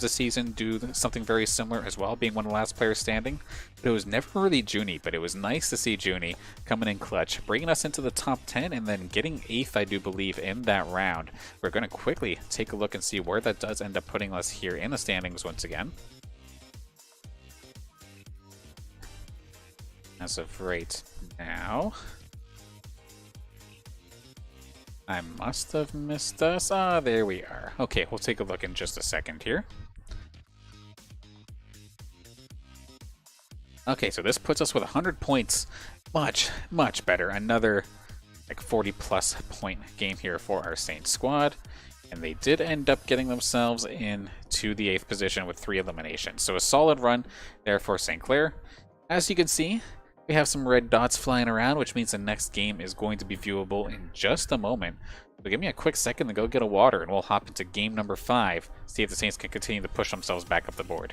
Speaker 2: this season do something very similar as well, being one of the last players standing. But it was never really Juneyy, but it was nice to see Juneyy coming in clutch, bringing us into the top 10 and then getting 8th, I do believe, in that round. We're going to quickly take a look and see where that does end up putting us here in the standings once again. As of right now, I must have missed us. Ah, there we are. Okay, we'll take a look in just a second here. Okay, so this puts us with 100 points. Much, much better. Another like 40-plus point game here for our Saints squad. And they did end up getting themselves into the 8th position with 3 eliminations. So a solid run there for St. Clair. As you can see, we have some red dots flying around, which means the next game is going to be viewable in just a moment. So give me a quick second to go get a water, and we'll hop into game number 5, see if the Saints can continue to push themselves back up the board.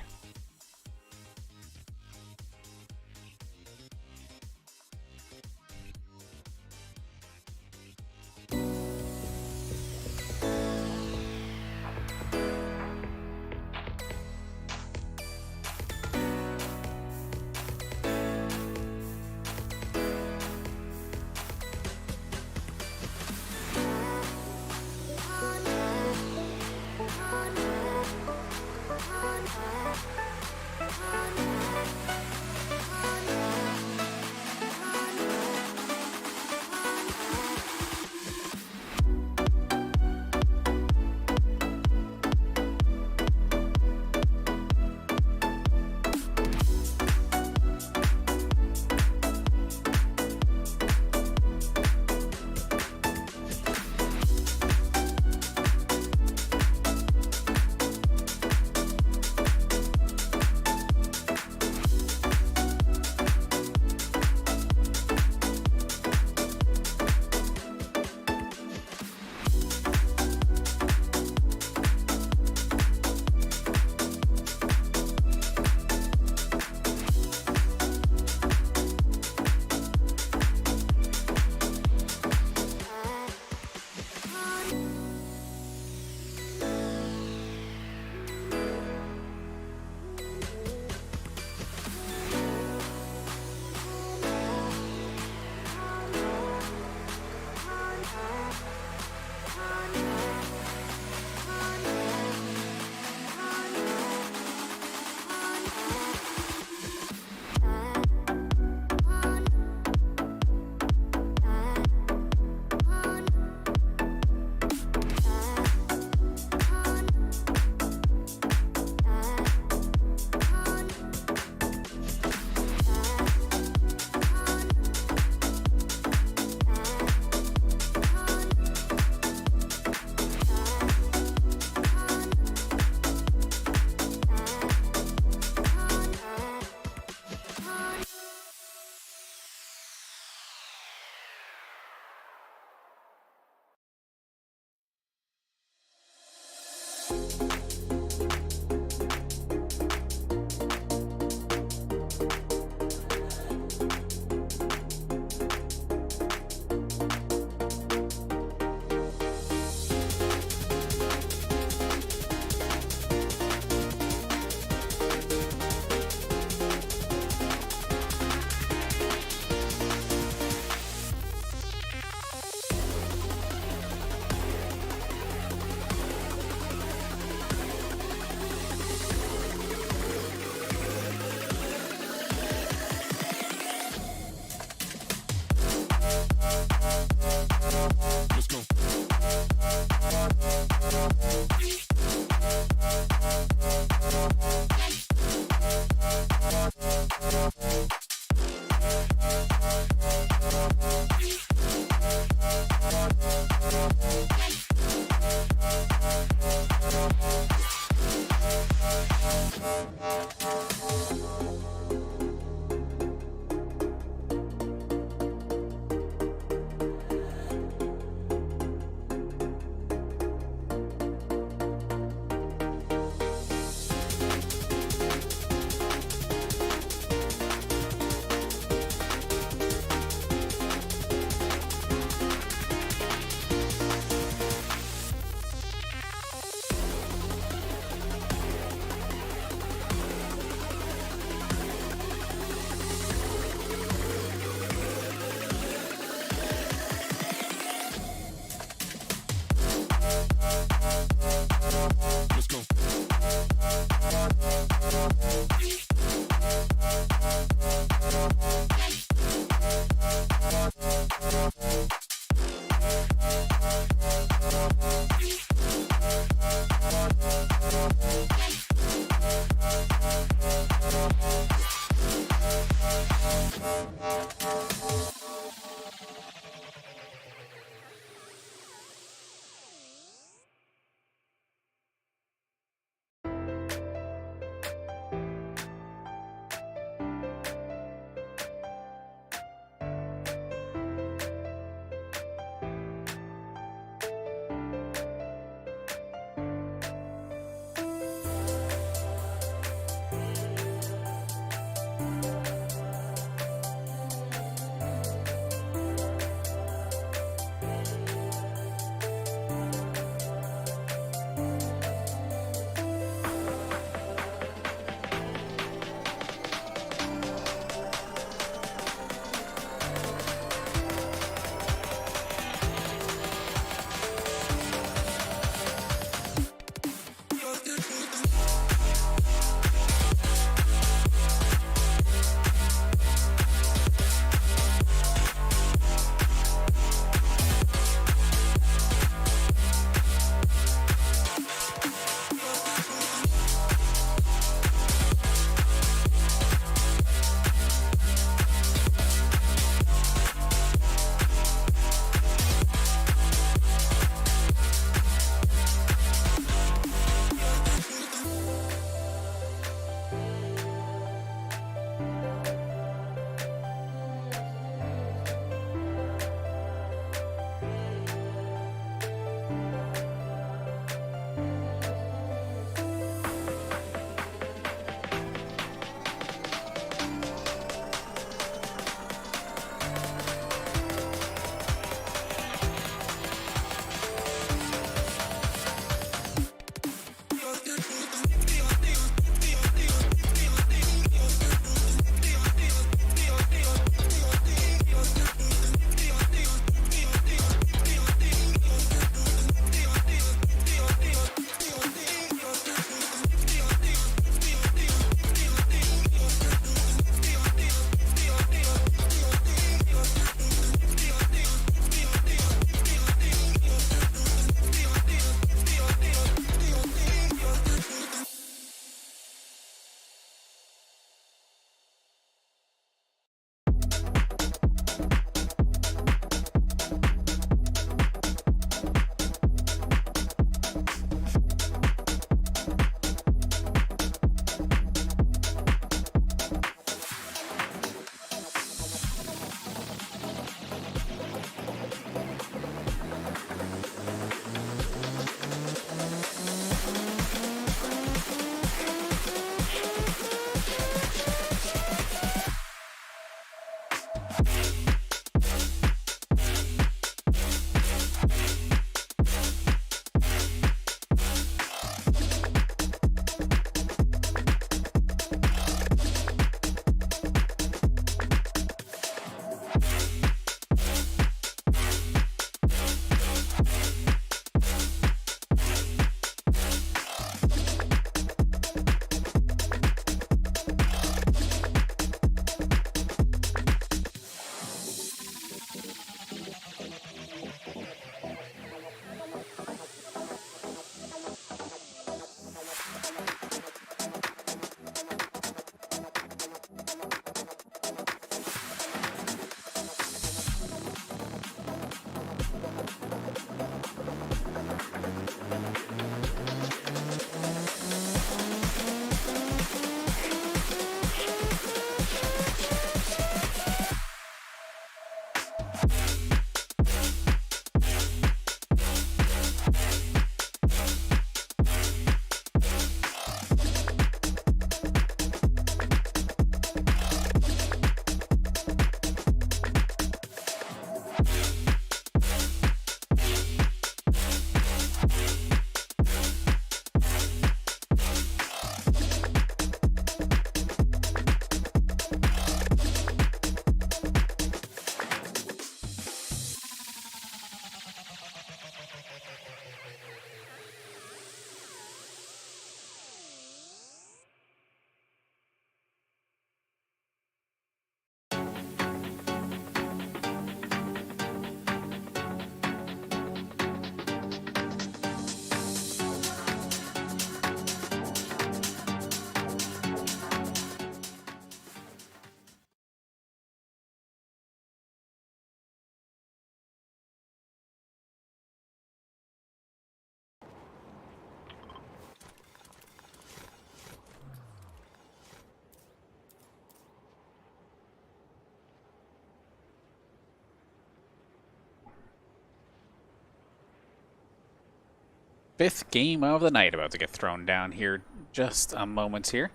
Speaker 2: 5th game of the night about to get thrown down here. Just a moment here.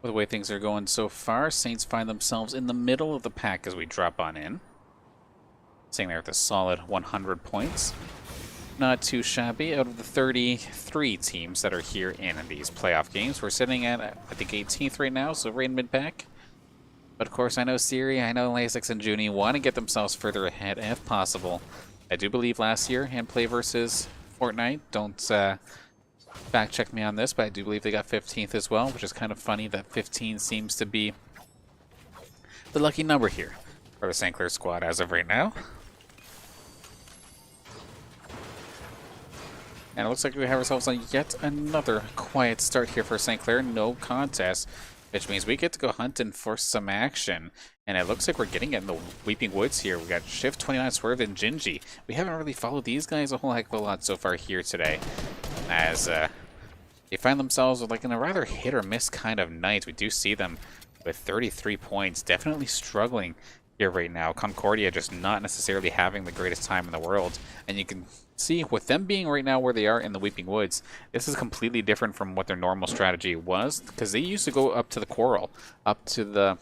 Speaker 2: With the way things are going so far, Saints find themselves in the middle of the pack as we drop on in. Sitting there with a solid 100 points. Not too shabby. Out of the 33 teams that are here in these playoff games, we're sitting at, I think, 18th right now, so right in mid-pack. But of course, I know Ciriuhs, I know Laysix and Juneyy want to get themselves further ahead if possible. I do believe last year in PlayVS Fortnite, don't fact check me on this, but I do believe they got 15th as well, which is kind of funny that 15 seems to be the lucky number here for the St. Clair squad as of right now. And it looks like we have ourselves on yet another quiet start here for St. Clair. No contest, which means we get to go hunting for some action. And it looks like we're getting it in the Weeping Woods here. We got Shift 29 Swerve and Juneyy. We haven't really followed these guys a whole heck of a lot so far here today, as they find themselves like in a rather hit or miss kind of night. We do see them with 33 points, definitely struggling here right now. Concordia just not necessarily having the greatest time in the world, and you can see with them being right now where they are in the Weeping Woods, this is completely different from what their normal strategy was, because they used to go up to the Coral, up to the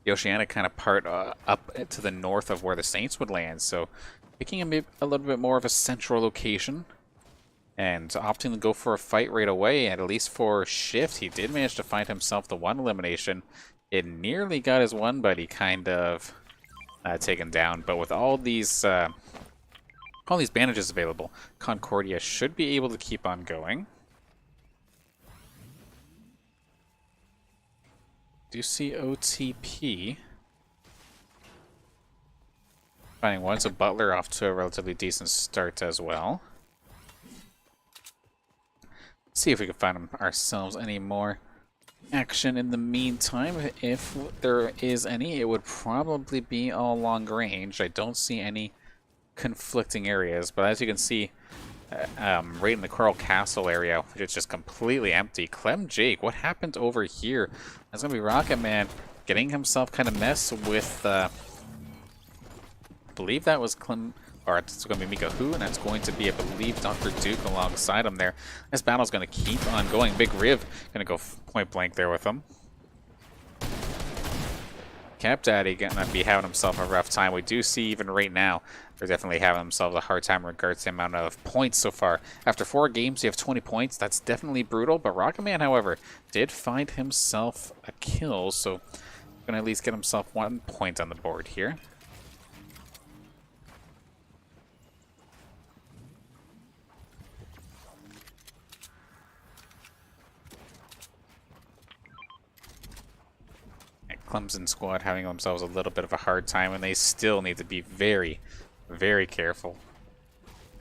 Speaker 2: oceanic kind of part, up to the north of where the Saints would land. So picking a little bit more of a central location and opting to go for a fight right away. And at least for Shift, he did manage to find himself the one elimination. It nearly got his one buddy kind of taken down, but with all these bandages available, Concordia should be able to keep on going. Do see OTP finding one, so Butler off to a relatively decent start as well. See if we can find ourselves any more action in the meantime. If there is any, it would probably be all long range. I don't see any conflicting areas, but as you can see, right in the Coral Castle area, it's just completely empty. Clem Jake, what happened over here? That's gonna be Rocket Man getting himself kind of messed with. I believe that was Clem, or it's gonna be Mika Who, and that's going to be, I believe, Dr. Duke alongside him there. This battle's gonna keep on going. Big Riv gonna go point blank there with him. Cap Daddy gonna be having himself a rough time. We do see even right now they're definitely having themselves a hard time in regards to the amount of points so far. After 4 games, you have 20 points. That's definitely brutal. But Rocket Man, however, did find himself a kill, so gonna at least get himself 1 point on the board here. Clemson squad having themselves a little bit of a hard time, and they still need to be very, very careful.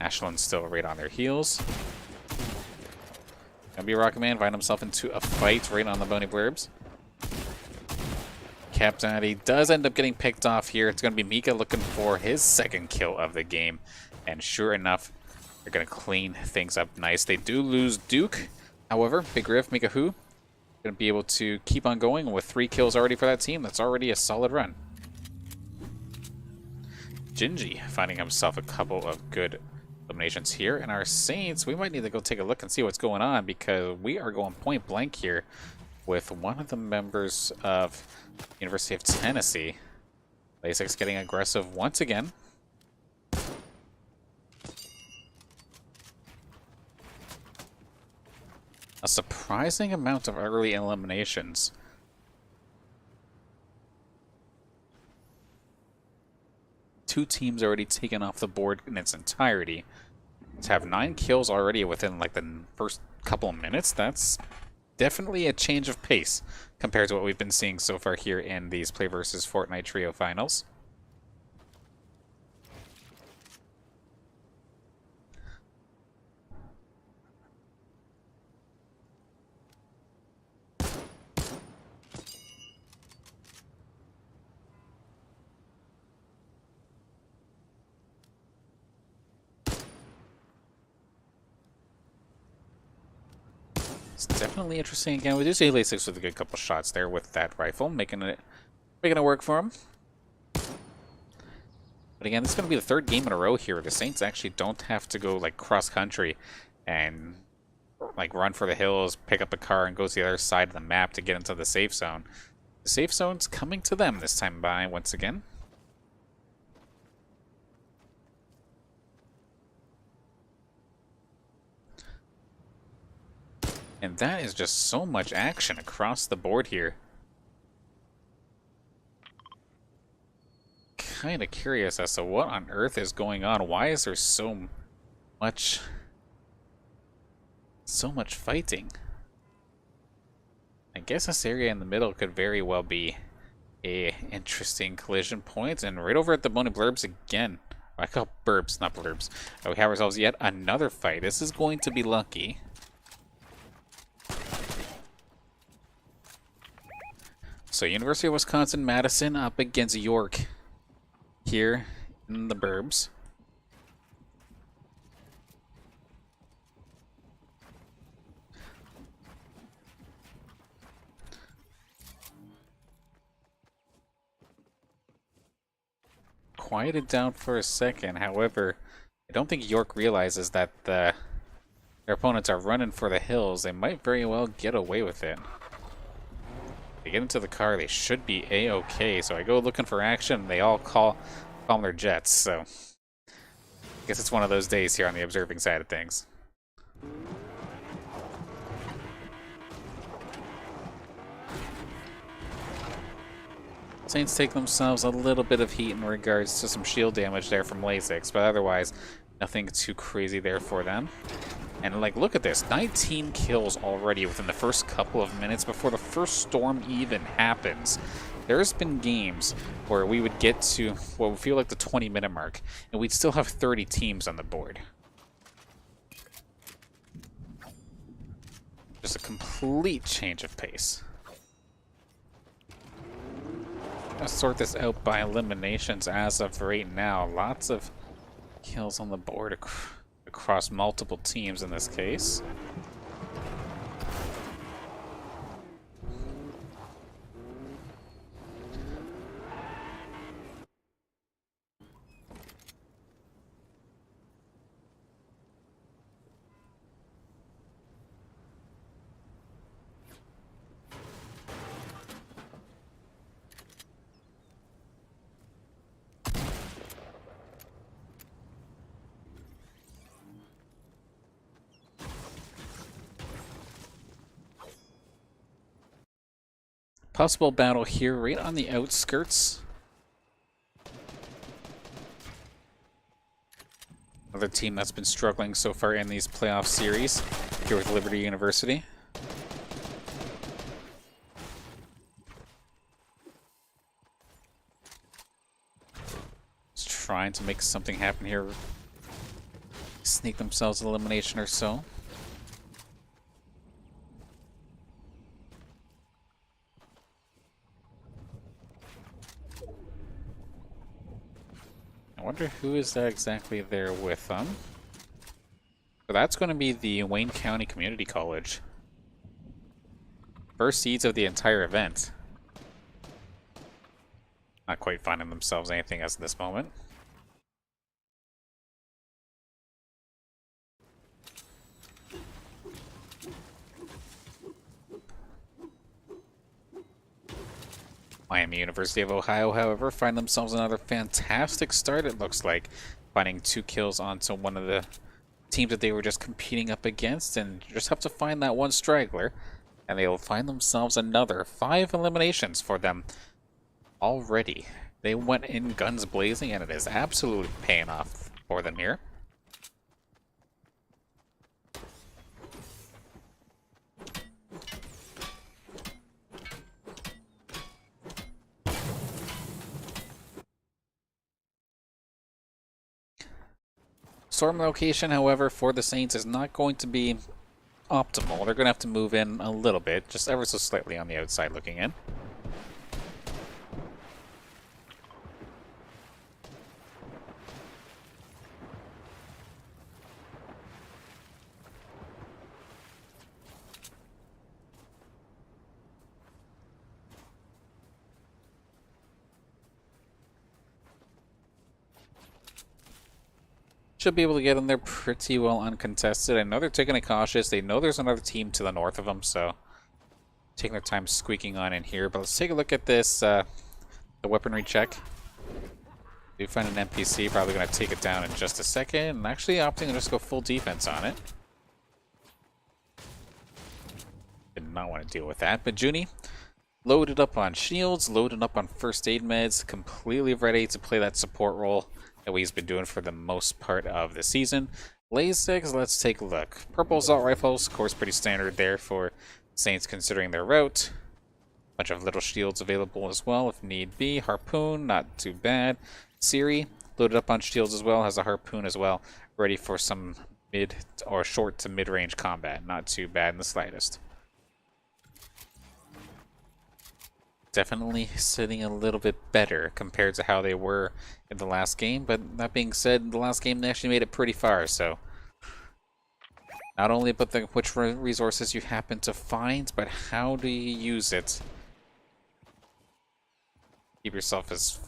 Speaker 2: Ashland's still right on their heels. Gonna be Rocket Man, find himself into a fight right on the Bony Blurbs. Cap Daddy does end up getting picked off here. It's gonna be Mika looking for his 2nd kill of the game, and sure enough, they're gonna clean things up nice. They do lose Duke, however, Big Riff, Mika Who going to be able to keep on going with 3 kills already for that team. That's already a solid run. Juneyy finding himself a couple of good eliminations here. And our Saints, we might need to go take a look and see what's going on, because we are going point blank here with one of the members of University of Tennessee. Laysix getting aggressive once again. A surprising amount of early eliminations. Two teams already taken off the board in its entirety. To have 9 kills already within like the first couple of minutes, that's definitely a change of pace compared to what we've been seeing so far here in these PlayVS Fortnite Trio Finals. It's definitely interesting. Again, we do see Laysix with a good couple shots there with that rifle, making it work for him. But again, this is going to be the third game in a row here where the Saints actually don't have to go like cross country and like run for the hills, pick up a car, and go to the other side of the map to get into the safe zone. The safe zone's coming to them this time by once again. And that is just so much action across the board here. Kind of curious as to what on earth is going on. Why is there so much fighting? I guess this area in the middle could very well be a interesting collision point. And right over at the Bony Blurbs again. I call burbs, not blurbs. We have ourselves yet another fight. This is going to be lucky. So University of Wisconsin-Madison up against York here in the burbs. Quieted down for a second. However, I don't think York realizes that their opponents are running for the hills. They might very well get away with it. They get into the car, they should be a-okay. So I go looking for action, they all calm their jets. So I guess it's one of those days here on the observing side of things. Saints take themselves a little bit of heat in regards to some shield damage there from Laysix, but otherwise nothing too crazy there for them. And like, look at this, 19 kills already within the first couple of minutes before the first storm even happens. There's been games where we would get to what would feel like the 20-minute mark, and we'd still have 30 teams on the board. Just a complete change of pace. Let's sort this out by eliminations as of right now. Lots of kills on the board across multiple teams in this case. Possible battle here right on the outskirts. Another team that's been struggling so far in these playoff series here with Liberty University. Just trying to make something happen here. Sneak themselves an elimination or so. I wonder who is exactly there with them. So that's going to be the Wayne County Community College. First seeds of the entire event. Not quite finding themselves anything as of this moment. Miami University of Ohio, however, find themselves another fantastic start, it looks like. Finding 2 kills onto one of the teams that they were just competing up against, and just have to find that one straggler, and they'll find themselves another 5 eliminations for them already. They went in guns blazing, and it is absolutely paying off for them here. Storm location, however, for the Saints is not going to be optimal. They're going to have to move in a little bit, just ever so slightly on the outside looking in. should be able to get in there pretty well uncontested. I know they're taking it cautious. They know there's another team to the north of them, so taking their time squeaking on in here. But let's take a look at this, the weaponry check. We find an NPC, probably going to take it down in just a second, and actually opting to just go full defense on it. Did not want to deal with that, but Juneyy loaded up on shields, loaded up on first aid meds, completely ready to play that support role that he's been doing for the most part of the season. Laysix, let's take a look. Purple assault rifles, of course, pretty standard there for Saints considering their route. Bunch of little shields available as well if need be. Harpoon, not too bad. Ciriuhs, loaded up on shields as well, has a harpoon as well, ready for some mid or short to mid-range combat. Not too bad in the slightest. Definitely sitting a little bit better compared to how they were in the last game, but that being said, the last game they actually made it pretty far, so not only about which resources you happen to find, but how do you use it? Keep yourself as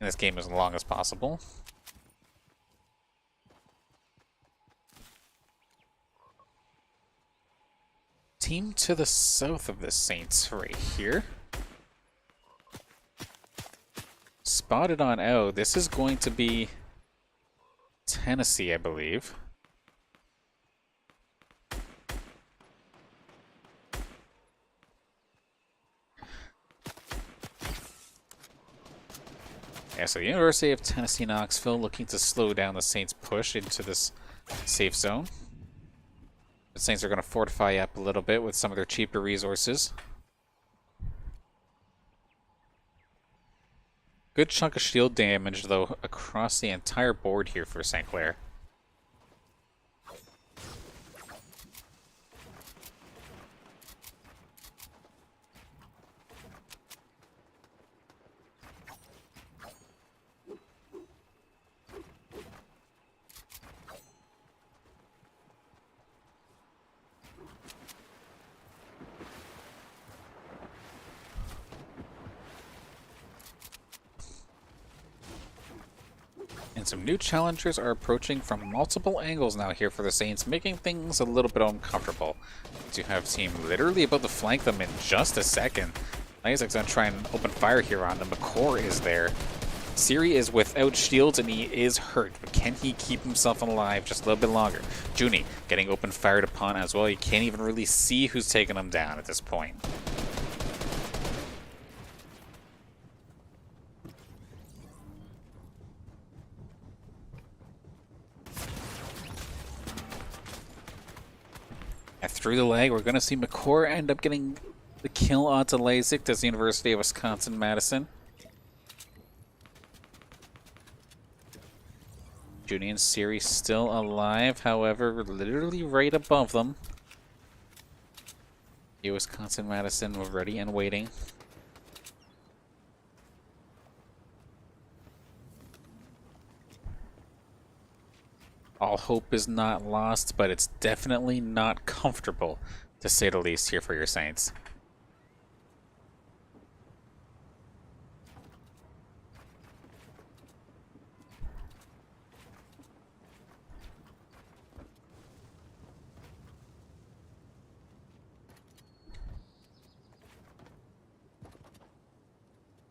Speaker 2: in this game as long as possible. Team to the south of the Saints right here. Spotted on O. This is going to be Tennessee, I believe. Yeah, so the University of Tennessee Knoxville looking to slow down the Saints' push into this safe zone. The Saints are going to fortify up a little bit with some of their cheaper resources. Good chunk of shield damage, though, across the entire board here for St. Clair. And some new challengers are approaching from multiple angles now here for the Saints, making things a little bit uncomfortable. To have team literally about to flank them in just a second. Laysix gonna try and open fire here on them. McCore is there. Ciriuhs is without shields and he is hurt, but can he keep himself alive just a little bit longer? Juneyy getting open fired upon as well. You can't even really see who's taking him down at this point. And through the leg, we're going to see McCore end up getting the kill onto Laysix as the University of Wisconsin-Madison. Juneyy and Ciriuhs still alive, however, literally right above them. The Wisconsin-Madison ready and waiting. All hope is not lost, but it's definitely not comfortable, to say the least, here for your Saints.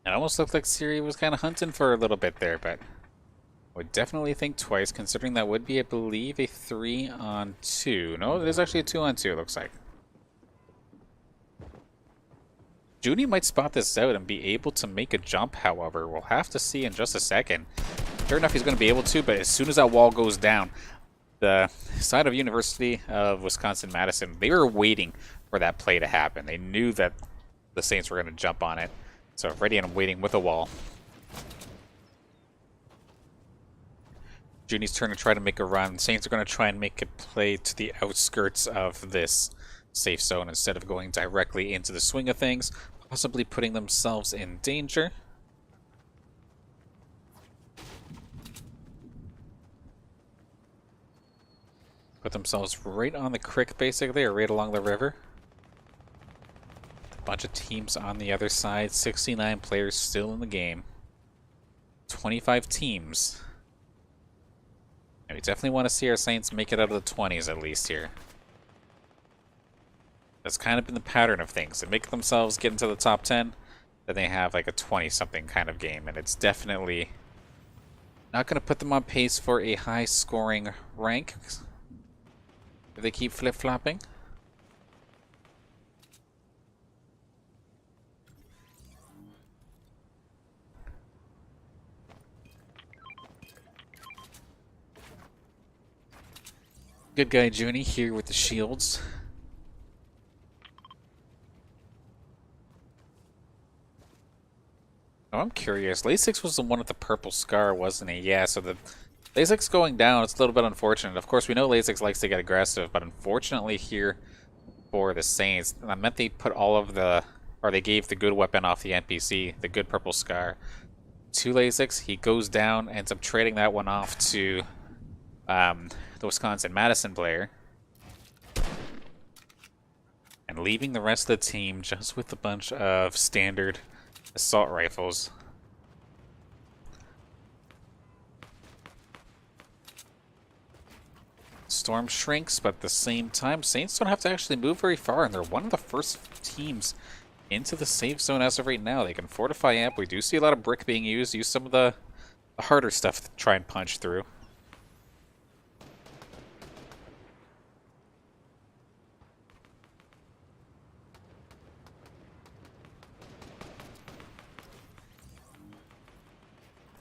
Speaker 2: It almost looked like Ciriuhs was kind of hunting for a little bit there, but would definitely think twice, considering that would be, I believe, a 3-on-2. No, it is actually a 2-on-2, it looks like. Juneyy might spot this out and be able to make a jump, however. We'll have to see in just a second. Sure enough, he's going to be able to, but as soon as that wall goes down, the side of University of Wisconsin-Madison, they were waiting for that play to happen. They knew that the Saints were going to jump on it. So ready and waiting with a wall. Juney's turn to try to make a run. Saints are going to try and make a play to the outskirts of this safe zone instead of going directly into the swing of things, possibly putting themselves in danger. Put themselves right on the creek, basically, or right along the river. A bunch of teams on the other side. 69 players still in the game. 25 teams. And we definitely want to see our Saints make it out of the 20s at least here. That's kind of been the pattern of things. They make themselves get into the top 10, then they have like a 20-something kind of game, and it's definitely not going to put them on pace for a high-scoring rank if they keep flip-flopping. Good guy Juneyy here with the shields. Oh, I'm curious. Laysix was the one with the purple scar, wasn't he? Yeah, so the Laysix going down, it's a little bit unfortunate. Of course, we know Laysix likes to get aggressive, but unfortunately here for the Saints, I meant they put all of the, or they gave the good weapon off the NPC, the good purple scar, to Laysix. He goes down, ends up trading that one off to the Wisconsin-Madison player, and leaving the rest of the team just with a bunch of standard assault rifles. Storm shrinks, but at the same time, Saints don't have to actually move very far, and they're one of the first teams into the safe zone as of right now. They can fortify amp. We do see a lot of brick being used. Use some of the harder stuff to try and punch through.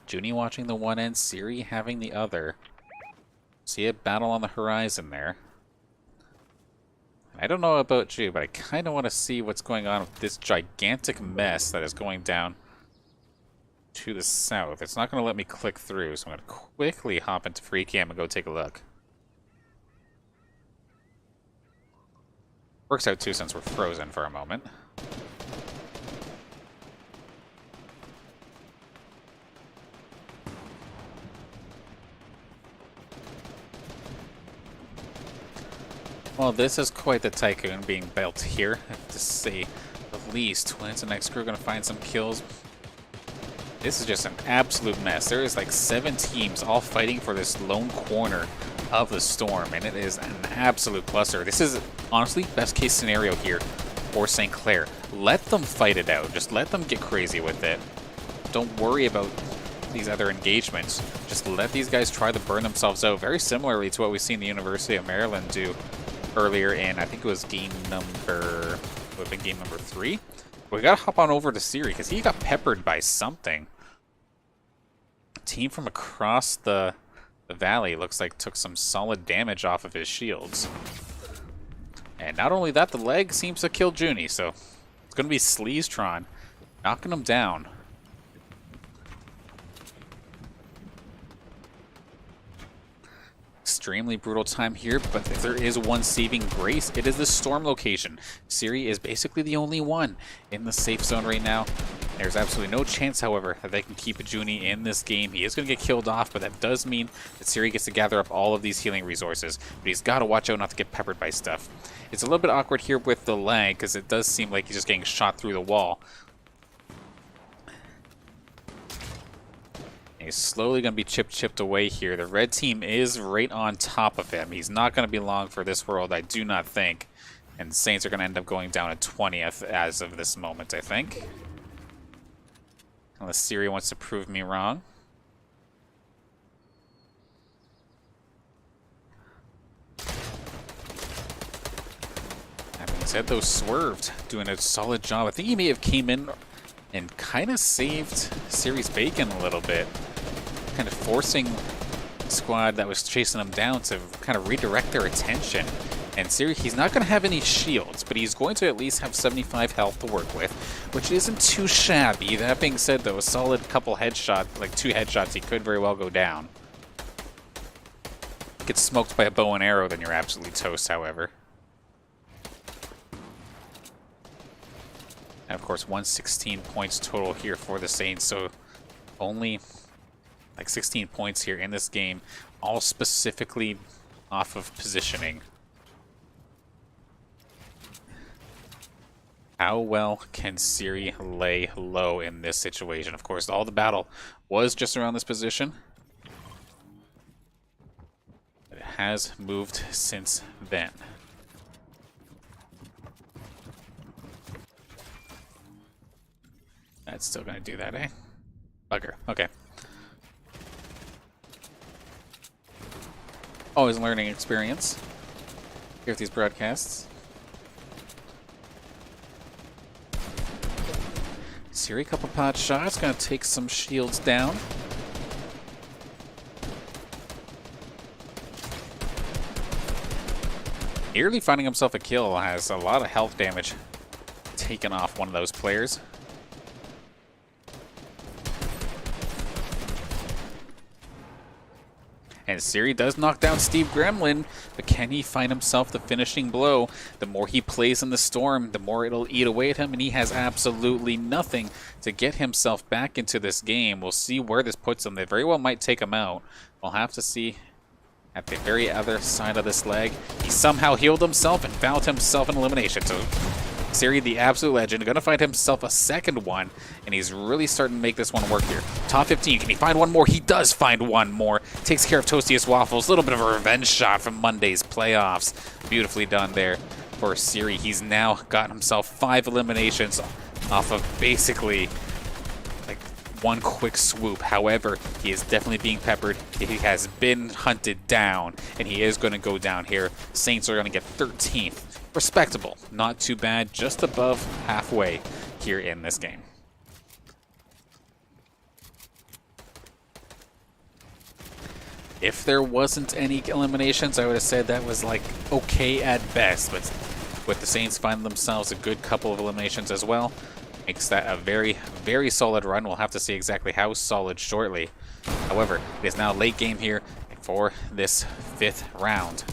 Speaker 2: Juneyy watching the one end, Ciriuhs having the other. See a battle on the horizon there. I don't know about you, but I kind of want to see what's going on with this gigantic mess that is going down to the south. It's not going to let me click through, so I'm going to quickly hop into free cam and go take a look. Works out too since we're frozen for a moment. Well, this is quite the tycoon being built here, I have to say the least. When's the next crew going to find some kills? This is just an absolute mess. There is like 7 teams all fighting for this lone corner of the storm, and it is an absolute cluster. This is honestly best case scenario here for St. Clair. Let them fight it out. Just let them get crazy with it. Don't worry about these other engagements. Just let these guys try to burn themselves out, very similarly to what we've seen the University of Maryland do earlier in, I think it was game number, would have been game number 3. We gotta hop on over to Ciriuhs because he got peppered by something. A team from across the valley looks like took some solid damage off of his shields. And not only that, the leg seems to kill Juneyy, so it's gonna be Sleeztron knocking him down. Extremely brutal time here, but if there is one saving grace, it is the storm location. Ciriuhs is basically the only one in the safe zone right now. There's absolutely no chance, however, that they can keep Juneyy in this game. He is going to get killed off, but that does mean that Ciriuhs gets to gather up all of these healing resources. But he's got to watch out not to get peppered by stuff. It's a little bit awkward here with the lag, because it does seem like he's just getting shot through the wall. He's slowly going to be chipped away here. The red team is right on top of him. He's not going to be long for this world, I do not think. And the Saints are going to end up going down at 20th as of this moment, I think. Unless Ciriuhs wants to prove me wrong. That being said, though, Swerved doing a solid job. I think he may have came in and kind of saved Ciriuhs Bacon a little bit. Kind of forcing the squad that was chasing him down to kind of redirect their attention. And Ciriuhs, he's not going to have any shields, but he's going to at least have 75 health to work with, which isn't too shabby. That being said, though, a solid couple headshots, like 2 headshots, he could very well go down. Get smoked by a bow and arrow, then you're absolutely toast, however. And of course, 116 points total here for the Saints, so only like 16 points here in this game, all specifically off of positioning. How well can Ciriuhs lay low in this situation? Of course, all the battle was just around this position. It has moved since then. That's still gonna do that, eh? Bugger. Okay. Always a learning experience here at these broadcasts. Ciriuhs, couple pot shots, gonna take some shields down. Nearly finding himself a kill, has a lot of health damage taken off one of those players. And Ciriuhs does knock down Steve Gremlin, but can he find himself the finishing blow? The more he plays in the storm, the more it'll eat away at him, and he has absolutely nothing to get himself back into this game. We'll see where this puts him. They very well might take him out. We'll have to see. At the very other side of this leg, he somehow healed himself and found himself an elimination. So Ciriuhs, the absolute legend, going to find himself a second one, and he's really starting to make this one work here. Top 15, can he find one more? He does find one more. Takes care of Toastiest Waffles. A little bit of a revenge shot from Monday's playoffs. Beautifully done there for Ciriuhs. He's now got himself 5 eliminations off of basically like one quick swoop. However, he is definitely being peppered. He has been hunted down, and he is going to go down here. Saints are going to get 13th. Respectable, not too bad, just above halfway here in this game. If there wasn't any eliminations, I would have said that was like okay at best, but with the Saints finding themselves a good couple of eliminations as well, makes that a very, very solid run. We'll have to see exactly how solid shortly. However, it is now late game here for this 5th round.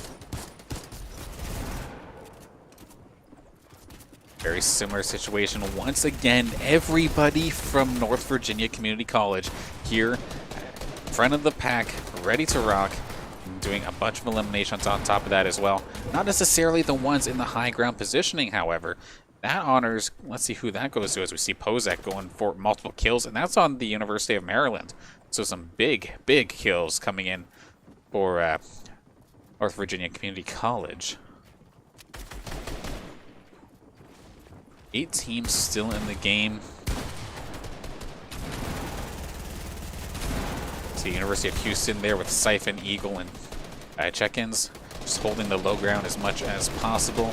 Speaker 2: Very similar situation. Once again, everybody from North Virginia Community College here in front of the pack, ready to rock, doing a bunch of eliminations on top of that as well. Not necessarily the ones in the high ground positioning, however. That honors, let's see who that goes to, as we see Pozak going for multiple kills, and that's on the University of Maryland. So some big, big kills coming in for North Virginia Community College. 8 teams still in the game. See University of Houston there with Siphon, Eagle, and check-ins. Just holding the low ground as much as possible.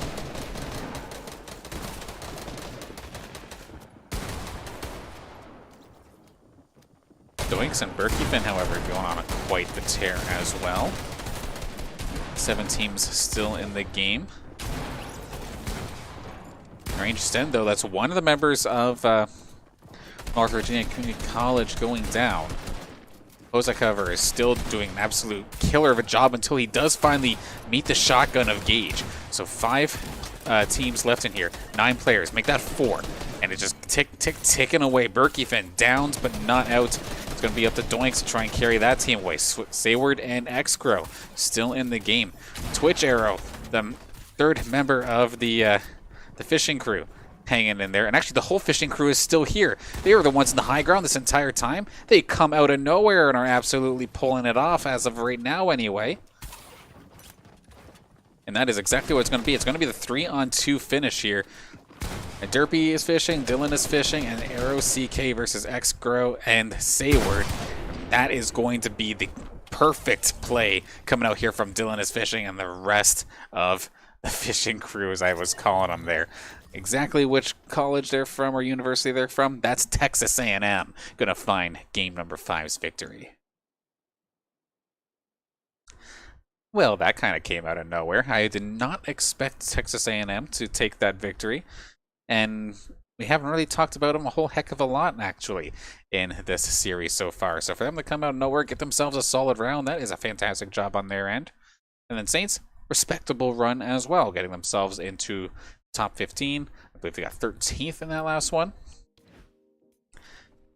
Speaker 2: Doinks and Berkeyfin, however, going on quite the tear as well. 7 teams still in the game. Range extend, though, that's one of the members of North Virginia Community College going down. Pozak, however, is still doing an absolute killer of a job until he does finally meet the shotgun of Gage. So 5 teams left in here, 9 players, make that 4. And it's just ticking away. Berkeyfin downs but not out. It's going to be up to Doinks to try and carry that team away. Sayward and Xcrow still in the game. Twitch Arrow, the 3rd member of the fishing crew, hanging in there. And actually the whole fishing crew is still here. They were the ones in the high ground this entire time. They come out of nowhere and are absolutely pulling it off as of right now anyway. And that is exactly what it's going to be. It's going to be the 3-on-2 finish here. And Derpy is fishing, Dylan is fishing, and Arrow CK versus Xgrow and Sayward. That is going to be the perfect play coming out here from Dylan is fishing and the rest of the fishing crew, as I was calling them there. Exactly which college they're from or university they're from, that's Texas A&M. Gonna find game number 5's victory. Well, that kind of came out of nowhere. I did not expect Texas A&M to take that victory. And we haven't really talked about them a whole heck of a lot, actually, in this series so far. So for them to come out of nowhere, get themselves a solid round, that is a fantastic job on their end. And then Saints, respectable run as well, getting themselves into top 15. I believe they got 13th in that last one.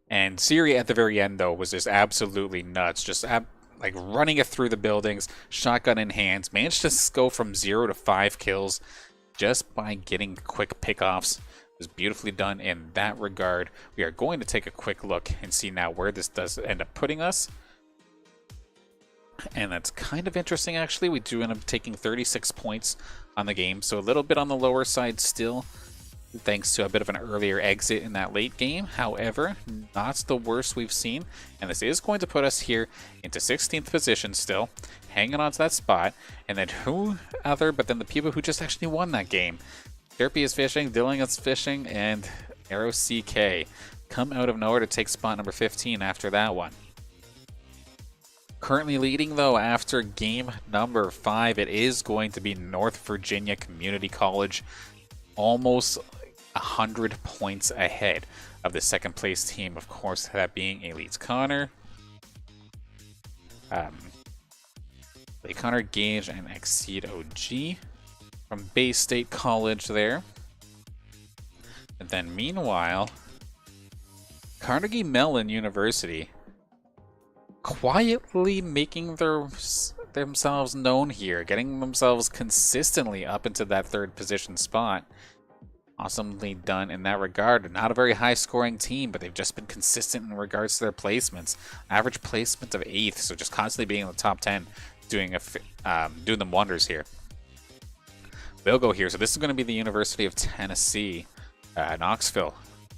Speaker 2: And Ciriuhs at the very end, though, was just absolutely nuts. Just like running it through the buildings, shotgun in hands, managed to go from 0 to 5 kills just by getting quick pickoffs. It was beautifully done in that regard. We are going to take a quick look and see now where this does end up putting us. And that's kind of interesting, actually. We do end up taking 36 points on the game, so a little bit on the lower side still, thanks to a bit of an earlier exit in that late game. However, not the worst we've seen, and this is going to put us here into 16th position still, hanging on to that spot. And then who other but then the people who just actually won that game? Derpy is fishing, Dylan is fishing, and Arrow CK come out of nowhere to take spot number 15 after that one. Currently leading, though, after game number 5, it is going to be North Virginia Community College, almost 100 points ahead of the second place team, of course, that being Elite Connor, Connor Gage, and Exceed OG from Bay State College there. And then meanwhile, Carnegie Mellon University quietly making themselves known here, getting themselves consistently up into that 3rd position spot. Awesomely done in that regard. Not a very high scoring team, but they've just been consistent in regards to their placements. Average placement of 8th, so just constantly being in the top 10, doing them wonders here. They'll go here, so this is going to be the University of Tennessee, Knoxville,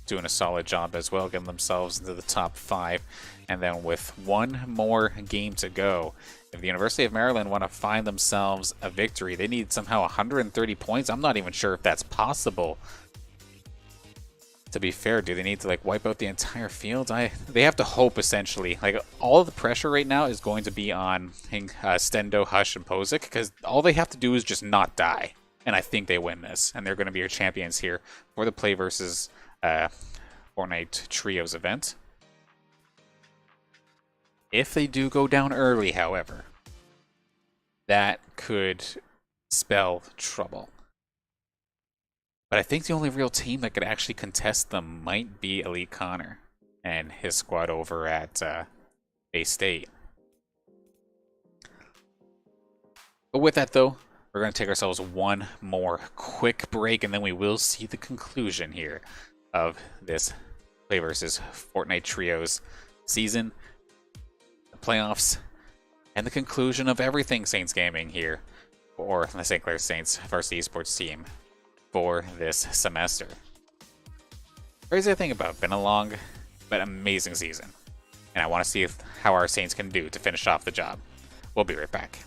Speaker 2: doing a solid job as well, getting themselves into the top 5. And then with one more game to go, if the University of Maryland want to find themselves a victory, they need somehow 130 points. I'm not even sure if that's possible. To be fair, do they need to like wipe out the entire field? They have to hope, essentially. Like, all of the pressure right now is going to be on Stendo, Hush, and Pozic, because all they have to do is just not die. And I think they win this, and they're going to be your champions here for the Play versus Fortnite Trios event. If they do go down early, however, that could spell trouble. But I think the only real team that could actually contest them might be Elite Connor and his squad over at Bay State. But with that, though, we're going to take ourselves one more quick break, and then we will see the conclusion here of this Play vs. Fortnite Trios season, the playoffs, and the conclusion of everything Saints Gaming here, or the St. Clair Saints varsity esports team for this semester. Crazy to think about. Been a long but amazing season, and I want to see how our Saints can do to finish off the job. We'll be right back.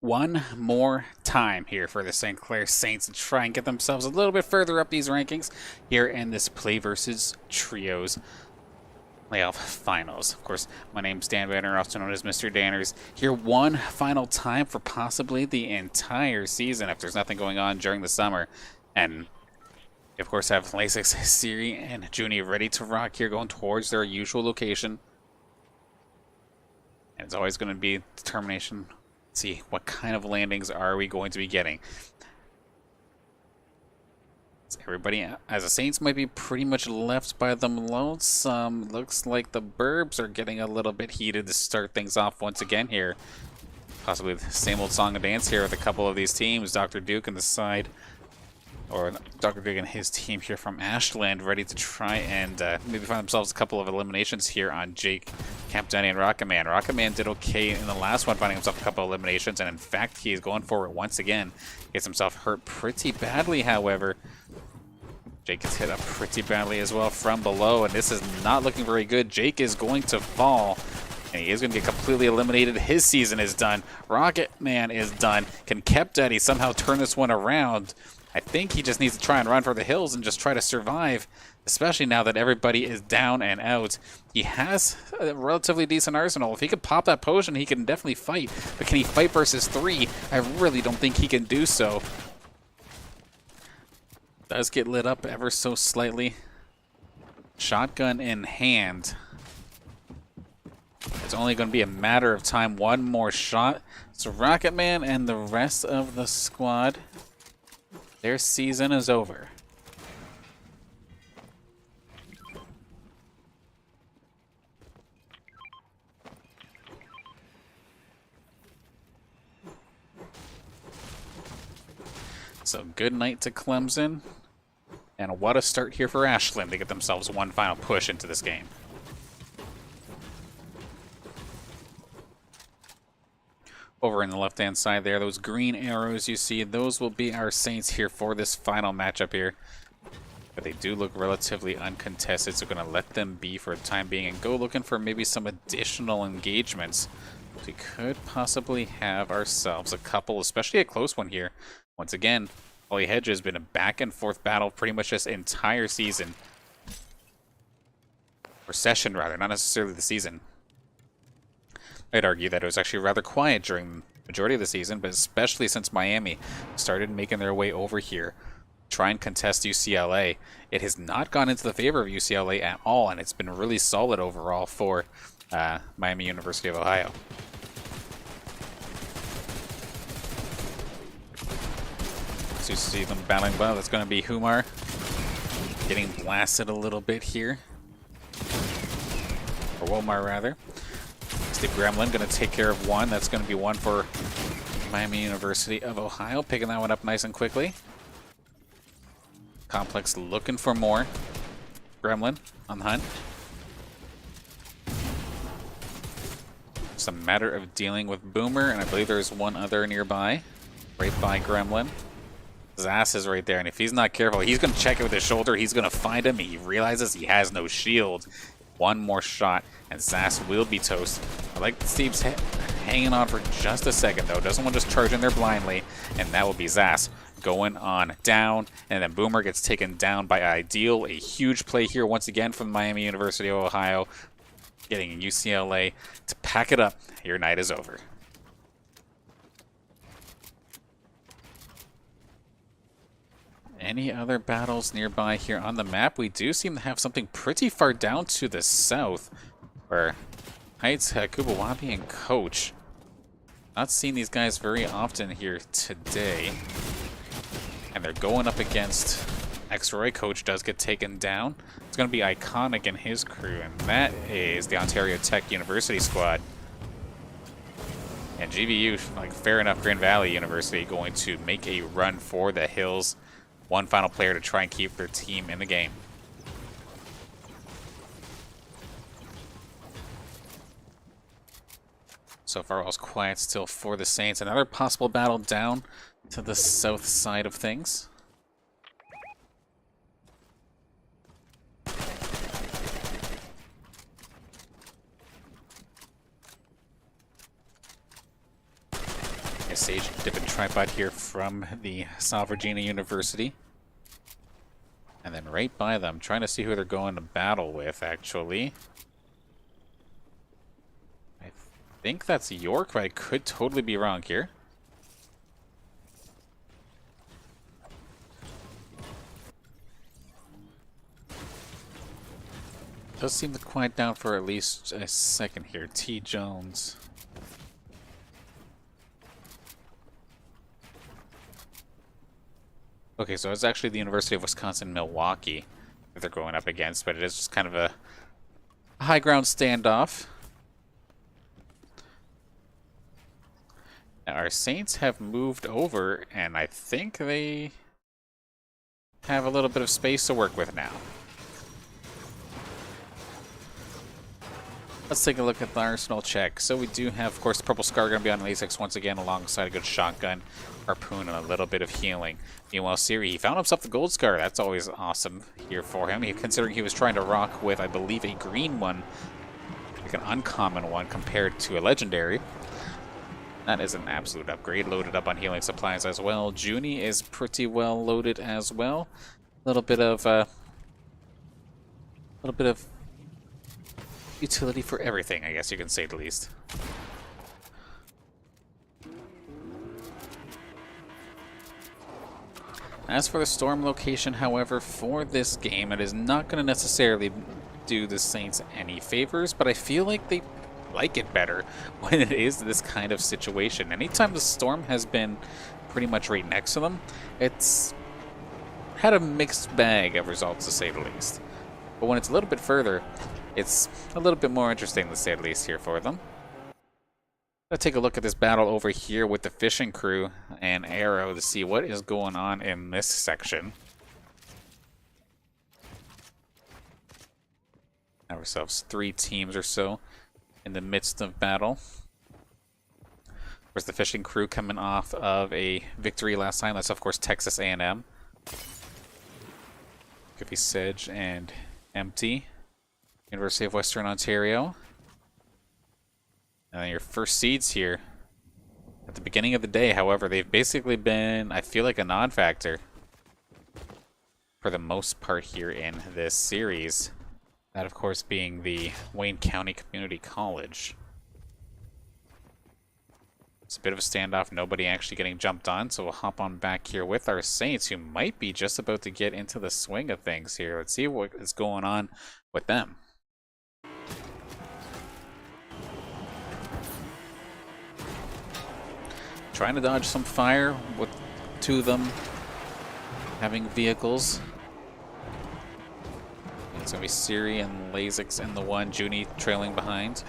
Speaker 2: one more time here for the St. Clair Saints to try and get themselves a little bit further up these rankings here in this Play vs. Trios playoff finals. Of course, my name's Dan Banner, also known as Mr. Danners, here one final time for possibly the entire season if there's nothing going on during the summer. And of course, have Laysix, Ciriuhs, and Juneyy ready to rock here, going towards their usual location. And it's always going to be determination. Let's see, what kind of landings are we going to be getting? So everybody, as the Saints, might be pretty much left by them lonesome. Looks like the Burbs are getting a little bit heated to start things off once again here. Possibly the same old song and dance here with a couple of these teams. Dr. Duke on the side. Or Dr. Duke and his team here from Ashland, ready to try and maybe find themselves a couple of eliminations here on Jake, Camp Denny, and Rocket Man. Rocket Man did okay in the last one, finding himself a couple of eliminations, and in fact, he is going for it once again. Gets himself hurt pretty badly, however. Jake gets hit up pretty badly as well from below, and this is not looking very good. Jake is going to fall, and he is going to get completely eliminated. His season is done. Rocket Man is done. Can Camp Denny somehow turn this one around? I think he just needs to try and run for the hills and just try to survive, especially now that everybody is down and out. He has a relatively decent arsenal. If he could pop that potion, he can definitely fight. But can he fight versus 3? I really don't think he can do so. Does get lit up ever so slightly. Shotgun in hand. It's only going to be a matter of time. One more shot. So Rocket Man and the rest of the squad, their season is over. So good night to Clemson. And what a start here for Ashland to get themselves one final push into this game. Over in the left-hand side there, those green arrows you see, those will be our Saints here for this final matchup here. But they do look relatively uncontested, so going to let them be for the time being and go looking for maybe some additional engagements. We could possibly have ourselves a couple, especially a close one here. Once again, Holy Hedge has been a back-and-forth battle pretty much this entire season. Or session, rather, not necessarily the season. I'd argue that it was actually rather quiet during the majority of the season, but especially since Miami started making their way over here, try and contest UCLA. It has not gone into the favor of UCLA at all, and it's been really solid overall for Miami University of Ohio. So you see them battling above. That's going to be Humar getting blasted a little bit here. Or Womar, rather. Steve Gremlin going to take care of one. That's going to be one for Miami University of Ohio. Picking that one up nice and quickly. Complex looking for more. Gremlin on the hunt. It's a matter of dealing with Boomer, and I believe there's one other nearby. Right by Gremlin. Zass is right there, and if he's not careful, he's going to check it with his shoulder. He's going to find him. He realizes he has no shield. One more shot, and Zass will be toast. I like Steve's hanging on for just a second, though. Doesn't want to just charge in there blindly, and that will be Zass going on down, and then Boomer gets taken down by Ideal. A huge play here once again from Miami University of Ohio, getting UCLA to pack it up. Your night is over. Any other battles nearby here on the map? We do seem to have something pretty far down to the south, where Heights, Kubawabi, and Coach. Not seeing these guys very often here today. And they're going up against X-Roy. Coach does get taken down. It's going to be Iconic and his crew, and that is the Ontario Tech University squad. And GVU, like fair enough, Grand Valley University, going to make a run for the hills. One final player to try and keep their team in the game. So far, all's quiet still for the Saints. Another possible battle down to the south side of things. Sage dip and tripod here from the Salvargina University. And then right by them, trying to see who they're going to battle with, actually. I think that's York, but I could totally be wrong here. Does seem to quiet down for at least a second here. T. Jones. Okay, so it's actually the University of Wisconsin-Milwaukee that they're going up against, but it is just kind of a high ground standoff. Now, our Saints have moved over, and I think they have a little bit of space to work with now. Let's take a look at the arsenal check. So we do have, of course, the Purple Scar going to be on Laysix once again, alongside a good shotgun, harpoon, and a little bit of healing. Meanwhile, Ciriuhs, he found himself the Gold Scar. That's always awesome here for him, considering he was trying to rock with, I believe, a green one, like an uncommon one compared to a legendary. That is an absolute upgrade. Loaded up on healing supplies as well. Juneyy is pretty well loaded as well. A little bit of utility for everything, I guess you can say the least. As for the storm location, however, for this game, it is not going to necessarily do the Saints any favors, but I feel like they like it better when it is this kind of situation. Anytime the storm has been pretty much right next to them, it's had a mixed bag of results, to say the least. But when it's a little bit further, it's a little bit more interesting, to say the least, here for them. Let's take a look at this battle over here with the fishing crew and Arrow to see what is going on in this section. Have ourselves 3 teams or so in the midst of battle. Of course, the fishing crew coming off of a victory last time. That's, of course, Texas A&M. Could be Sedge and Empty. University of Western Ontario. And then your first seeds here. At the beginning of the day, however, they've basically been, I feel like, a non-factor for the most part here in this series. That, of course, being the Wayne County Community College. It's a bit of a standoff, nobody actually getting jumped on, so we'll hop on back here with our Saints, who might be just about to get into the swing of things here. Let's see what is going on with them. Trying to dodge some fire with 2 of them having vehicles. It's going to be Ciriuhs and Laysix in the one, Juneyy trailing behind.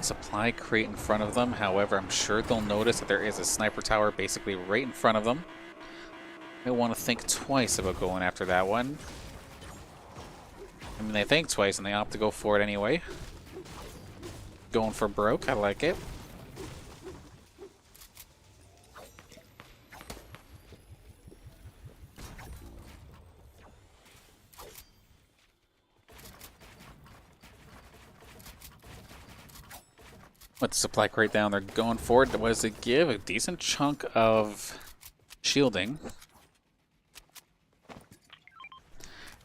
Speaker 2: Supply crate in front of them, however, I'm sure they'll notice that there is a sniper tower basically right in front of them. They want to think twice about going after that one. I mean, they think twice and they opt to go for it anyway. Going for broke, I like it. With the supply crate down, they're going for it. What does it give? A decent chunk of shielding.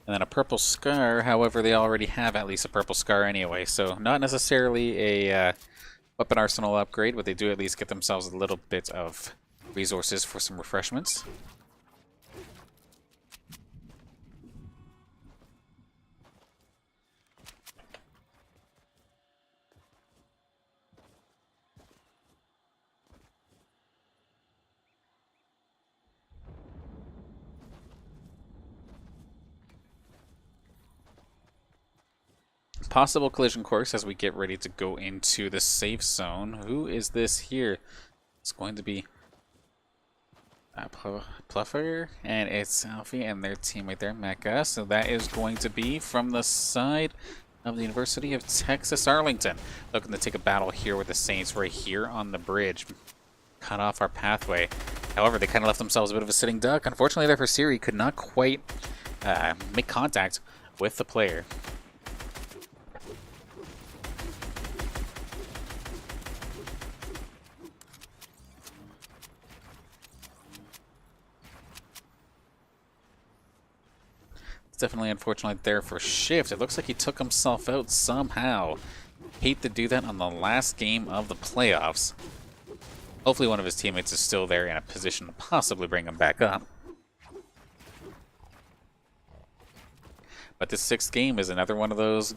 Speaker 2: And then a purple scar. However, they already have at least a purple scar anyway, so not necessarily a weapon arsenal upgrade, but they do at least get themselves a little bit of resources for some refreshments. Possible collision course as we get ready to go into the safe zone. Who is this here? It's going to be Pluffer, and it's Alfie and their teammate there, Mecca. So that is going to be from the side of the University of Texas Arlington. Looking to take a battle here with the Saints right here on the bridge. Cut off our pathway. However, they kind of left themselves a bit of a sitting duck. Unfortunately, there for Ciriuhs could not quite make contact with the player. It's definitely unfortunate there for Shift. It looks like he took himself out somehow. Hate to do that on the last game of the playoffs. Hopefully one of his teammates is still there in a position to possibly bring him back up. But this 6th game is another one of those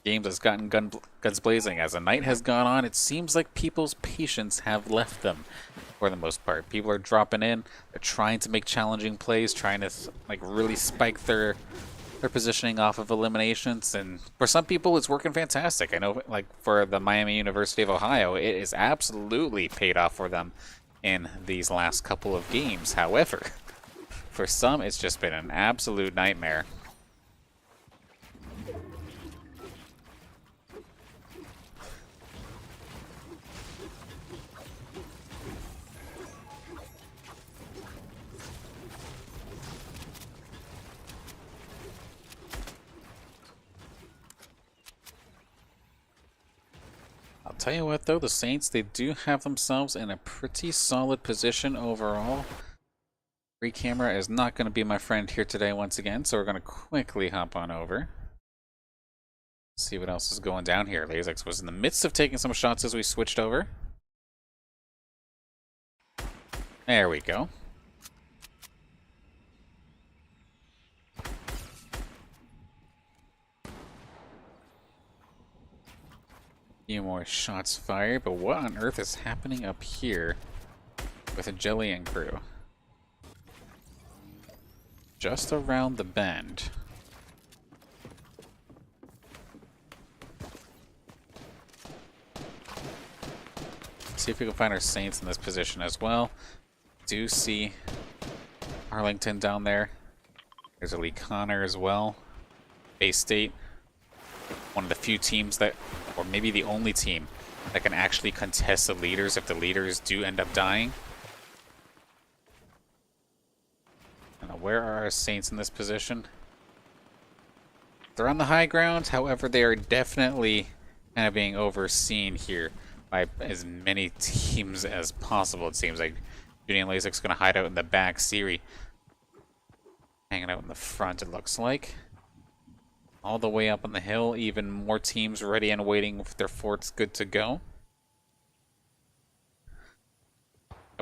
Speaker 2: games that's gotten guns blazing. As the night has gone on, it seems like people's patience have left them for the most part. People are dropping in, they're trying to make challenging plays, trying to like really spike their positioning off of eliminations, and for some people it's working fantastic. I know like for the Miami University of Ohio, it is absolutely paid off for them in these last couple of games. However, for some it's just been an absolute nightmare. I'll tell you what though, the Saints, they do have themselves in a pretty solid position overall. Free camera is not going to be my friend here today once again, so we're going to quickly hop on over. See what else is going down here. Laysix was in the midst of taking some shots as we switched over. There we go. Few more shots fired, but what on earth is happening up here with a Jelly and crew? Just around the bend. See if we can find our Saints in this position as well. Do see Arlington down there. There's a Lee Connor as well. Bay State, one of the few teams that, or maybe the only team, that can actually contest the leaders if the leaders do end up dying. Where are our Saints in this position? They're on the high ground, however, they are definitely kind of being overseen here by as many teams as possible. It seems like Juneyy and Laysix going to hide out in the back. Ciriuhs hanging out in the front, it looks like. All the way up on the hill, even more teams ready and waiting with their forts good to go.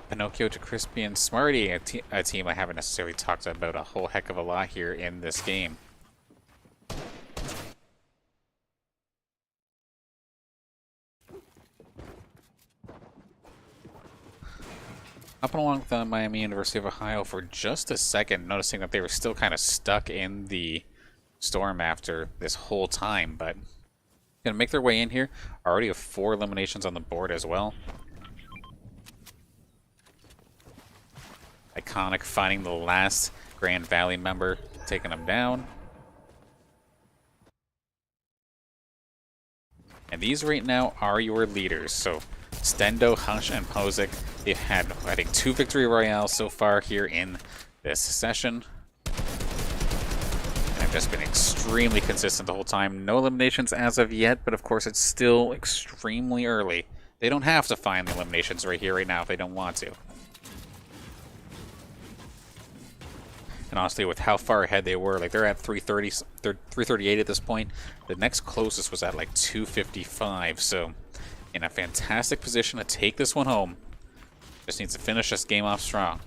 Speaker 2: Pinocchio to Crispy and Smarty, a team I haven't necessarily talked about a whole heck of a lot here in this game. Hopping along with the Miami University of Ohio for just a second, noticing that they were still kind of stuck in the storm after this whole time, but gonna make their way in here. Already have 4 eliminations on the board as well. Iconic finding the last Grand Valley member, taking them down. And these right now are your leaders. So Stendo, Hush, and Pozic, they've had, I think, 2 victory royales so far here in this session. And have just been extremely consistent the whole time. No eliminations as of yet, but of course it's still extremely early. They don't have to find the eliminations right here, right now, if they don't want to. And honestly, with how far ahead they were, like they're at 330, 338 at this point. The next closest was at like 255, so in a fantastic position to take this one home. Just needs to finish this game off strong.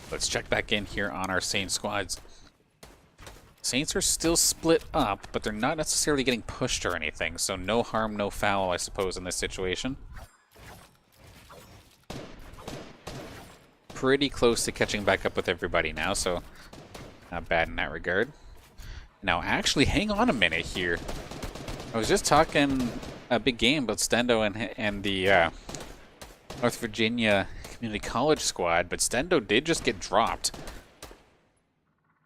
Speaker 2: Let's check back in here on our Saints squads. Saints are still split up, but they're not necessarily getting pushed or anything, so no harm, no foul, I suppose, in this situation. Pretty close to catching back up with everybody now, so not bad in that regard. Now, actually, hang on a minute here. I was just talking a big game about Stendo and the North Virginia Community College squad, but Stendo did just get dropped.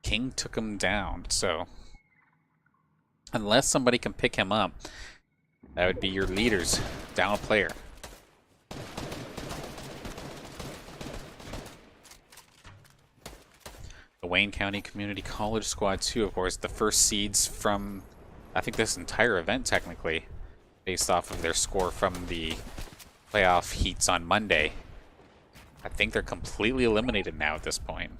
Speaker 2: King took him down, so unless somebody can pick him up, that would be your leaders, down a player. The Wayne County Community College squad too, of course, the first seeds from, I think, this entire event technically, based off of their score from the playoff heats on Monday. I think they're completely eliminated now at this point.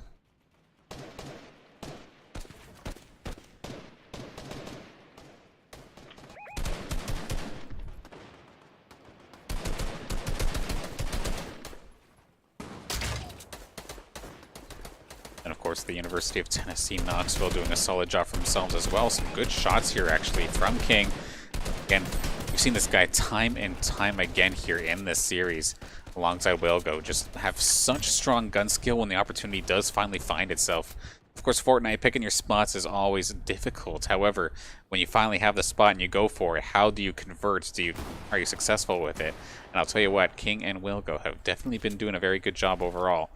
Speaker 2: And of course, the University of Tennessee Knoxville doing a solid job for themselves as well. Some good shots here, actually, from King. Again, we've seen this guy time and time again here in this series, alongside Wilgo, just have such strong gun skill when the opportunity does finally find itself. Of course, Fortnite, picking your spots is always difficult. However, when you finally have the spot and you go for it, how do you convert? Are you successful with it? And I'll tell you what, King and Wilgo have definitely been doing a very good job overall.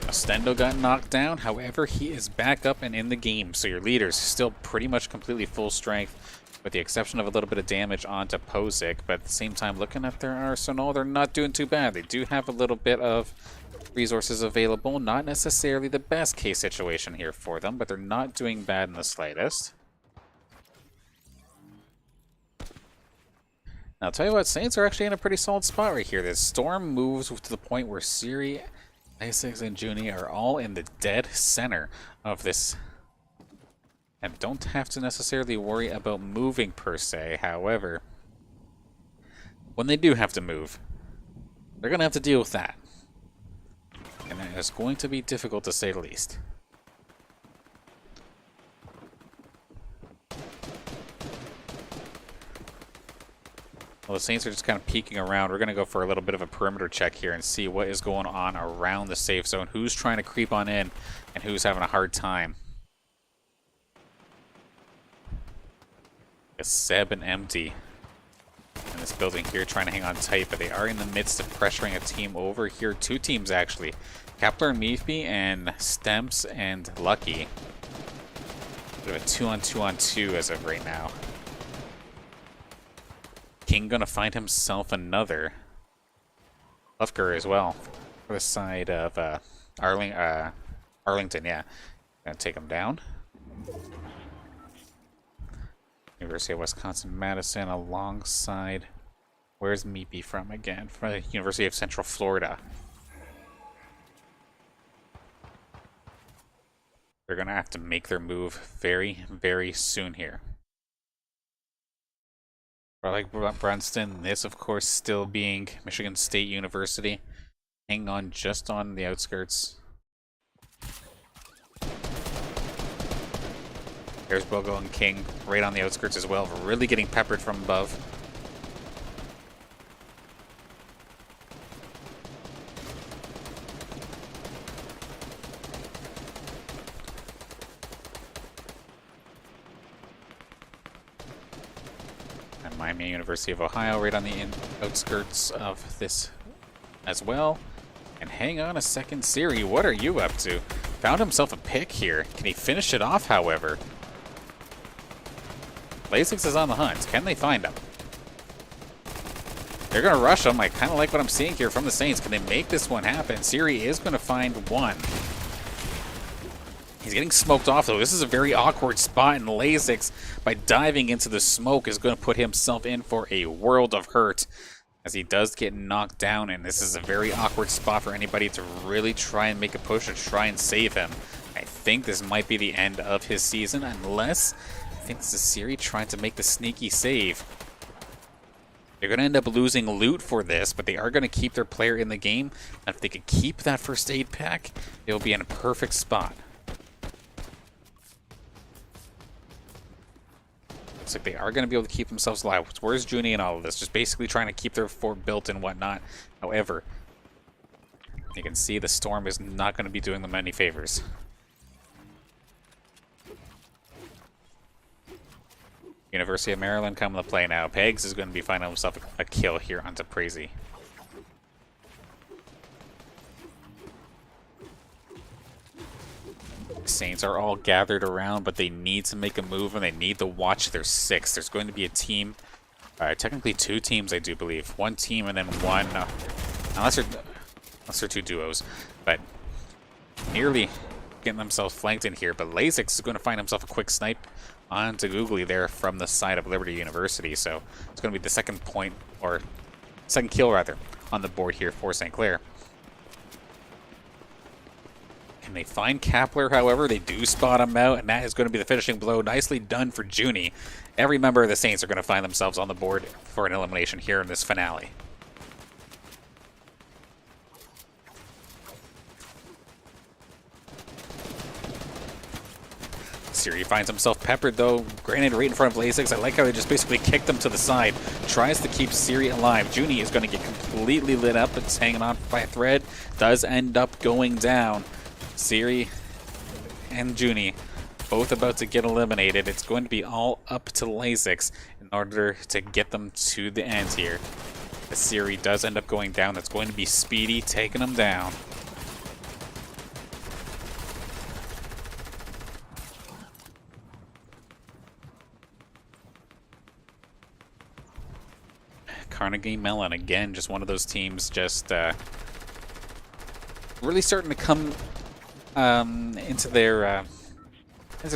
Speaker 2: Stendo got knocked down, however, he is back up and in the game, so your leader's still pretty much completely full strength, with the exception of a little bit of damage onto Pozic, but at the same time, looking at their arsenal, they're not doing too bad. They do have a little bit of resources available, not necessarily the best case situation here for them, but they're not doing bad in the slightest. Now, I'll tell you what, Saints are actually in a pretty solid spot right here. This Storm moves to the point where Ciriuhs, Laysix, and Juneyy are all in the dead center of this, and don't have to necessarily worry about moving per se. However, when they do have to move, they're going to have to deal with that, and it's going to be difficult to say the least. Well, the Saints are just kind of peeking around. We're going to go for a little bit of a perimeter check here and see what is going on around the safe zone. Who's trying to creep on in and who's having a hard time. It's Seb and Empty in this building here trying to hang on tight, but they are in the midst of pressuring a team over here. Two teams, actually. Kepler and Meefby and Stemps and Lucky. Bit of a 2-on-2-on-2 as of right now. King gonna find himself another Lufker as well for the side of Arlington. Yeah, gonna take him down. University of Wisconsin-Madison alongside, where's Meepy from again? From the University of Central Florida. They're gonna have to make their move very, very soon here. Like Brunston, this of course still being Michigan State University, hanging on just on the outskirts. There's Bogo and King right on the outskirts as well, really getting peppered from above. Miami University of Ohio right on the outskirts of this as well. And hang on a second, Ciriuhs, what are you up to? Found himself a pick here. Can he finish it off, however? Laysix is on the hunt. Can they find him? They're going to rush him. I kind of like what I'm seeing here from the Saints. Can they make this one happen? Ciriuhs is going to find one. He's getting smoked off, though. This is a very awkward spot, and Laysix, by diving into the smoke, is going to put himself in for a world of hurt as he does get knocked down, and this is a very awkward spot for anybody to really try and make a push or try and save him. I think this might be the end of his season, unless I think this is Ciriuhs trying to make the sneaky save. They're going to end up losing loot for this, but they are going to keep their player in the game, and if they could keep that first aid pack, they'll be in a perfect spot. Looks like they are going to be able to keep themselves alive. Where's Juneyy and all of this? Just basically trying to keep their fort built and whatnot. However, you can see the storm is not going to be doing them any favors. University of Maryland coming to play now. Pegs is going to be finding himself a kill here onto Prazy. Saints are all gathered around, but they need to make a move and they need to watch their six. There's going to be a team, technically two teams, I do believe. One team and then one, unless they're two duos, but nearly getting themselves flanked in here, but Laysix is going to find himself a quick snipe onto Googly there from the side of Liberty University. So it's going to be the second point, or second kill rather, on the board here for St. Clair. Can they find Kapler, however? They do spot him out, and that is going to be the finishing blow. Nicely done for Juneyy. Every member of the Saints are going to find themselves on the board for an elimination here in this finale. Ciriuhs finds himself peppered, though. Granted, right in front of Laysix. I like how they just basically kicked him to the side. Tries to keep Ciriuhs alive. Juneyy is going to get completely lit up. It's hanging on by a thread. Does end up going down. Ciriuhs and Juneyy both about to get eliminated. It's going to be all up to Laysix in order to get them to the end here. As Ciriuhs does end up going down, that's going to be Speedy taking him down. Carnegie Mellon, again, just one of those teams just really starting to come into their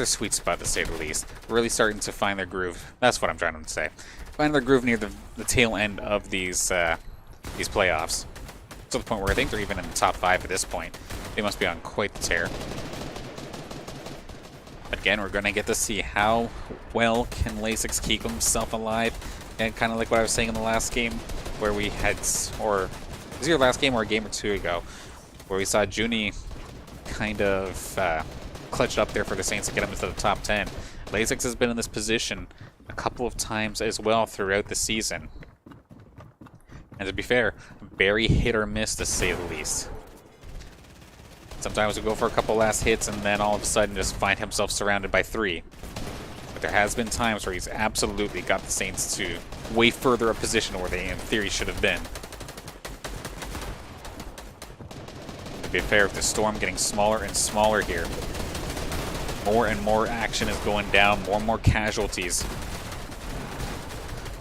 Speaker 2: sweet spot, to say the least. Really starting to find their groove. That's what I'm trying to say. Find their groove near the tail end of these playoffs. To the point where I think they're even in the top 5 at this point. They must be on quite the tear. Again, we're going to get to see how well can Laysix keep himself alive. And kind of like what I was saying in the last game, where we had, or was it your last game or a game or two ago, where we saw Juneyy kind of clutched up there for the Saints to get him into the top 10. Laysix has been in this position a couple of times as well throughout the season. And to be fair, very hit or miss, to say the least. Sometimes we go for a couple last hits and then all of a sudden just find himself surrounded by 3. But there has been times where he's absolutely got the Saints to way further a position where they in theory should have been. To be fair, with the storm getting smaller and smaller here, more and more action is going down, more and more casualties.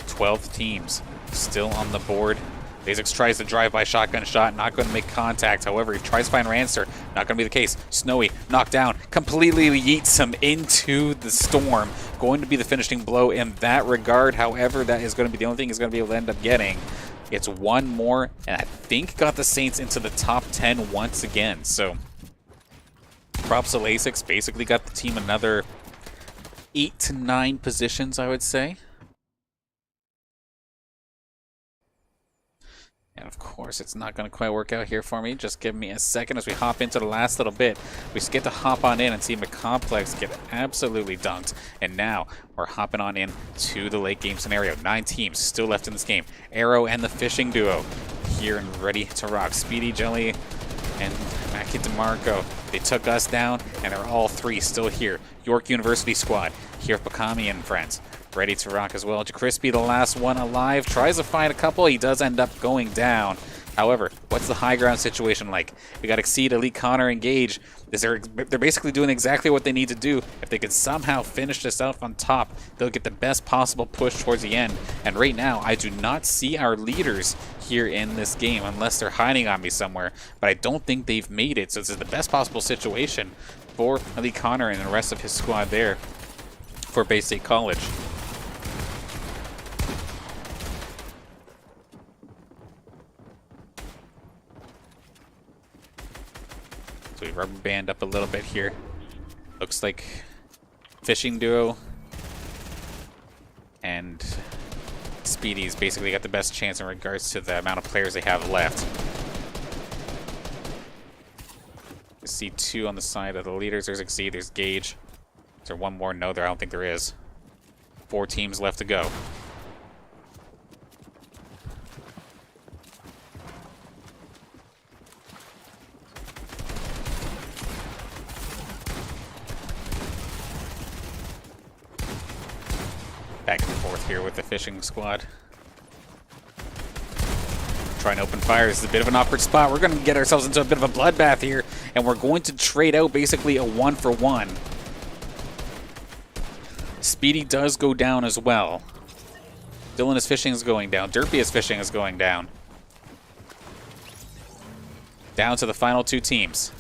Speaker 2: 12 teams still on the board. Laysix tries to drive by shotgun shot, not going to make contact. However, he tries to find Rancer. Not going to be the case. Snowy, knocked down, completely yeets him into the storm. Going to be the finishing blow in that regard. However, that is going to be the only thing he's going to be able to end up getting. It's one more, and I think got the Saints into the top 10 once again. So, props to Laysix. Basically got the team another 8 to 9 positions, I would say. And of course, it's not going to quite work out here for me. Just give me a second as we hop into the last little bit. We just get to hop on in and see McComplex get absolutely dunked. And now we're hopping on in to the late game scenario. 9 teams still left in this game. Arrow and the fishing duo here and ready to rock. Speedy, Jelly, and Mackie DeMarco. They took us down, and they're all 3 still here. York University squad here with Bakami and friends. Ready to rock as well. Crispy, the last one alive, tries to find a couple. He does end up going down. However, what's the high ground situation like? We got Exceed, Elite, Connor, Engage. They're basically doing exactly what they need to do. If they could somehow finish this out on top, they'll get the best possible push towards the end. And right now, I do not see our leaders here in this game unless they're hiding on me somewhere. But I don't think they've made it. So this is the best possible situation for Elite Connor and the rest of his squad there for Bay State College. So we rubber band up a little bit here. Looks like fishing duo and Speedy's basically got the best chance in regards to the amount of players they have left. You see 2 on the side of the leaders. There's Exceed, there's Gage. Is there one more? No, there. I don't think there is. 4 teams left to go. Back and forth here with the fishing squad. Trying to open fire. This is a bit of an awkward spot. We're going to get ourselves into a bit of a bloodbath here, and we're going to trade out basically a 1-for-1. Speedy does go down as well. Dylan is fishing is going down. Derpy is fishing is going down. Down to the final 2 teams.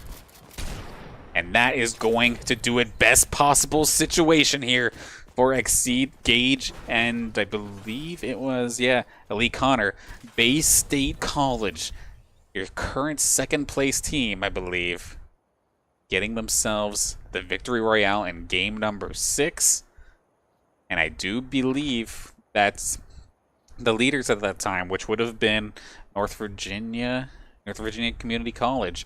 Speaker 2: And that is going to do it. Best possible situation here for Exceed, Gage, and I believe it was, yeah, Elite Connor. Bay State College, your current second place team, I believe, getting themselves the Victory Royale in game number 6. And I do believe that's the leaders at that time, which would have been North Virginia Community College.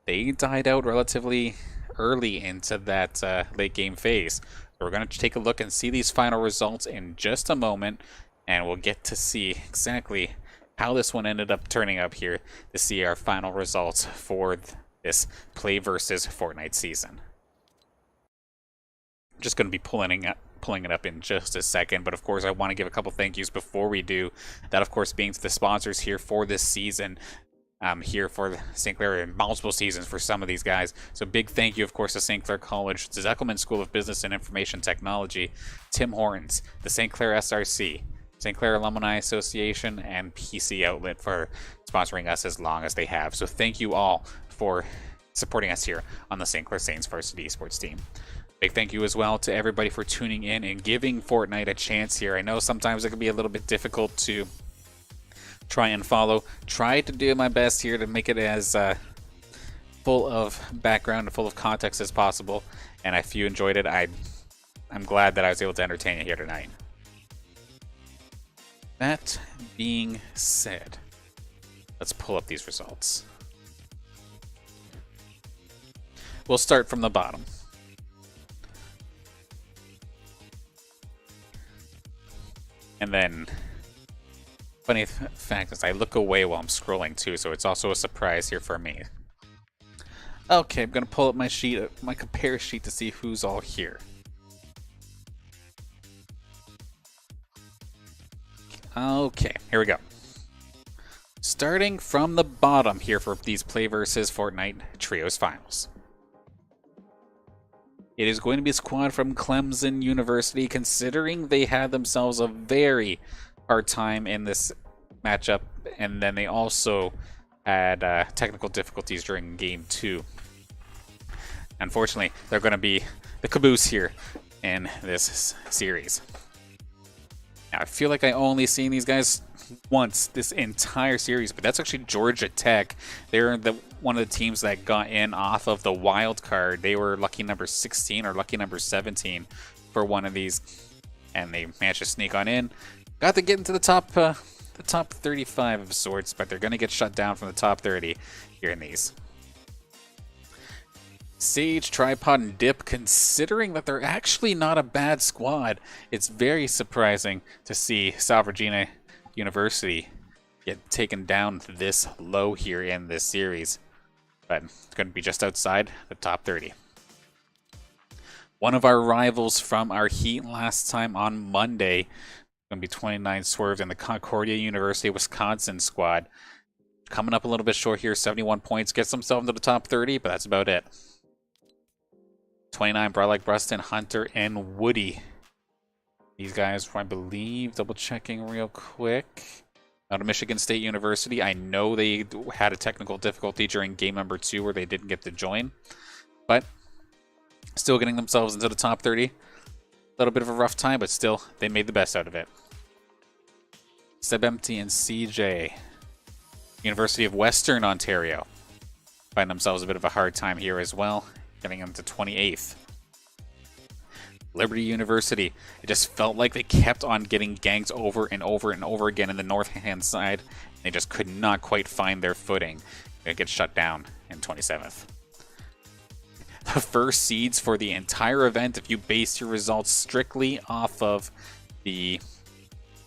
Speaker 2: They died out relatively early into that late game phase. So we're going to take a look and see these final results in just a moment, and we'll get to see exactly how this one ended up turning up here to see our final results for this Play versus Fortnite season. I'm just going to be pulling it up in just a second, but of course I want to give a couple thank yous before we do. That of course being to the sponsors here for this season. Here for St. Clair in multiple seasons for some of these guys. So big thank you, of course, to St. Clair College, the Zekelman School of Business and Information Technology, Tim Hortons, the St. Clair SRC, St. Clair Alumni Association, and PC Outlet for sponsoring us as long as they have. So thank you all for supporting us here on the St. Clair Saints Varsity Esports team. Big thank you as well to everybody for tuning in and giving Fortnite a chance here. I know sometimes it can be a little bit difficult to try and follow. Try to do my best here to make it as full of background and full of context as possible. And if you enjoyed it, I'm glad that I was able to entertain you here tonight. That being said, let's pull up these results. We'll start from the bottom. And then funny fact is I look away while I'm scrolling too, so it's also a surprise here for me. Okay, I'm gonna pull up my sheet, my compare sheet to see who's all here. Okay, here we go. Starting from the bottom here for these Play vs Fortnite Trios finals. It is going to be a squad from Clemson University, considering they had themselves a very hard time in this matchup, and then they also had technical difficulties during game 2. Unfortunately, they're going to be the caboose here in this series. Now, I feel like I only seen these guys once this entire series, but that's actually Georgia Tech. They're one of the teams that got in off of the wild card. They were lucky number 16 or lucky number 17 for one of these, and they managed to sneak on in. Got to get into the top 35 of sorts, but they're going to get shut down from the top 30 here in these. Sage, Tripod, and Dip, considering that they're actually not a bad squad, it's very surprising to see South Virginia University get taken down this low here in this series. But it's going to be just outside the top 30. One of our rivals from our heat last time on Monday, going to be 29 Swerves in the Concordia University Wisconsin squad. Coming up a little bit short here, 71 points, gets themselves into the top 30, but that's about it. 29 Brawlike Bruston, Hunter, and Woody. These guys, I believe, double checking real quick. Out of Michigan State University. I know they had a technical difficulty during game number 2 where they didn't get to join, but still getting themselves into the top 30. A little bit of a rough time, but still, they made the best out of it. Seb Empty and CJ. University of Western Ontario. Find themselves a bit of a hard time here as well, getting them to 28th. Liberty University. It just felt like they kept on getting ganked over and over and over again in the north-hand side. They just could not quite find their footing. They get shut down in 27th. The first seeds for the entire event, if you base your results strictly off of the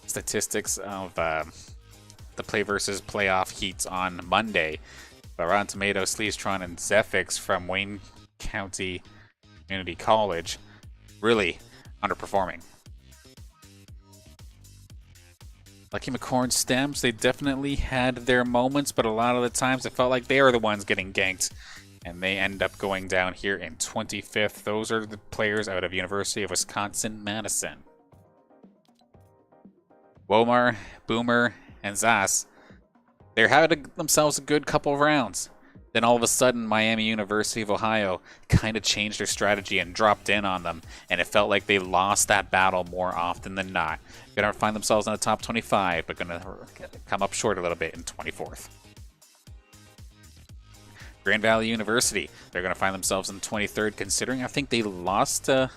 Speaker 2: statistics of the Play versus Playoff heats on Monday, Rotten Tomatoes, Sleestron, and Zephix from Wayne County Community College really underperforming. Lucky McCorn Stems, they definitely had their moments, but a lot of the times it felt like they were the ones getting ganked, and they end up going down here in 25th. Those are the players out of University of Wisconsin-Madison. Womar, Boomer, and Zas, they're having themselves a good couple of rounds. Then all of a sudden, Miami University of Ohio kind of changed their strategy and dropped in on them, and it felt like they lost that battle more often than not. Going to find themselves in the top 25, but going to come up short a little bit in 24th. Grand Valley University, they're going to find themselves in 23rd, considering I think they lost a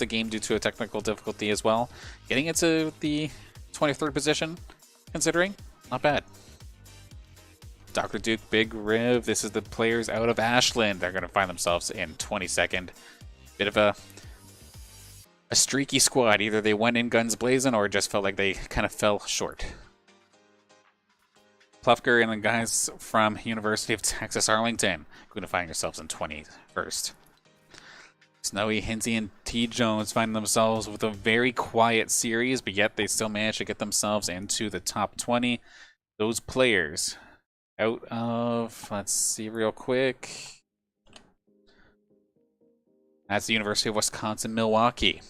Speaker 2: game due to a technical difficulty as well. Getting into the 23rd position, considering, not bad. Dr. Duke, Big Riv, this is the players out of Ashland. They're going to find themselves in 22nd. Bit of a streaky squad. Either they went in guns blazing or just felt like they kind of fell short. Plufker and the guys from University of Texas Arlington going to find yourselves in 21st. Snowy, Hinsey, and T. Jones find themselves with a very quiet series, but yet they still manage to get themselves into the top 20. Those players out of, let's see real quick. That's the University of Wisconsin-Milwaukee.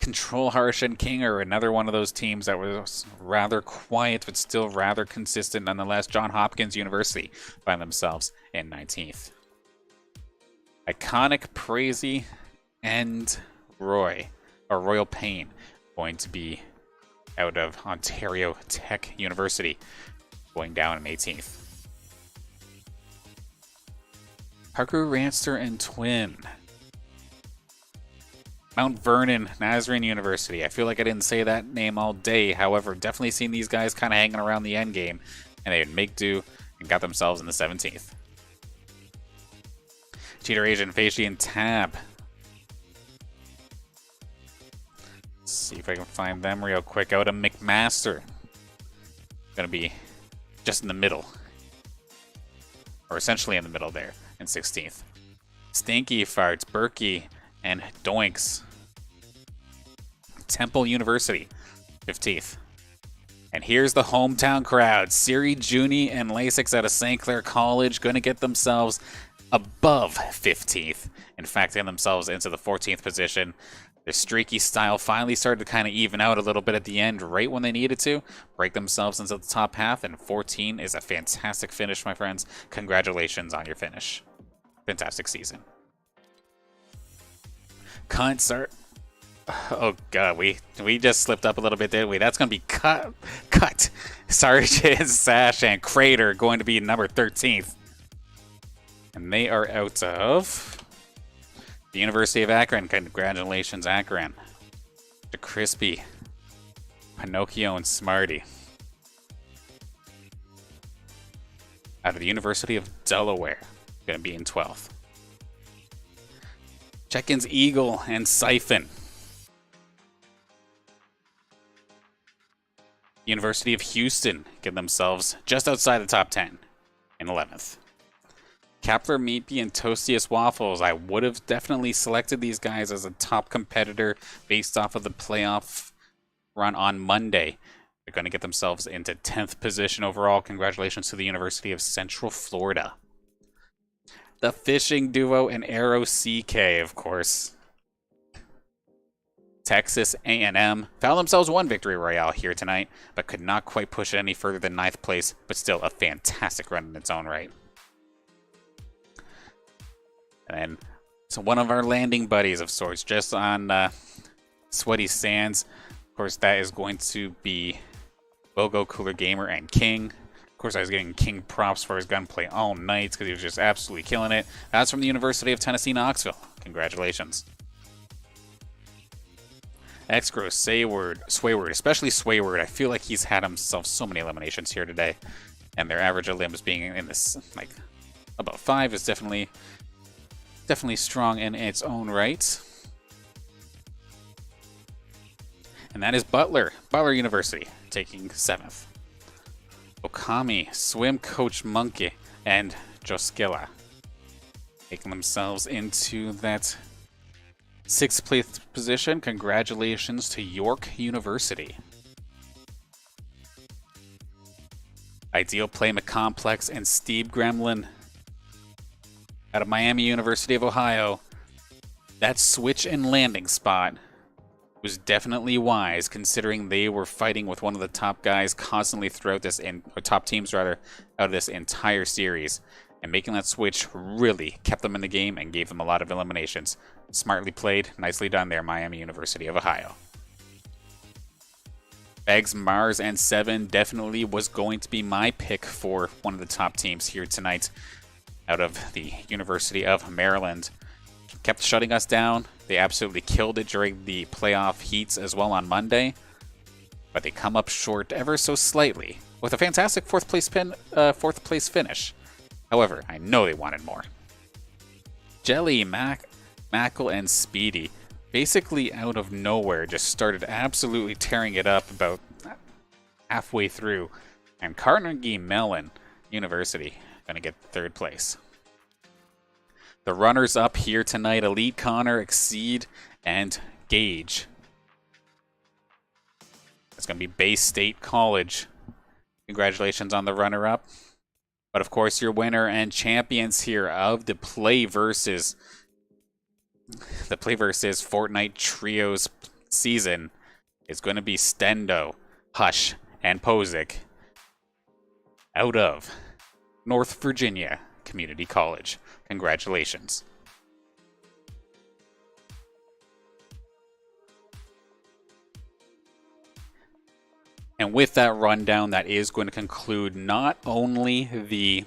Speaker 2: Control Harsh and King are another one of those teams that was rather quiet but still rather consistent nonetheless. Johns Hopkins University find themselves in 19th. Iconic, Crazy, and Royal Pain going to be out of Ontario Tech University, going down in 18th. Parker, Ranster, and Twin. Mount Vernon Nazarene University. I feel like I didn't say that name all day. However, definitely seen these guys kind of hanging around the end game, and they would make do and got themselves in the 17th. Cheater Asian, Fashi, and Tab. Let's see if I can find them real quick. Out of McMaster. Gonna be just in the middle. Or essentially in the middle there, in 16th. Stinky Farts, Berkey, and Doinks. Temple University, 15th. And here's the hometown crowd. Ciriuhs, Juneyy, and Laysix out of St. Clair College going to get themselves above 15th. In fact, getting themselves into the 14th position. Their streaky style finally started to kind of even out a little bit at the end, right when they needed to. Break themselves into the top half, and 14 is a fantastic finish, my friends. Congratulations on your finish. Fantastic season. Concert. Oh god, we just slipped up a little bit, didn't we? That's gonna be cut. Sargent, Sash, and Crater going to be number 13th. And they are out of the University of Akron. Congratulations, Akron. To Crispy, Pinocchio, and Smarty. Out of the University of Delaware. Gonna be in 12th. Check-ins, Eagle, and Siphon. University of Houston get themselves just outside the top 10 in 11th. Kapler, Meatbee, and Toastiest Waffles. I would have definitely selected these guys as a top competitor based off of the playoff run on Monday. They're going to get themselves into 10th position overall. Congratulations to the University of Central Florida. The Fishing Duo and Arrow CK, of course. Texas A&M found themselves one victory royale here tonight, but could not quite push it any further than 9th place, but still a fantastic run in its own right. And then, so one of our landing buddies of sorts, just on Sweaty Sands. Of course, that is going to be Bogo, Cooler Gamer, and King. Of course, I was getting King props for his gunplay all night because he was just absolutely killing it. That's from the University of Tennessee, Knoxville. Congratulations. X-Gross, Swayward, especially Swayward. I feel like he's had himself so many eliminations here today. And their average of limbs being in this, like, about 5 is definitely strong in its own right. And that is Butler University, taking 7th. Okami, Swim Coach Monkey, and Joskilla taking themselves into that 6th place position. Congratulations to York University. Ideal Play McComplex and Steve Gremlin out of Miami University of Ohio. That switch and landing spot was definitely wise, considering they were fighting with one of the top guys constantly throughout this, or top teams rather, out of this entire series. And making that switch really kept them in the game and gave them a lot of eliminations. Smartly played, nicely done there, Miami University of Ohio. Bags, Mars, and Seven definitely was going to be my pick for one of the top teams here tonight out of the University of Maryland. Kept shutting us down. They absolutely killed it during the playoff heats as well on Monday. But they come up short ever so slightly with a fantastic fourth place finish. However, I know they wanted more. Jelly, Mackle, and Speedy, basically out of nowhere, just started absolutely tearing it up about halfway through. And Carnegie Mellon University gonna get third place. The runners up here tonight: Elite, Connor, Exceed, and Gage. It's gonna be Bay State College. Congratulations on the runner-up. But of course, your winner and champions here of the PlayVS Fortnite Trios season is going to be Stendo, Hush, and Pozic out of North Virginia Community College. Congratulations. And with that rundown, that is going to conclude not only the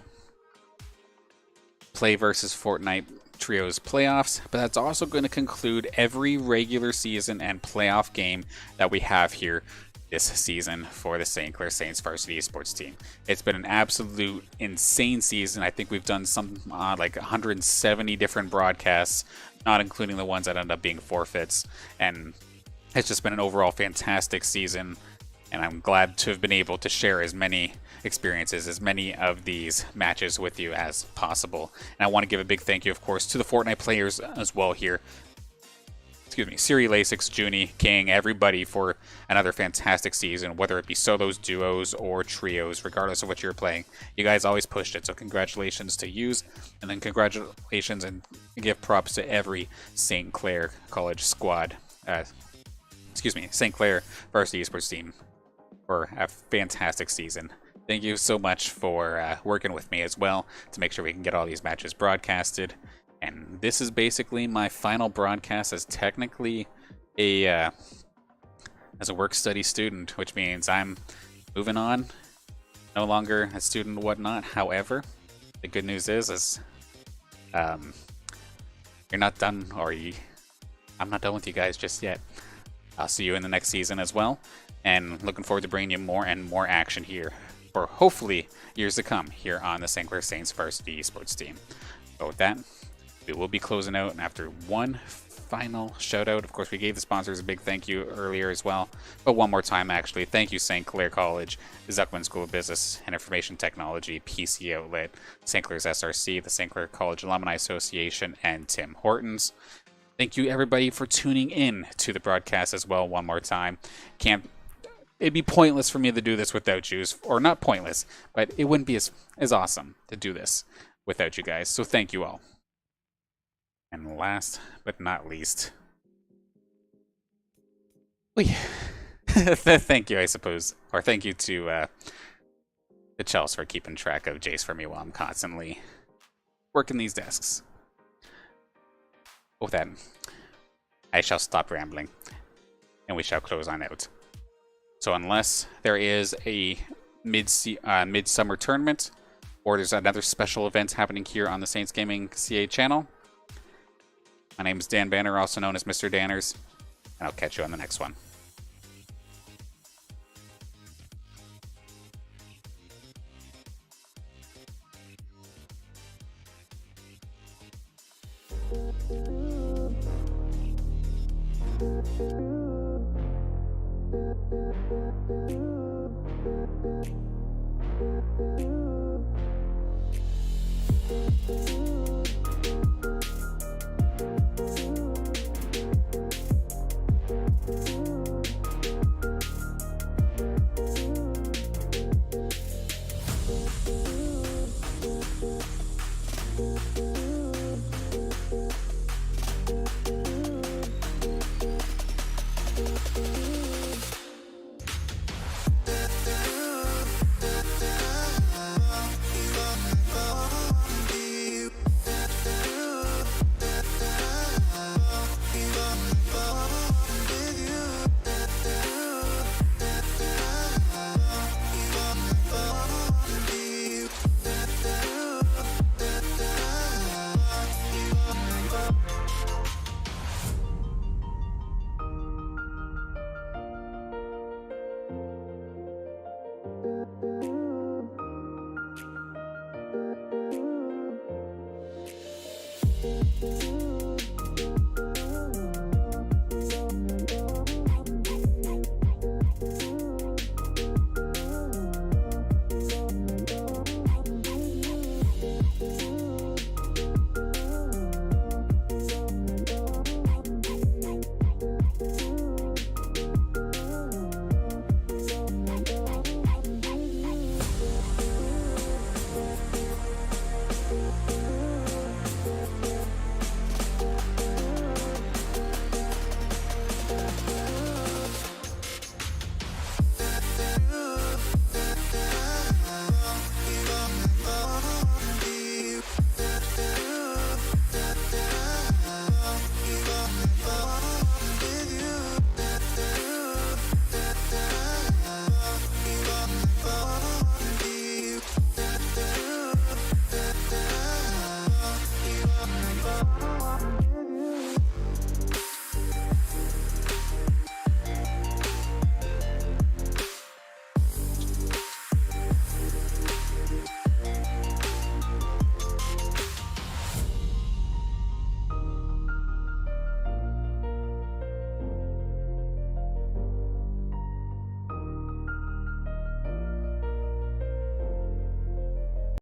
Speaker 2: PlayVS Fortnite Trios playoffs, but that's also going to conclude every regular season and playoff game that we have here this season for the St. Clair Saints varsity esports team. It's been an absolute insane season. I think we've done some like 170 different broadcasts, not including the ones that end up being forfeits. And it's just been an overall fantastic season. And I'm glad to have been able to share as many experiences, as many of these matches with you as possible. And I want to give a big thank you, of course, to the Fortnite players as well here. Excuse me, Ciriuhs, Laysix, Juneyy, King, everybody for another fantastic season, whether it be solos, duos, or trios, regardless of what you're playing. You guys always pushed it, so congratulations to yous, and then congratulations and give props to every St. Clair College squad. St. Clair varsity esports team for a fantastic season. Thank you so much for working with me as well to make sure we can get all these matches broadcasted. And this is basically my final broadcast as technically as a work-study student, which means I'm moving on, no longer a student and whatnot. However, the good news is you're not done, I'm not done with you guys just yet. I'll see you in the next season as well, and looking forward to bringing you more and more action here for hopefully years to come here on the St. Clair Saints varsity esports team. But with that, we will be closing out, and after one final shout out, of course, we gave the sponsors a big thank you earlier as well, but one more time actually, thank you St. Clair College, the Zuckman School of Business and Information Technology, PC Outlet, St. Clair's SRC, the St. Clair College Alumni Association, and Tim Hortons. Thank you everybody for tuning in to the broadcast as well one more time. It'd be pointless for me to do this without you, or not pointless, but it wouldn't be as awesome to do this without you guys, so thank you all. And last but not least, thank you, I suppose, or thank you to Chelsea for keeping track of Jace for me while I'm constantly working these desks. With that, I shall stop rambling, and we shall close on out. So unless there is a midsummer tournament, or there's another special event happening here on the Saints Gaming CA channel, my name is Dan Banner, also known as Mr. Danners, and I'll catch you on the next one.
Speaker 4: Thank you.